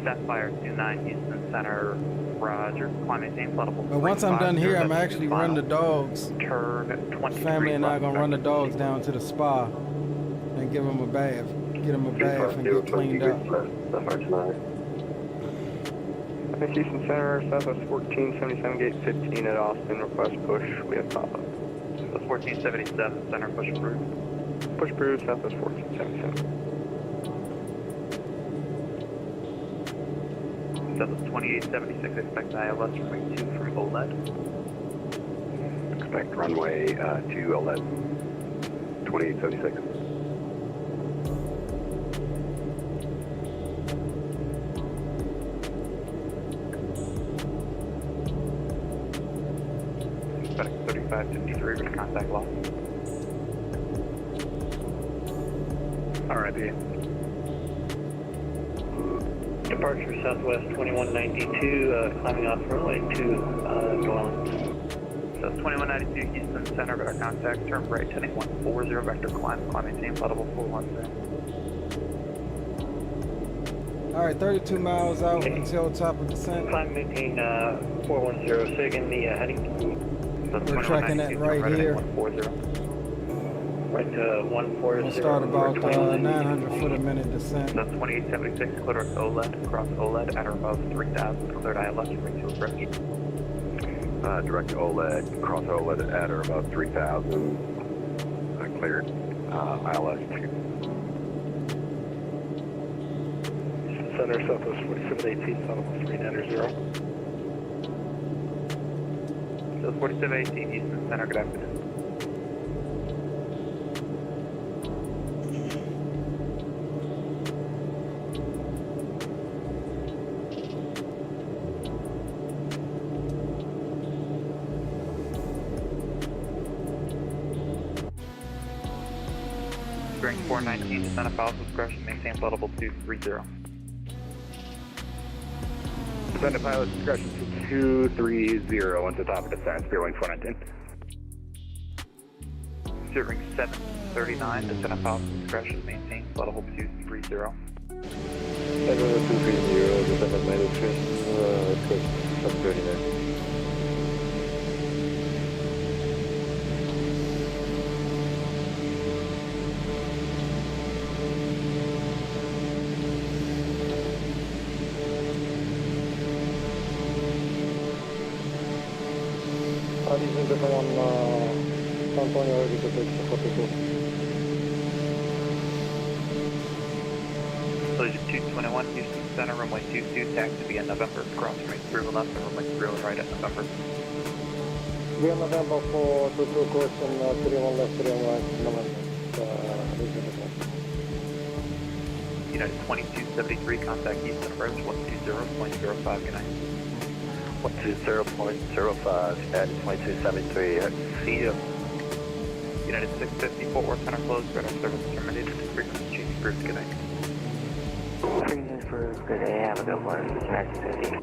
[SPEAKER 8] Sapphire 29, Houston Center, roger. Climb maintain flight level.
[SPEAKER 3] But once I'm done here, I'm actually run the dogs.
[SPEAKER 8] Turn 23
[SPEAKER 3] Family and I gonna run the dogs down to the spa and give them a bath. Get them a bath and get cleaned up.
[SPEAKER 12] Houston Center, Southwest 1477, gate 15 at Austin, request push, we have pop-up.
[SPEAKER 8] Southwest 1477, center push approved.
[SPEAKER 12] Push approved, Southwest 1477.
[SPEAKER 8] Southwest 2876, expect ILS runway 2 from OLED.
[SPEAKER 9] Expect runway 2 OLED, 2876.
[SPEAKER 8] Expect 3553 with contact loss.
[SPEAKER 12] RIP.
[SPEAKER 5] Departure Southwest 2192, climbing off runway 2, going.
[SPEAKER 8] So 2192 Houston Center, radar contact, turn right, heading 140, vector climb, maintain flight level 410.
[SPEAKER 3] All right, 32 miles out until top of descent.
[SPEAKER 5] Climb, maintain 410, SIG, heading.
[SPEAKER 8] So
[SPEAKER 3] We're tracking that right here.
[SPEAKER 8] 140.
[SPEAKER 5] Right to 140.
[SPEAKER 3] We'll start about 900 foot a minute descent.
[SPEAKER 8] So 2876, clear direct OLED, cross OLED at or above 3000, cleared ILS, ring to approach.
[SPEAKER 9] Direct OLED, cross OLED at or above 3000, cleared ILS 2.
[SPEAKER 5] Center Southwest 4718, almost 390.
[SPEAKER 8] So 4718 Houston Center, good afternoon. Bearing 419, descent of Aorus discretion, maintain flight level 230.
[SPEAKER 10] Descend of pilot discretion to 230 into top of descent, Speedway 419.
[SPEAKER 8] Ring 739, descent of Aorus discretion, maintain flight level 230.
[SPEAKER 6] 230, descend of my discretion, 739. Horizon Delta 1, San Antonio, ready to take 42.
[SPEAKER 8] Collision 221, Houston Center, runway 22, taxi via November, cross runway 3 left and runway 3 right at November.
[SPEAKER 6] Via November for 22 course and 31 left, 31 right, November.
[SPEAKER 8] United 2273, contact Houston approach 120.05, good night.
[SPEAKER 6] 120.05 and 2273, see you.
[SPEAKER 8] United 650, Fort Worth Center closed, radar service terminated, frequency change approved, good night.
[SPEAKER 6] Frequency approved, good day, have a good one, United 50.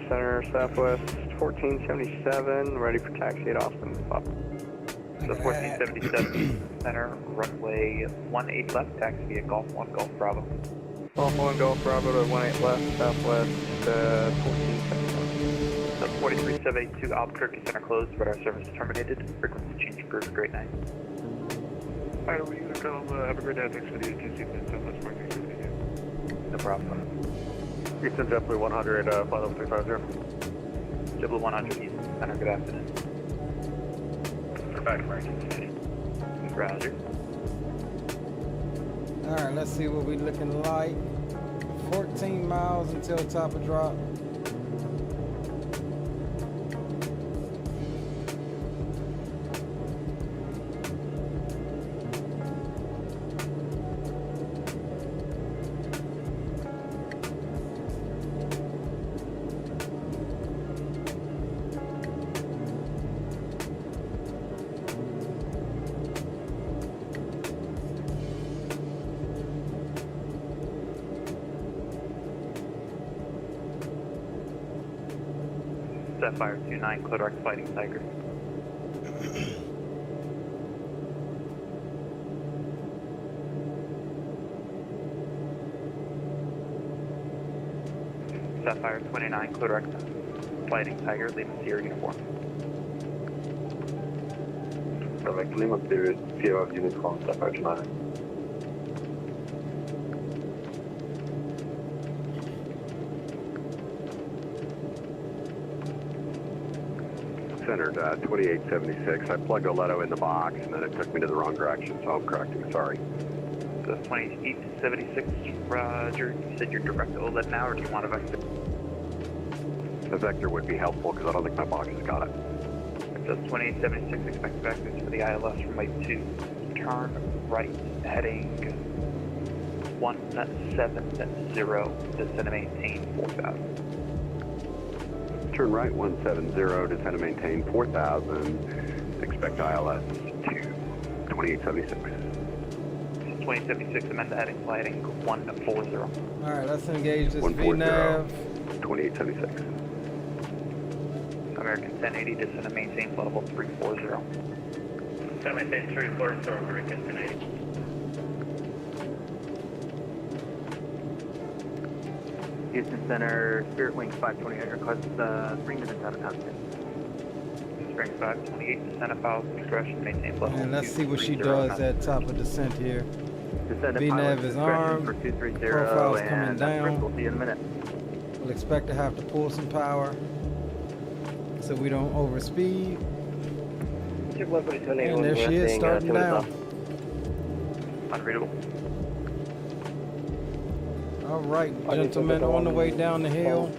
[SPEAKER 10] Center Southwest 1477, ready for taxi at Austin.
[SPEAKER 8] So 1477 Center, runway 18 left, taxi via Golf 1, Golf Bravo.
[SPEAKER 10] Golf 1, Golf Bravo to 18 left, Southwest 1477.
[SPEAKER 8] So 43782 Albuquerque Center closed, radar service terminated, frequency change approved, great night.
[SPEAKER 12] Alright, we're going to come, have a great day, thanks for the agency, Southwest 1452.
[SPEAKER 8] No problem.
[SPEAKER 10] Houston JetBlue 100, flight level 350.
[SPEAKER 8] JetBlue 100, Houston Center, good afternoon.
[SPEAKER 10] We're back, American City.
[SPEAKER 8] Roger.
[SPEAKER 3] Alright, let's see what we're looking like. 14 miles until top of drop.
[SPEAKER 8] Sapphire 29, clear direct Fighting Tiger. Sapphire 29, clear direct Fighting Tiger, Lima Sierra uniform.
[SPEAKER 6] Avec Lima Sierra uniform, Sapphire 29.
[SPEAKER 9] centered 2876. I plugged Oleto in the box and then it took me to the wrong direction, so I'm correcting. Sorry.
[SPEAKER 8] So 2876, Roger. You said you're direct to OLED now, or do you want a vector?
[SPEAKER 9] The vector would be helpful because I don't think my box has got it.
[SPEAKER 8] So 2876, expect vectors for the ILS from Lake 2. Turn right, heading 170, descend and maintain 4000.
[SPEAKER 9] Turn right 170, descend and maintain 4000. Expect ILS to 2876.
[SPEAKER 8] 2076, amend the heading, flighting 140.
[SPEAKER 3] All right, let's engage this
[SPEAKER 9] 140,
[SPEAKER 3] VNAV.
[SPEAKER 9] 2876.
[SPEAKER 8] American 1080, descend and maintain flight level 340.
[SPEAKER 15] So maintain 340, American 1080.
[SPEAKER 10] Houston Center, Spirit Wing 528, request 3 minutes out of contact.
[SPEAKER 8] Spring 528, descend at 1000 discretion, maintain flight level
[SPEAKER 3] And let's see what she does at top of descent here. VNAV is armed,
[SPEAKER 10] for 230,
[SPEAKER 3] profile's coming down.
[SPEAKER 10] We'll see you in a minute.
[SPEAKER 3] We'll expect to have to pull some power so we don't overspeed. And there she is, starting down.
[SPEAKER 8] Unreadable.
[SPEAKER 3] All right, gentlemen, on the way down the hill.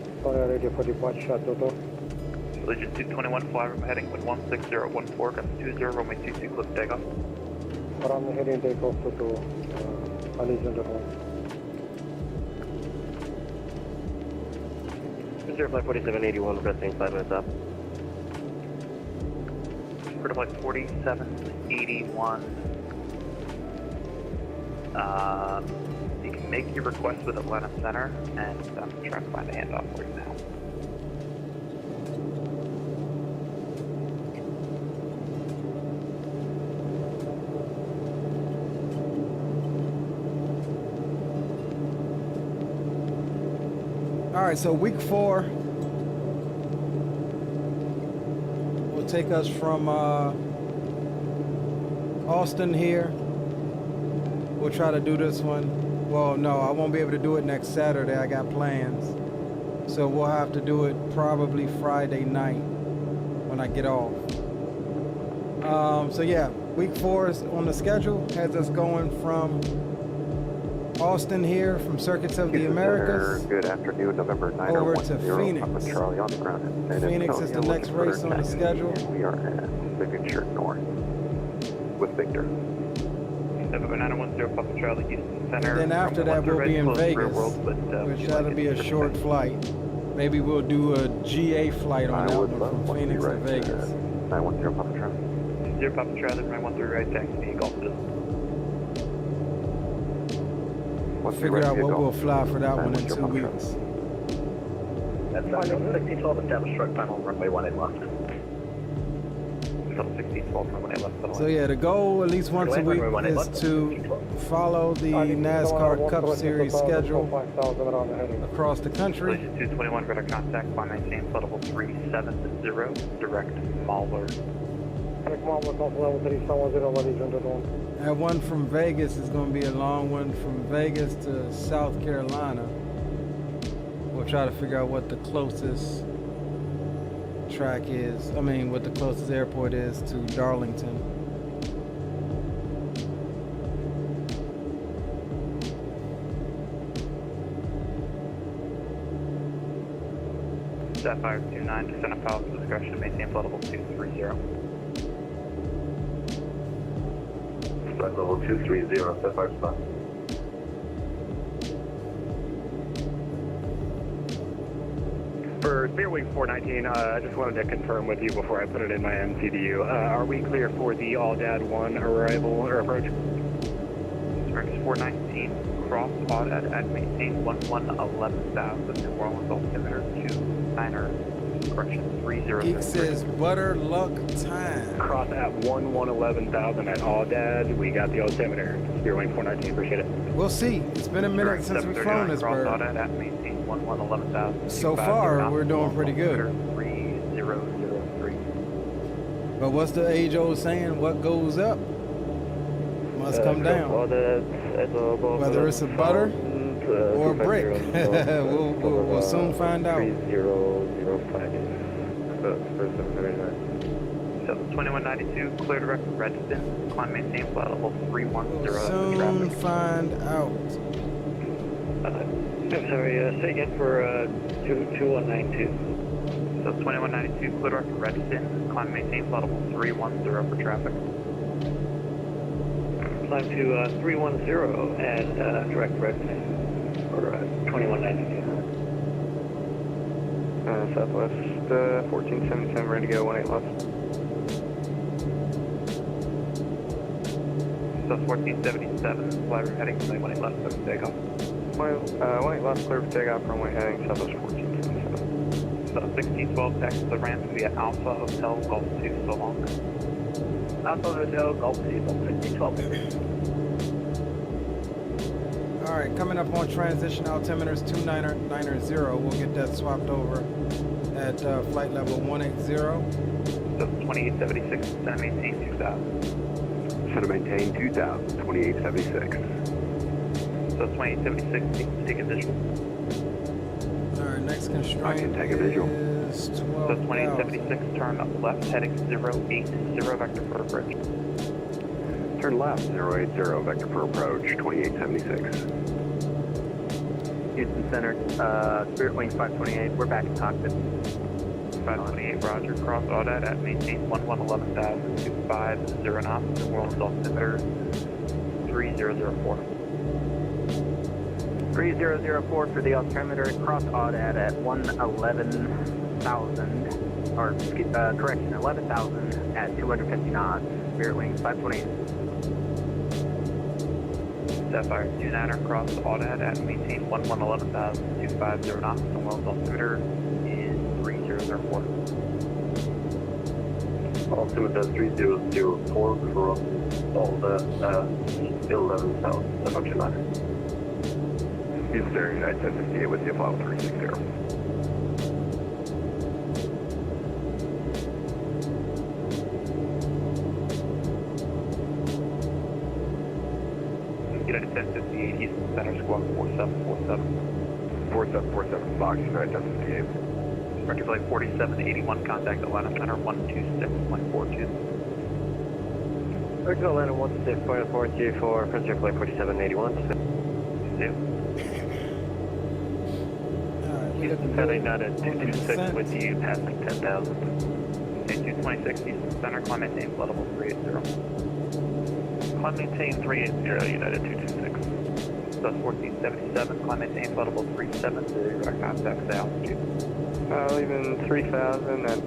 [SPEAKER 8] Legion 221, fly room heading with 16014, got 20, runway 22, clip takeoff.
[SPEAKER 6] I'm heading takeoff to Legion
[SPEAKER 10] 4781, requesting 5 minutes up.
[SPEAKER 8] For flight 4781. You can make your request with Atlanta Center, and I'm trying to find a handoff for you now.
[SPEAKER 3] All right, so week 4 will take us from Austin here. We'll try to do this one. Well, no, I won't be able to do it next Saturday. I got plans. So we'll have to do it probably Friday night when I get off. So yeah, week 4 is on the schedule. Has us going from Austin here, from Circuits of the Americas.
[SPEAKER 9] Good afternoon, November 9
[SPEAKER 3] over to Phoenix.
[SPEAKER 9] Charlie on the ground.
[SPEAKER 3] Phoenix is the next race on the schedule.
[SPEAKER 9] We are at Signature North with Victor.
[SPEAKER 8] November 910, Papa Charlie, Houston Center.
[SPEAKER 3] And then after that, we'll be in Vegas, which that'll be a short flight. Maybe we'll do a GA flight on that one from Phoenix to Vegas.
[SPEAKER 9] 910, Papa Charlie.
[SPEAKER 8] 0 Papa Charlie, 913 right taxi, Golf distance.
[SPEAKER 3] We'll figure out what we'll fly for that one in 2 weeks.
[SPEAKER 10] That's 1612, established stroke panel, runway 18 left.
[SPEAKER 8] 1612, runway left.
[SPEAKER 3] So yeah, the goal at least once a week is to follow the NASCAR Cup Series schedule across the country.
[SPEAKER 8] Legion 221, radar contact, 119, flight level 370, direct Mahler.
[SPEAKER 3] That one from Vegas is going to be a long one from Vegas to South Carolina. We'll try to figure out what the closest track is. I mean, what the closest airport is to Darlington.
[SPEAKER 8] Sapphire 29, descend at 1000 discretion, maintain flight level 230.
[SPEAKER 10] Flight level 230, Sapphire spot.
[SPEAKER 12] For Speedway 419, I just wanted to confirm with you before I put it in my MCDU. Are we clear for the All-Dad 1 arrival or approach?
[SPEAKER 8] Circus 419, cross audit at maintain 11,000, New Orleans altimeter 29er, correction 30.
[SPEAKER 3] Geek says butter luck time.
[SPEAKER 12] Cross at 11,000 at All-Dad. We got the altimeter. Speedway 419, appreciate it.
[SPEAKER 3] We'll see. It's been a minute since we've flown this bird.
[SPEAKER 8] Cross audit at maintain 11,000.
[SPEAKER 3] So far, we're doing pretty good.
[SPEAKER 8] 3003.
[SPEAKER 3] But what's the age-old saying? What goes up must come down. Whether it's a butter or a brick. we'll soon find out.
[SPEAKER 10] 3005.
[SPEAKER 8] So 2192, clear direct Redstone, climb maintain flight level 310 for
[SPEAKER 3] Soon
[SPEAKER 8] traffic.
[SPEAKER 3] find out.
[SPEAKER 5] I'm sorry, say again for 2192.
[SPEAKER 8] So 2192, clear direct Redstone, climb maintain flight level 310 for traffic.
[SPEAKER 5] Climb to 310 and direct Redstone for 2192.
[SPEAKER 6] Southwest 1477, ready to go, 18 left.
[SPEAKER 8] So 1477, flight heading to 18 left, so takeoff.
[SPEAKER 6] 18 left, clear for takeoff, runway heading southwest 1477.
[SPEAKER 8] So 1612, taxi the ramp via Alpha Hotel Golf 2, so long.
[SPEAKER 5] Alpha Hotel Golf 2, 1612.
[SPEAKER 3] All right, coming up on transition altimeters 2990. We'll get that swapped over at flight level 180.
[SPEAKER 8] So 2876, center maintain 2000.
[SPEAKER 9] Center maintain 2000, 2876.
[SPEAKER 8] So 2876, take a visual.
[SPEAKER 3] All right, next
[SPEAKER 9] I
[SPEAKER 3] constraint
[SPEAKER 9] can take a visual.
[SPEAKER 3] is
[SPEAKER 8] So
[SPEAKER 3] 12,000.
[SPEAKER 8] 2876, turn up left, heading 080, vector for approach.
[SPEAKER 9] Turn left, 080, vector for approach, 2876.
[SPEAKER 10] Houston Center, Spirit Wing 528, we're back in cockpit.
[SPEAKER 8] 528, roger, cross audit at maintain 11,000, 250 knots, and world altimeter 3004.
[SPEAKER 10] 3004 for the altimeter, cross audit at 11,000, or correction, 11,000 at 250 knots, Spirit Wing 528.
[SPEAKER 8] Sapphire 29er, cross audit at maintain 11,000, 250 knots, and world altimeter is 3004.
[SPEAKER 4] Altimeter 3004 for all the 11,000, the function ladder.
[SPEAKER 9] Houston Center, United 1058 with you, flight 360.
[SPEAKER 8] United 1058, Eastern Center, squawk 4747.
[SPEAKER 9] 4747, Fox, United 1058.
[SPEAKER 8] Record flight 4781, contact Atlanta Center 126.42.
[SPEAKER 6] Record Atlanta 126.42 for Frontier Flight 4781.
[SPEAKER 5] Houston heading out at 226 with you, passing 10,000.
[SPEAKER 8] 226, Eastern Center, climb maintain flight level 380.
[SPEAKER 5] Climb maintain 380, United 226.
[SPEAKER 8] So 1477, climb maintain flight level 370, direct contact to altitude.
[SPEAKER 6] Leaving 3000 and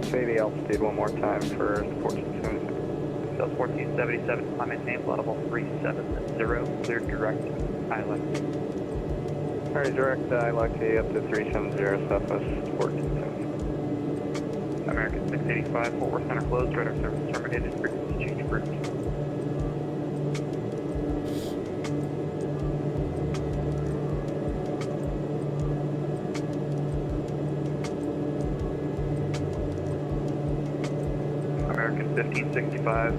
[SPEAKER 6] say the altitude one more time for 1477.
[SPEAKER 8] So 1477, climb maintain flight level 370, clear direct ILEC.
[SPEAKER 6] Alright, direct ILEC up to 370, southwest 1470.
[SPEAKER 8] American 685, Fort Worth Center closed, radar service terminated, frequency change approved. American 1565,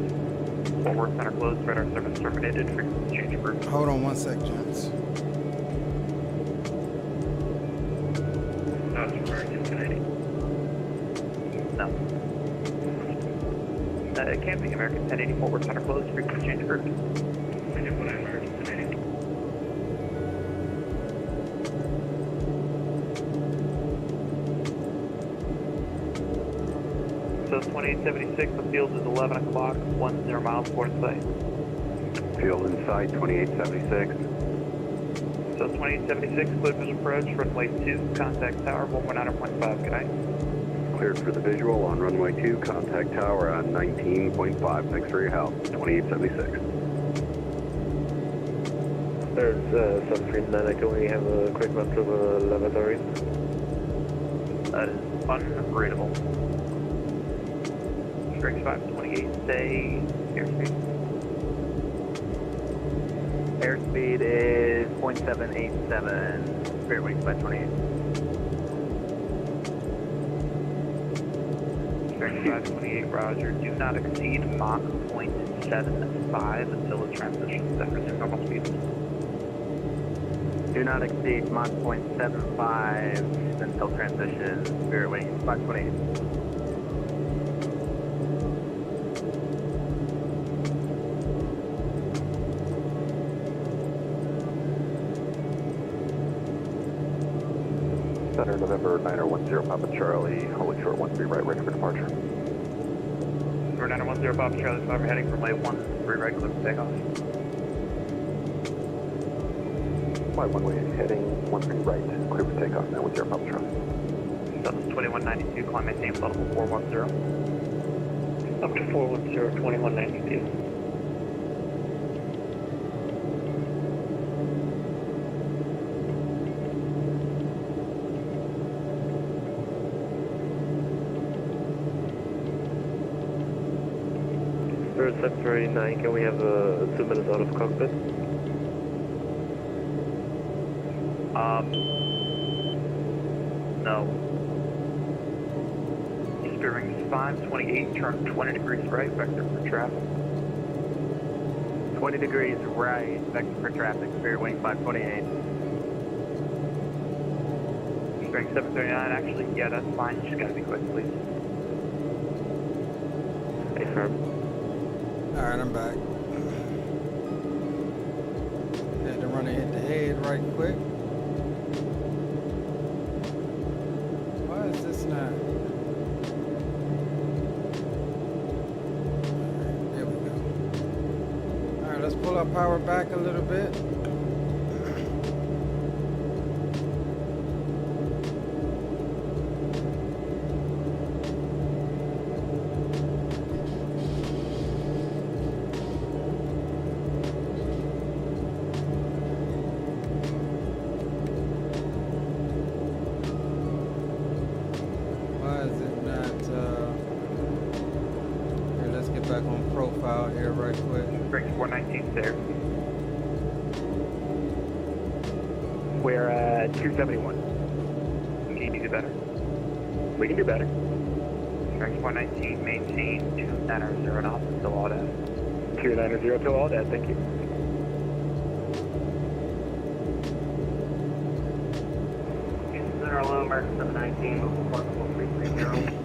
[SPEAKER 8] Fort Worth Center closed, radar service terminated, frequency change approved.
[SPEAKER 3] Hold on one sec, gents.
[SPEAKER 8] No, it's American 1080. No. It can't be American 1080, Fort Worth Center closed, frequency change approved. American 1080. So 2876, the field is 11 o'clock, 10 miles port of sight.
[SPEAKER 9] Field in sight, 2876.
[SPEAKER 8] So 2876, cleared for approach, runway 2, contact tower, 119.5, good night.
[SPEAKER 9] Cleared for the visual on runway 2, contact tower on 19.5. Thanks for your help, 2876.
[SPEAKER 6] There's Sunfree can we have a quick run to the lavatory?
[SPEAKER 8] That is unreadable. Strix 528, stay airspeed.
[SPEAKER 10] Airspeed is 0.787, Spirit Wing 528.
[SPEAKER 8] Strix 528, roger. Do not exceed Mach 0.75 until the transition then resume normal speed.
[SPEAKER 10] Do not exceed Mach 0.75 until transition, Spirit Wing 528.
[SPEAKER 9] Center, November 9010 Papa Charlie, holding short 13 right, ready for departure.
[SPEAKER 8] November 9010 Papa Charlie 5, we're heading for runway 13 right, clear for takeoff.
[SPEAKER 9] Flight 18, heading 13 right, clear for takeoff, 910 Papa Charlie.
[SPEAKER 8] Southwest 2192, climb maintain level 410.
[SPEAKER 5] Up to 410, 2192.
[SPEAKER 6] Spirit Sector 89, can we have 2 minutes out of cockpit?
[SPEAKER 8] No. Spearing 528, turn 20 degrees right, vector for traffic.
[SPEAKER 10] 20 degrees right, vector for traffic, Spirit Wing 528.
[SPEAKER 8] Spearing 739, actually, yeah, that's fine, you just gotta be quick, please.
[SPEAKER 6] Affirm.
[SPEAKER 3] Alright, I'm back. Had to run head to head right quick. Why is this not? There we go. Alright, let's pull our power back a little bit. Here right quick.
[SPEAKER 8] Spearing 419 there.
[SPEAKER 12] We're at 271.
[SPEAKER 8] Can you do better?
[SPEAKER 12] We can do better.
[SPEAKER 8] Spearing 419, maintain 290 knots until all that.
[SPEAKER 12] 290 till all that, thank you.
[SPEAKER 10] Center low, American 719, local flight 330.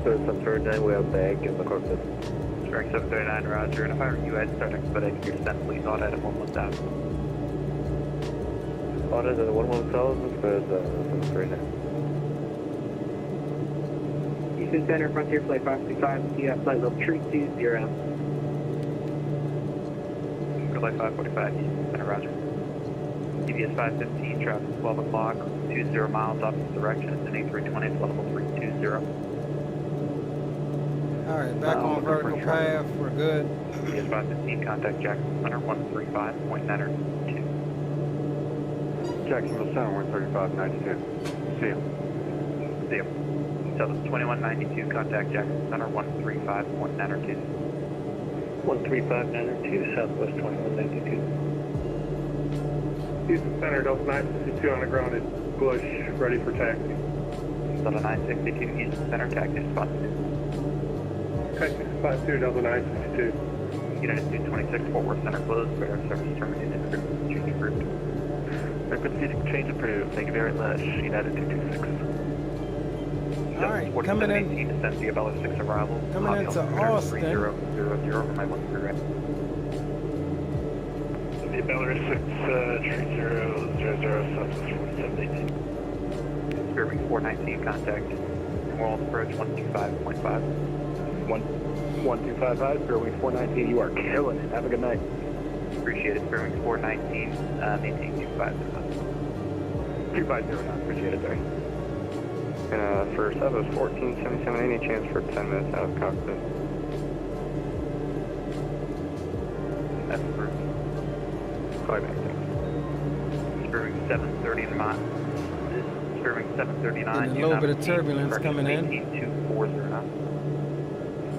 [SPEAKER 6] Spirit 739, we are back in the cockpit.
[SPEAKER 8] Spearing 739, roger. And if I were you, I'd start expediting your descent, please. All that at 11000.
[SPEAKER 6] Ordered at 11000, Spirit 739.
[SPEAKER 10] Eastern Center, Frontier Flight 535, CF flight level 320.
[SPEAKER 8] Flight 545, Eastern Center, roger. DBS 515, traffic 12 o'clock, 20 miles opposite direction, it's an A320, level 320.
[SPEAKER 3] Alright, back on vertical path, we're good.
[SPEAKER 8] DBS 515, contact Jacksonville Center, 135.92.
[SPEAKER 9] Jacksonville Center, 135.92. See you.
[SPEAKER 8] See you. Southwest 2192, contact Jacksonville Center, 135.92.
[SPEAKER 6] 135.92, Southwest 2192.
[SPEAKER 14] Houston Center, Delta 962 on the grounded bush, ready for taxi.
[SPEAKER 8] Delta 962, Houston Center, taxi to spot 2.
[SPEAKER 14] Taxi to spot 2, Delta 962.
[SPEAKER 8] United 226, Fort Worth Center closed, radar service terminated, change route.
[SPEAKER 13] Frequency change approved, thank you very much, United 226.
[SPEAKER 3] Alright, coming in.
[SPEAKER 8] Descent via Bella 6 arrival.
[SPEAKER 3] Coming into Austin.
[SPEAKER 8] 3000 for my 1 direct.
[SPEAKER 14] The Bella 6, 3000, Southwest 4718.
[SPEAKER 8] Spearwing 419, contact World approach 125.5.
[SPEAKER 12] 1255, Spearwing 419, you are killing it. Have a good night.
[SPEAKER 8] Appreciate it. Spearwing 419, maintain 250.
[SPEAKER 12] 250 now, appreciate it, sir.
[SPEAKER 6] For Southwest 1477, any chance for 10 minutes out of cockpit?
[SPEAKER 8] That's approved.
[SPEAKER 6] Fly back, thanks.
[SPEAKER 8] Spearwing 730 in mile. Spearwing 739.
[SPEAKER 3] And a little bit of turbulence coming in.
[SPEAKER 8] 240 knots.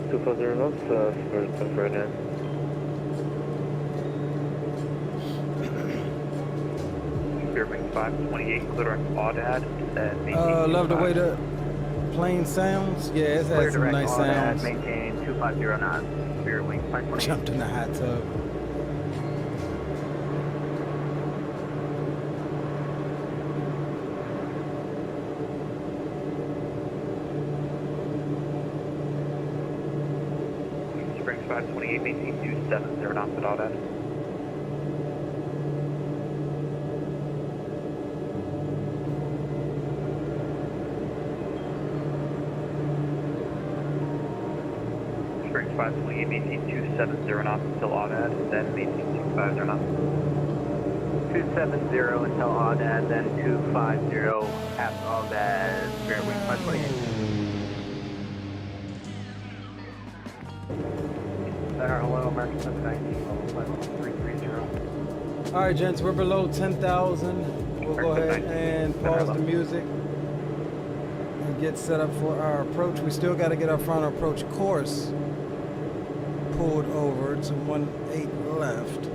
[SPEAKER 6] 240 knots, Spirit 739.
[SPEAKER 8] Spearwing 528, clear direct Audad.
[SPEAKER 3] Love the way the plane sounds. Yeah, it's had some nice sounds.
[SPEAKER 10] Maintain 250 knots, Spearwing 528.
[SPEAKER 3] Jumped in the hot tub.
[SPEAKER 8] 528, maintain 270 knots at all that. Springs 528, maintain 270 knots until Audad, then maintain 250 knots.
[SPEAKER 10] 270 until Audad, then 250 after Audad, Spirit Wing 528. Hello, American 719, level 330.
[SPEAKER 3] All right, gents, we're below 10,000. We'll go ahead and pause the music and get set up for our approach. We still got to get our final approach course pulled over to 18 left.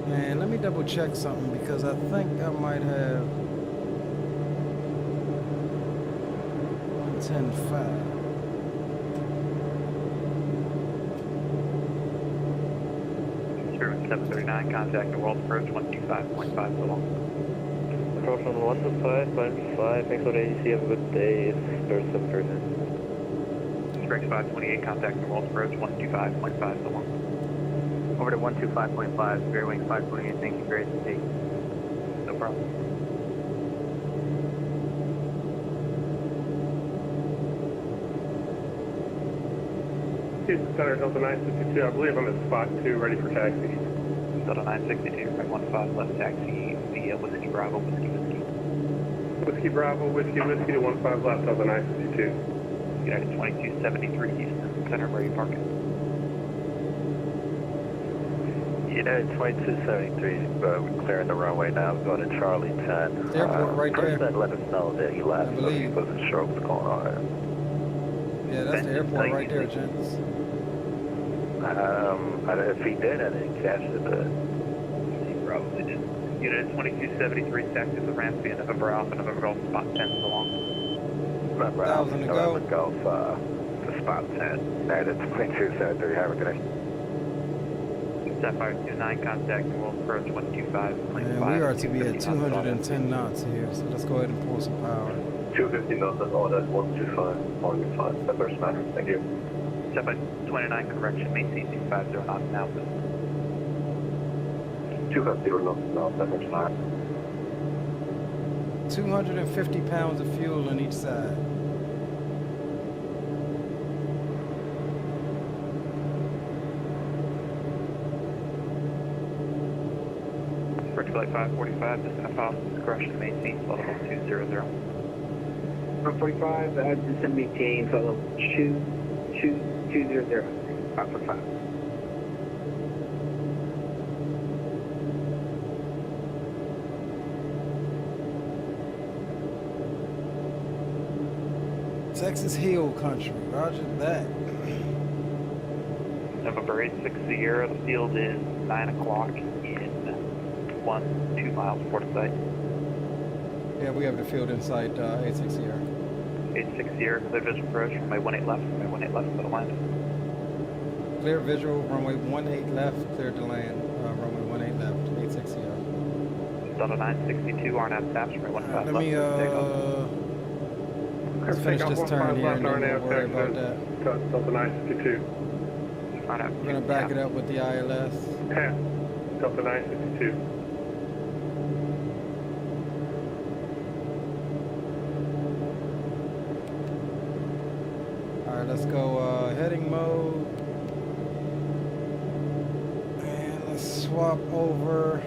[SPEAKER 3] And let me double check something because I think I might have 110.5.
[SPEAKER 8] 739, contact the world approach 125.5 so long.
[SPEAKER 6] Approach on 125.5, thanks for the ADC, have a good day, Spirit 739.
[SPEAKER 8] Springs 528, contact the world approach 125.5 so long.
[SPEAKER 10] Over to 125.5, Spirit Wing 528, thank you for ADC.
[SPEAKER 8] No problem.
[SPEAKER 12] Houston Center, Delta 962, I believe I'm at spot 2, ready for taxi.
[SPEAKER 8] Delta 962, right 15 left taxi via Whiskey Bravo, Whiskey Whiskey.
[SPEAKER 12] Whiskey Bravo, Whiskey Whiskey to 15 left, Delta 962.
[SPEAKER 8] United 2273 Houston Center, where are you parking?
[SPEAKER 6] United 2273, we're clearing the runway now, we're going to Charlie 10.
[SPEAKER 3] The airport right there.
[SPEAKER 6] Person let us know that he left,
[SPEAKER 3] I
[SPEAKER 6] so he
[SPEAKER 3] believe.
[SPEAKER 6] wasn't sure what's going on.
[SPEAKER 3] Yeah, that's the airport right there, gents.
[SPEAKER 6] If he did, I didn't catch it, but...
[SPEAKER 8] He probably did. Unit 2273, taxi to the ramp via November Alpha, November Golf, spot 10 so long.
[SPEAKER 6] November Alpha, November Golf, to spot 10. United 2273, have a good day.
[SPEAKER 8] Sapphire 29, contact the world approach 125.5.
[SPEAKER 3] And we are to be at 210 knots here, so let's go ahead and pull some power.
[SPEAKER 9] 250 knots at all, that's 125, 125, that first matter, thank you.
[SPEAKER 8] Sapphire 29, correction, maintain 250 knots now, please.
[SPEAKER 9] 250 knots now, that first matter.
[SPEAKER 3] 250 pounds of fuel on each side.
[SPEAKER 8] Bridge flight 545, descend off correction, maintain level 200.
[SPEAKER 10] 145, descend maintain level 200, 545.
[SPEAKER 3] Texas Hill Country, roger that.
[SPEAKER 8] November 86 Sierra, the field is 9 o'clock in 2 miles port site.
[SPEAKER 3] Yeah, we have the field in sight, 86 Sierra.
[SPEAKER 8] 86 Sierra, clear visual approach, runway 18 left, runway 18 left, middle line.
[SPEAKER 3] Clear visual, runway 18 left, cleared to land, runway 18 left, 86 Sierra.
[SPEAKER 8] Delta 962, RNAV taps, runway 15 left.
[SPEAKER 3] Let me, let's finish this turn here and then we'll worry about that.
[SPEAKER 12] Delta 962.
[SPEAKER 3] We're going to back it up with the ILS.
[SPEAKER 12] Yeah, Delta 962.
[SPEAKER 3] Alright, let's go heading mode. And let's swap over.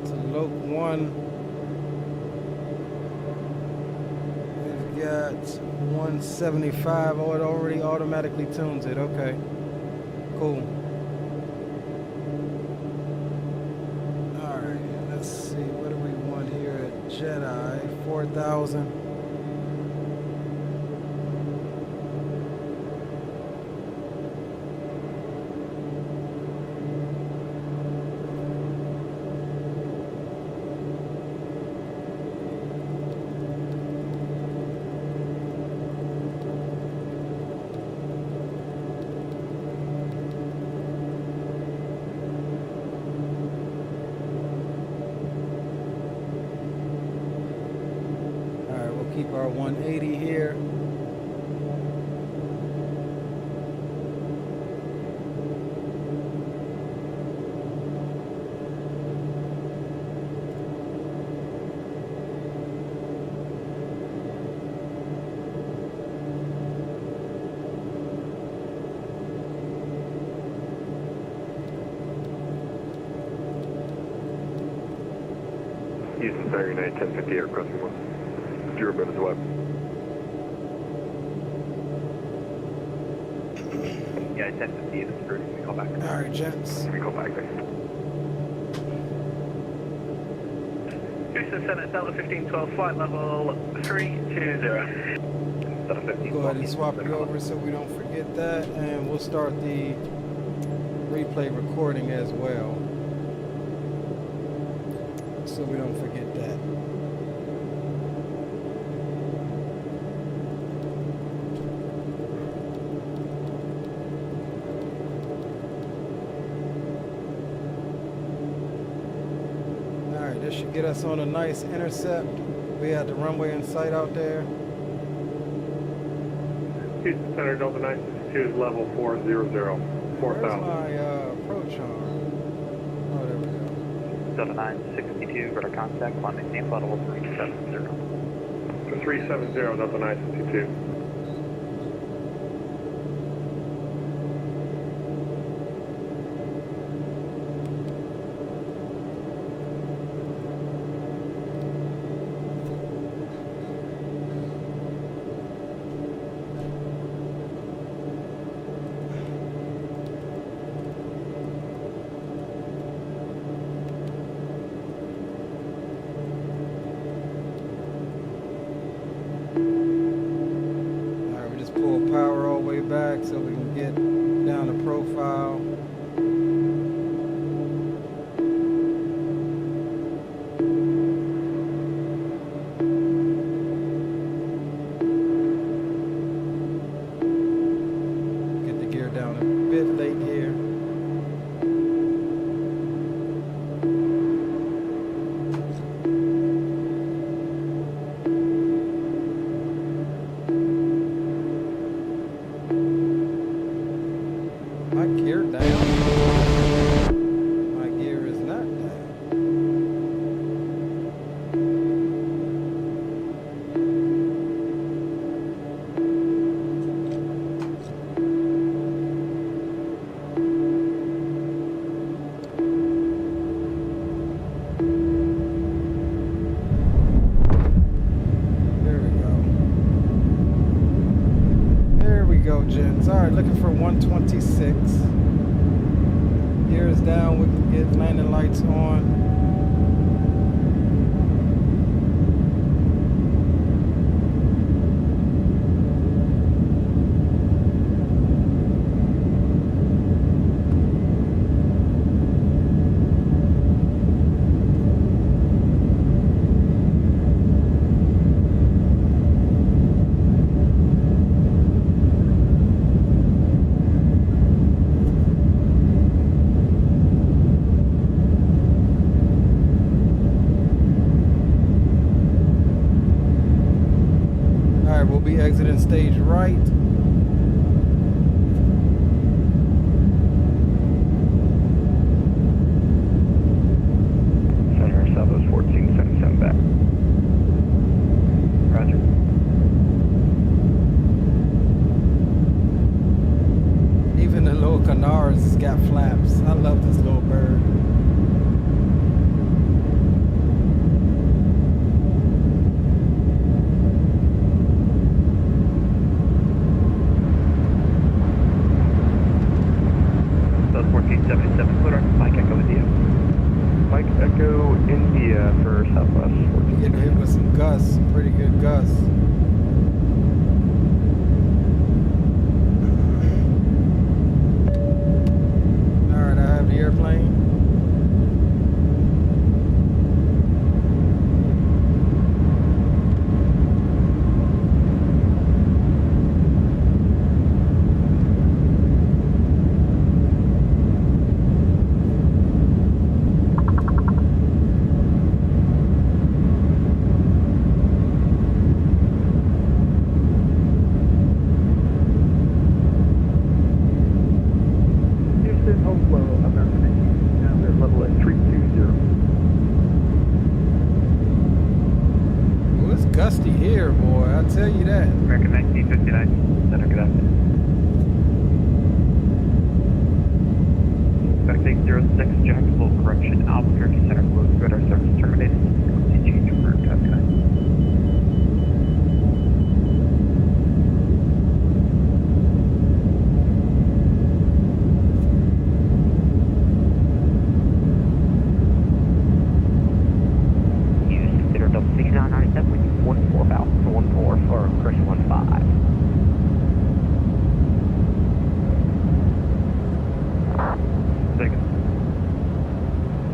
[SPEAKER 3] To Loc 1. We've got 175. Oh, it already automatically tunes it. Okay. Cool. Let's see, what do we want here at Jedi? 4,000. Keep our 180 here.
[SPEAKER 12] Houston Center United 1050 aircraft 1. 0 minutes left.
[SPEAKER 8] Yeah, 1050 is through. We call back.
[SPEAKER 3] All right, gents.
[SPEAKER 12] We call back there.
[SPEAKER 7] Houston Center, Delta 1512, flight level 320.
[SPEAKER 8] Delta 15.
[SPEAKER 3] Go ahead and swap it over so we don't forget that, and we'll start the replay recording as well, so we don't forget that. Alright, this should get us on a nice intercept. We had the runway in sight out there.
[SPEAKER 12] Houston Center Delta 962 is level 400. 4000.
[SPEAKER 3] Where's my approach arm? Oh, there we go.
[SPEAKER 8] Delta 962, radar contact, climb maintain flight level 370.
[SPEAKER 12] 370, Delta 962.
[SPEAKER 3] Power all the way back so we can get down the profile. Get the gear down a bit late here. Alright, looking for 126. Gears down, we can get landing lights on. Exiting stage right.
[SPEAKER 12] Center Southwest 1477 back.
[SPEAKER 8] Roger.
[SPEAKER 3] Even the little Canars has got flaps. I love this little bird.
[SPEAKER 8] Mike Echo India.
[SPEAKER 12] Mike Echo India for Southwest 14.
[SPEAKER 3] Getting hit with some gusts, some pretty good gusts. Alright, I have the airplane.
[SPEAKER 8] FlightFX06, Jacksonville correction, Albuquerque Center, close radar service terminated. Please change your route, copy that.
[SPEAKER 16] Consider double 6997 with 14 valve for 14 for correction 15.
[SPEAKER 8] Second.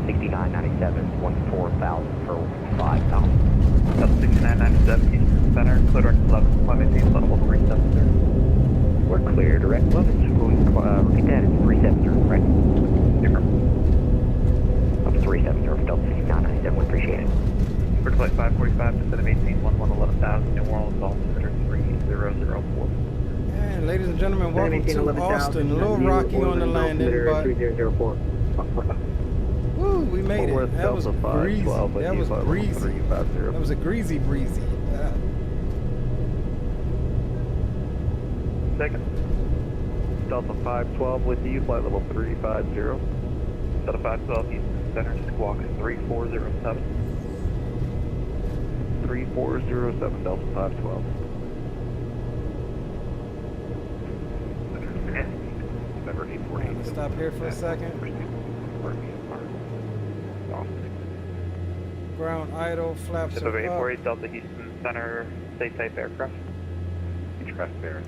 [SPEAKER 16] 6997, 14,000 for 5,000.
[SPEAKER 8] Double 6997, Eastern Center, clear direct 11, climate maintain level 370.
[SPEAKER 16] We're clear, direct 11, repeat that, it's 370, right?
[SPEAKER 8] Different.
[SPEAKER 16] Up 370 for double 6997, we appreciate it.
[SPEAKER 8] For flight 545, descend maintain 11,000, New Orleans, altimeter 3004.
[SPEAKER 3] And ladies and gentlemen, welcome to Austin. A little rocky on the landing, but woo, we made it. That was breezy. That was breezy. That was a greasy breezy. Yeah.
[SPEAKER 8] Second.
[SPEAKER 13] Delta 512 with you, flight level 350.
[SPEAKER 8] Delta 512, Eastern Center, squawk 3407.
[SPEAKER 13] 3407, Delta 512.
[SPEAKER 8] November 848.
[SPEAKER 3] Let's stop here for a second. Ground idle, flaps are
[SPEAKER 8] November
[SPEAKER 3] up.
[SPEAKER 8] 848, Delta Houston Center, stay type aircraft. Aircraft bearing.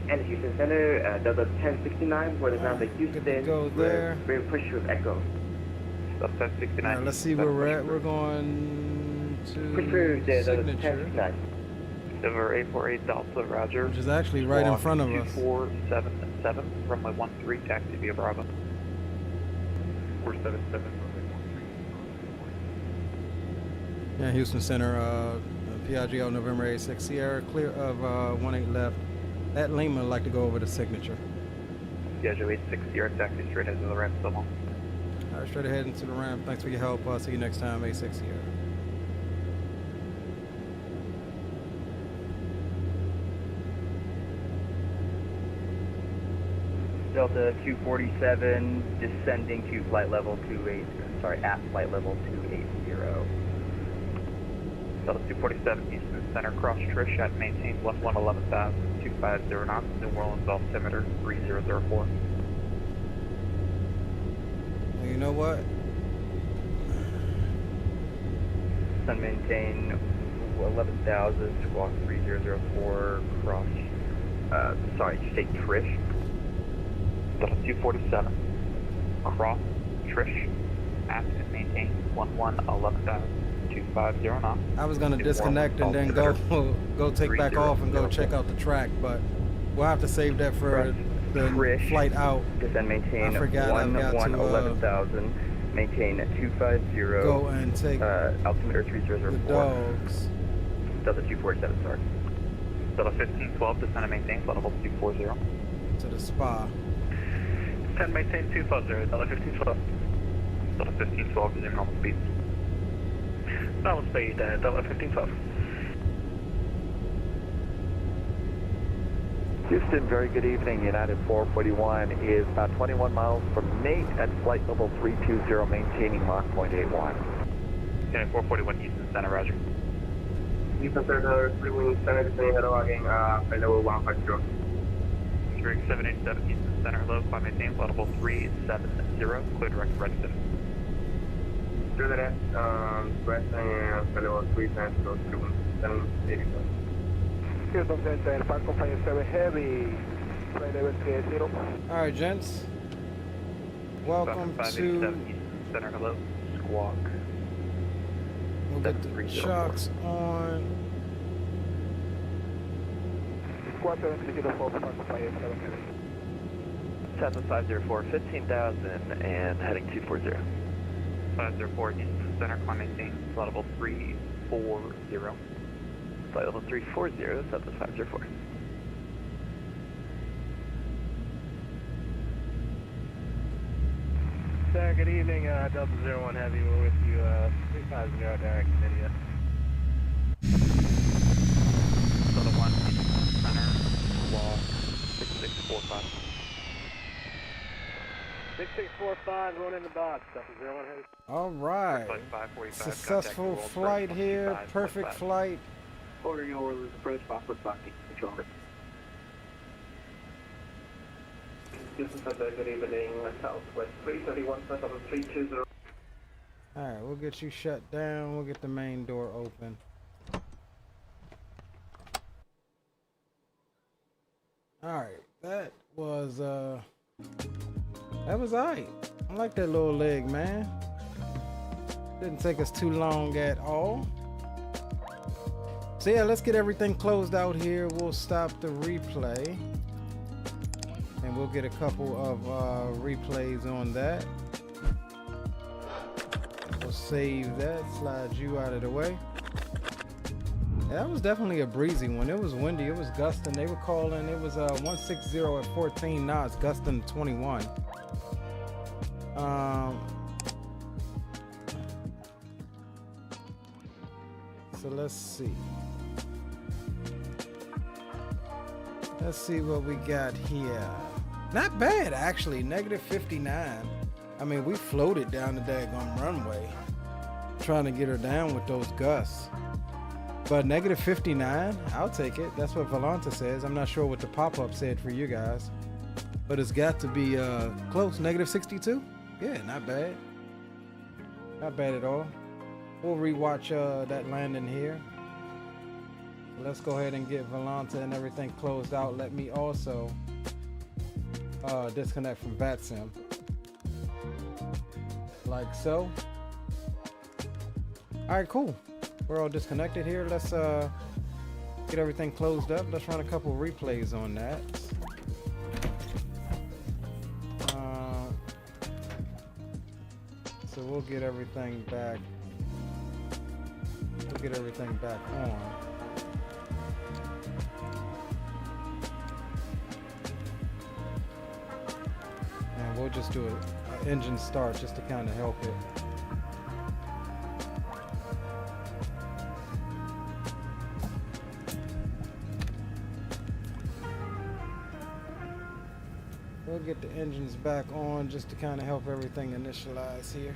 [SPEAKER 4] And Houston Center, Delta 1069 for the ground to Houston.
[SPEAKER 3] Go there.
[SPEAKER 4] We're push with Echo.
[SPEAKER 8] Delta 1069.
[SPEAKER 3] Let's see where we're at. We're going to
[SPEAKER 4] Push through the Delta
[SPEAKER 3] Signature,
[SPEAKER 4] 1069.
[SPEAKER 8] November 848, Delta, Roger.
[SPEAKER 3] which is actually right in front of us.
[SPEAKER 8] 2477, runway 13, taxi via Bravo. 477, runway 13.
[SPEAKER 3] Yeah, Houston Center, PIGL November 86, Sierra, clear of 18 left. At Lima, I'd like to go over to Signature.
[SPEAKER 8] Schedule 86, Sierra, taxi straight into the ramp, so long.
[SPEAKER 3] All right, straight ahead into the ramp. Thanks for your help. I'll see you next time, A6 Sierra.
[SPEAKER 17] Delta 247, descending to flight level 28, sorry, at flight level 280.
[SPEAKER 8] Delta 247, Eastern Center, cross Trish at maintain 11,000, 250 knots, New Orleans altimeter 3004.
[SPEAKER 3] You know what?
[SPEAKER 17] Sun maintain 11,000, squawk 3004, cross, sorry, did you say Trish?
[SPEAKER 8] Delta 247, cross Trish at and maintain 11,000, 250 knots.
[SPEAKER 3] I was gonna disconnect and then go take back off and go check out the track, but we'll have to save that for the flight out.
[SPEAKER 17] Descend maintain
[SPEAKER 3] I forgot I've got to
[SPEAKER 17] 11,000, maintain 250.
[SPEAKER 3] Go and take
[SPEAKER 17] altimeter 3004.
[SPEAKER 3] the dogs.
[SPEAKER 17] Delta 247, sorry.
[SPEAKER 8] Delta 1512, descend and maintain level 240.
[SPEAKER 3] To the spa.
[SPEAKER 8] Descend maintain 250, Delta 1512. Delta 1512, resume normal speed. Normal speed, Delta 1512.
[SPEAKER 18] Houston, very good evening. United 441 is about 21 miles from Nate at flight level 320, maintaining Mach 0.81.
[SPEAKER 8] United 441, Houston Center, Roger.
[SPEAKER 10] Houston Center, 3 Center, descending head logging, flight level 150.
[SPEAKER 8] Drake 787, Houston Center, low, climb maintain, flight level 370, clear direct red center.
[SPEAKER 10] Through that, west and flight level 370, 785.
[SPEAKER 14] Houston Center, Falcon 57 Heavy, flight level 30.
[SPEAKER 3] All right, gents. Welcome to.
[SPEAKER 8] Center, hello, squawk.
[SPEAKER 3] We'll get the shocks on.
[SPEAKER 14] Squawk 7304, Falcon 57 Heavy.
[SPEAKER 16] Southwest 504, 15,000 and heading 240.
[SPEAKER 8] 504, Houston Center, climb maintain, flight level 340.
[SPEAKER 16] Flight level 340, Southwest 504.
[SPEAKER 7] Sir, good evening, Delta 01 Heavy, we're with you, 350 direct India.
[SPEAKER 8] Delta 1, Houston Center, squawk 6645.
[SPEAKER 12] 6645 going into Dodge, Delta 01 headed.
[SPEAKER 3] All right. Successful flight here. Perfect flight.
[SPEAKER 6] Ordering Ortho approach, Boston Bucky, control.
[SPEAKER 4] Houston Center, good evening, Southwest 331, 320.
[SPEAKER 3] All right, we'll get you shut down. We'll get the main door open. All right, that was alright. I like that little leg, man. Didn't take us too long at all. So yeah, let's get everything closed out here. We'll stop the replay, and we'll get a couple of replays on that. We'll save that, slide you out of the way. Yeah, that was definitely a breezy one. It was windy, it was gusting. They were calling, it was 160 at 14 knots, gusting 21. So let's see. Let's see what we got here. Not bad, actually. Negative 59. I mean, we floated down the daggone runway, trying to get her down with those gusts. But negative 59, I'll take it. That's what Volanta says. I'm not sure what the pop-up said for you guys, but it's got to be close. Negative 62? Yeah, not bad. Not bad at all. We'll rewatch that landing here. Let's go ahead and get Volanta and everything closed out. Let me also disconnect from VATSIM. Like so. All right, cool. We're all disconnected here. Let's get everything closed up. Let's run a couple replays on that. So we'll get everything back. We'll get everything back on. And we'll just do an engine start just to kind of help it. We'll get the engines back on just to kind of help everything initialize here.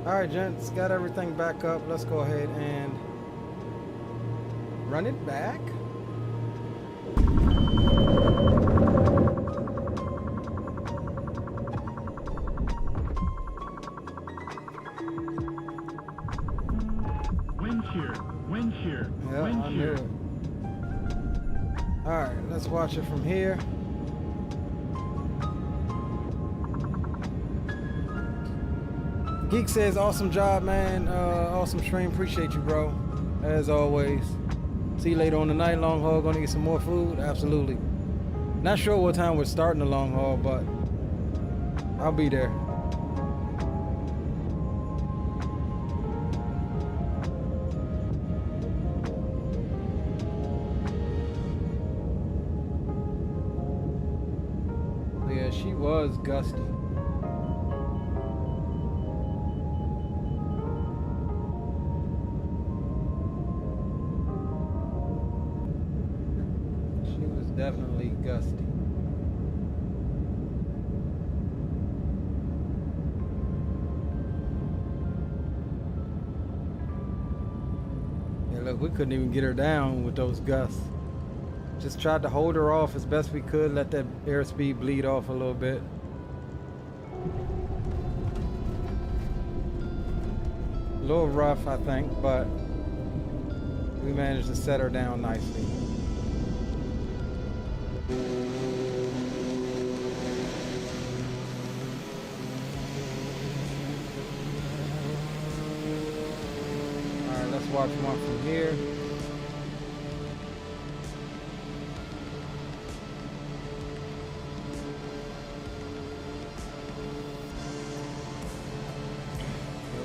[SPEAKER 3] All right, gents, got everything back up. Let's go ahead and run it back.
[SPEAKER 19] Wind shear.
[SPEAKER 3] Yeah, I knew it. All right, let's watch it from here. Geek says, awesome job, man. Awesome stream. Appreciate you, bro. As always. See you later on tonight, long haul. Gonna get some more food? Absolutely. Not sure what time we're starting the long haul, but I'll be there. Yeah, she was gusty. Definitely gusty. Yeah, look, we couldn't even get her down with those gusts. Just tried to hold her off as best we could, let that airspeed bleed off a little bit. A little rough, I think, but we managed to set her down nicely. All right, let's watch one from here.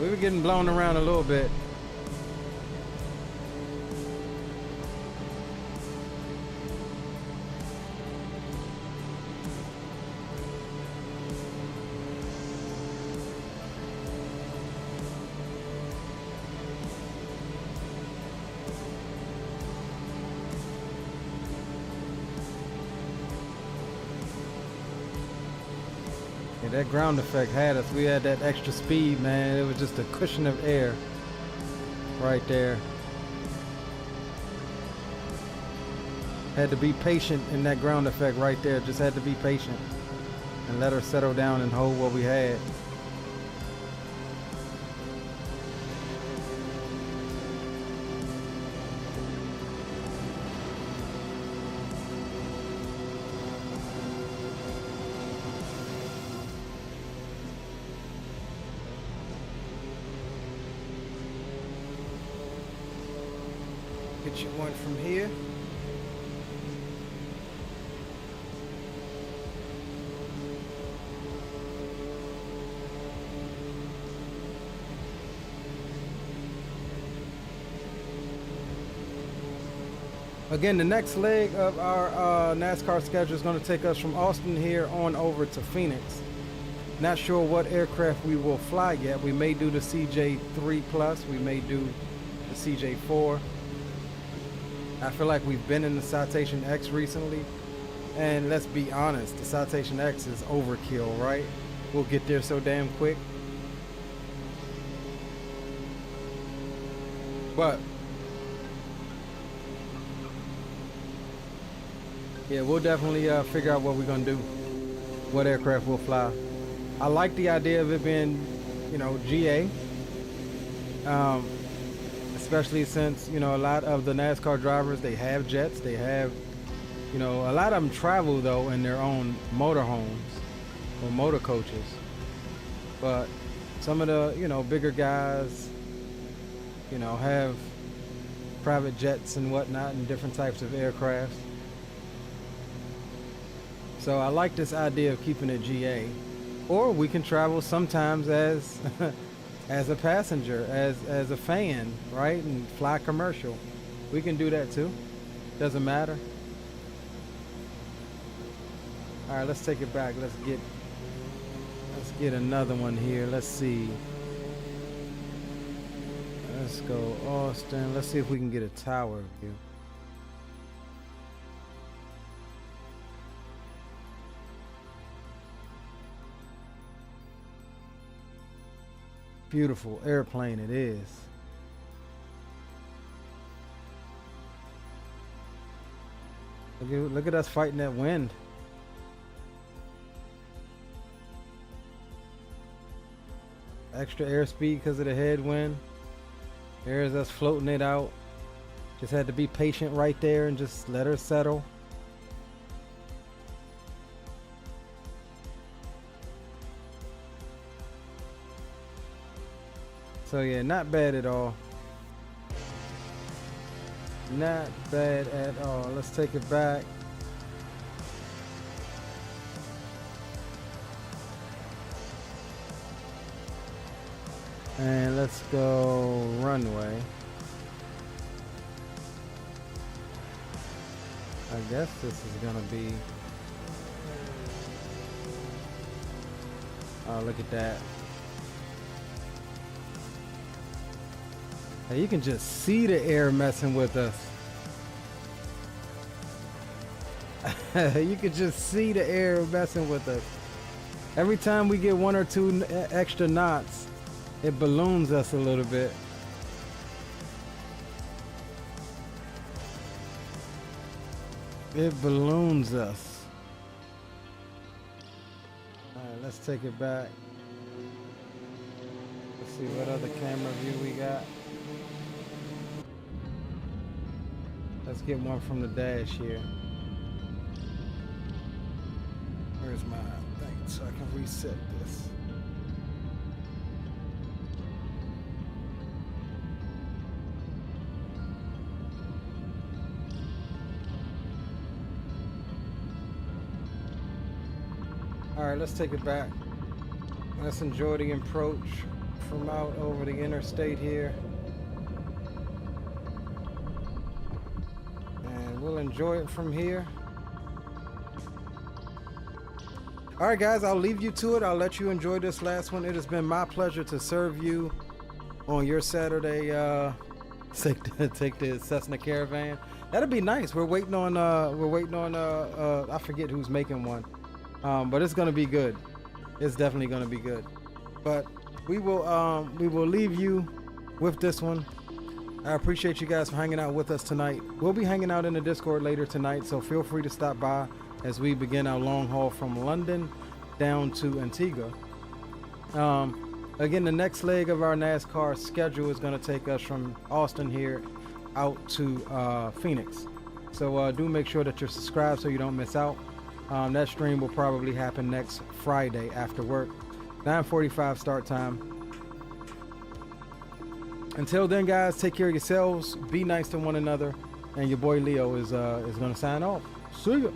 [SPEAKER 3] We were getting blown around a little bit. That ground effect had us. We had that extra speed, man. It was just a cushion of air right there. Had to be patient in that ground effect right there. Just had to be patient and let her settle down and hold what we had. Get you one from here. Again, the next leg of our NASCAR schedule is going to take us from Austin here on over to Phoenix. Not sure what aircraft we will fly yet. We may do the CJ3 Plus. We may do the CJ4. I feel like we've been in the Citation X recently, and let's be honest, the Citation X is overkill, right? We'll get there so damn quick. But yeah, we'll definitely figure out what we're gonna do, what aircraft we'll fly. I like the idea of it being, you know, GA. Especially since, you know, a lot of the NASCAR drivers, they have jets, they have, you know, a lot of them travel though in their own motorhomes or motor coaches. But some of the, you know, bigger guys, you know, have private jets and whatnot and different types of aircraft. So I like this idea of keeping it GA. Or we can travel sometimes as as a passenger, as a fan, right? And fly commercial. We can do that too. Doesn't matter. All right, let's take it back. Let's get another one here. Let's see. Let's go Austin. Let's see if we can get a tower view. Beautiful airplane it is. Look at us fighting that wind. Extra airspeed because of the headwind. There's us floating it out. Just had to be patient right there and just let her settle. So yeah, not bad at all. Not bad at all. Let's take it back. And let's go runway. I guess this is gonna be, oh, look at that. Now you can just see the air messing with us. You can just see the air messing with us. Every time we get 1 or 2 extra knots, it balloons us a little bit. It balloons us. All right, let's take it back. Let's see what other camera view we got. Let's get one from the dash here. Where's my thing so I can reset this? All right, let's take it back. Let's enjoy the approach from out over the interstate here. And we'll enjoy it from here. All right, guys, I'll leave you to it. I'll let you enjoy this last one. It has been my pleasure to serve you on your Saturday. Take the Cessna Caravan. That'd be nice. We're waiting on I forget who's making one. But it's gonna be good. It's definitely gonna be good. But we will leave you with this one. I appreciate you guys for hanging out with us tonight. We'll be hanging out in the Discord later tonight, so feel free to stop by as we begin our long haul from London down to Antigua. Again, the next leg of our NASCAR schedule is going to take us from Austin here out to Phoenix. So do make sure that you're subscribed so you don't miss out. That stream will probably happen next Friday after work. 9:45 start time. Until then, guys, take care of yourselves. Be nice to one another. And your boy Leo is going to sign off. See ya.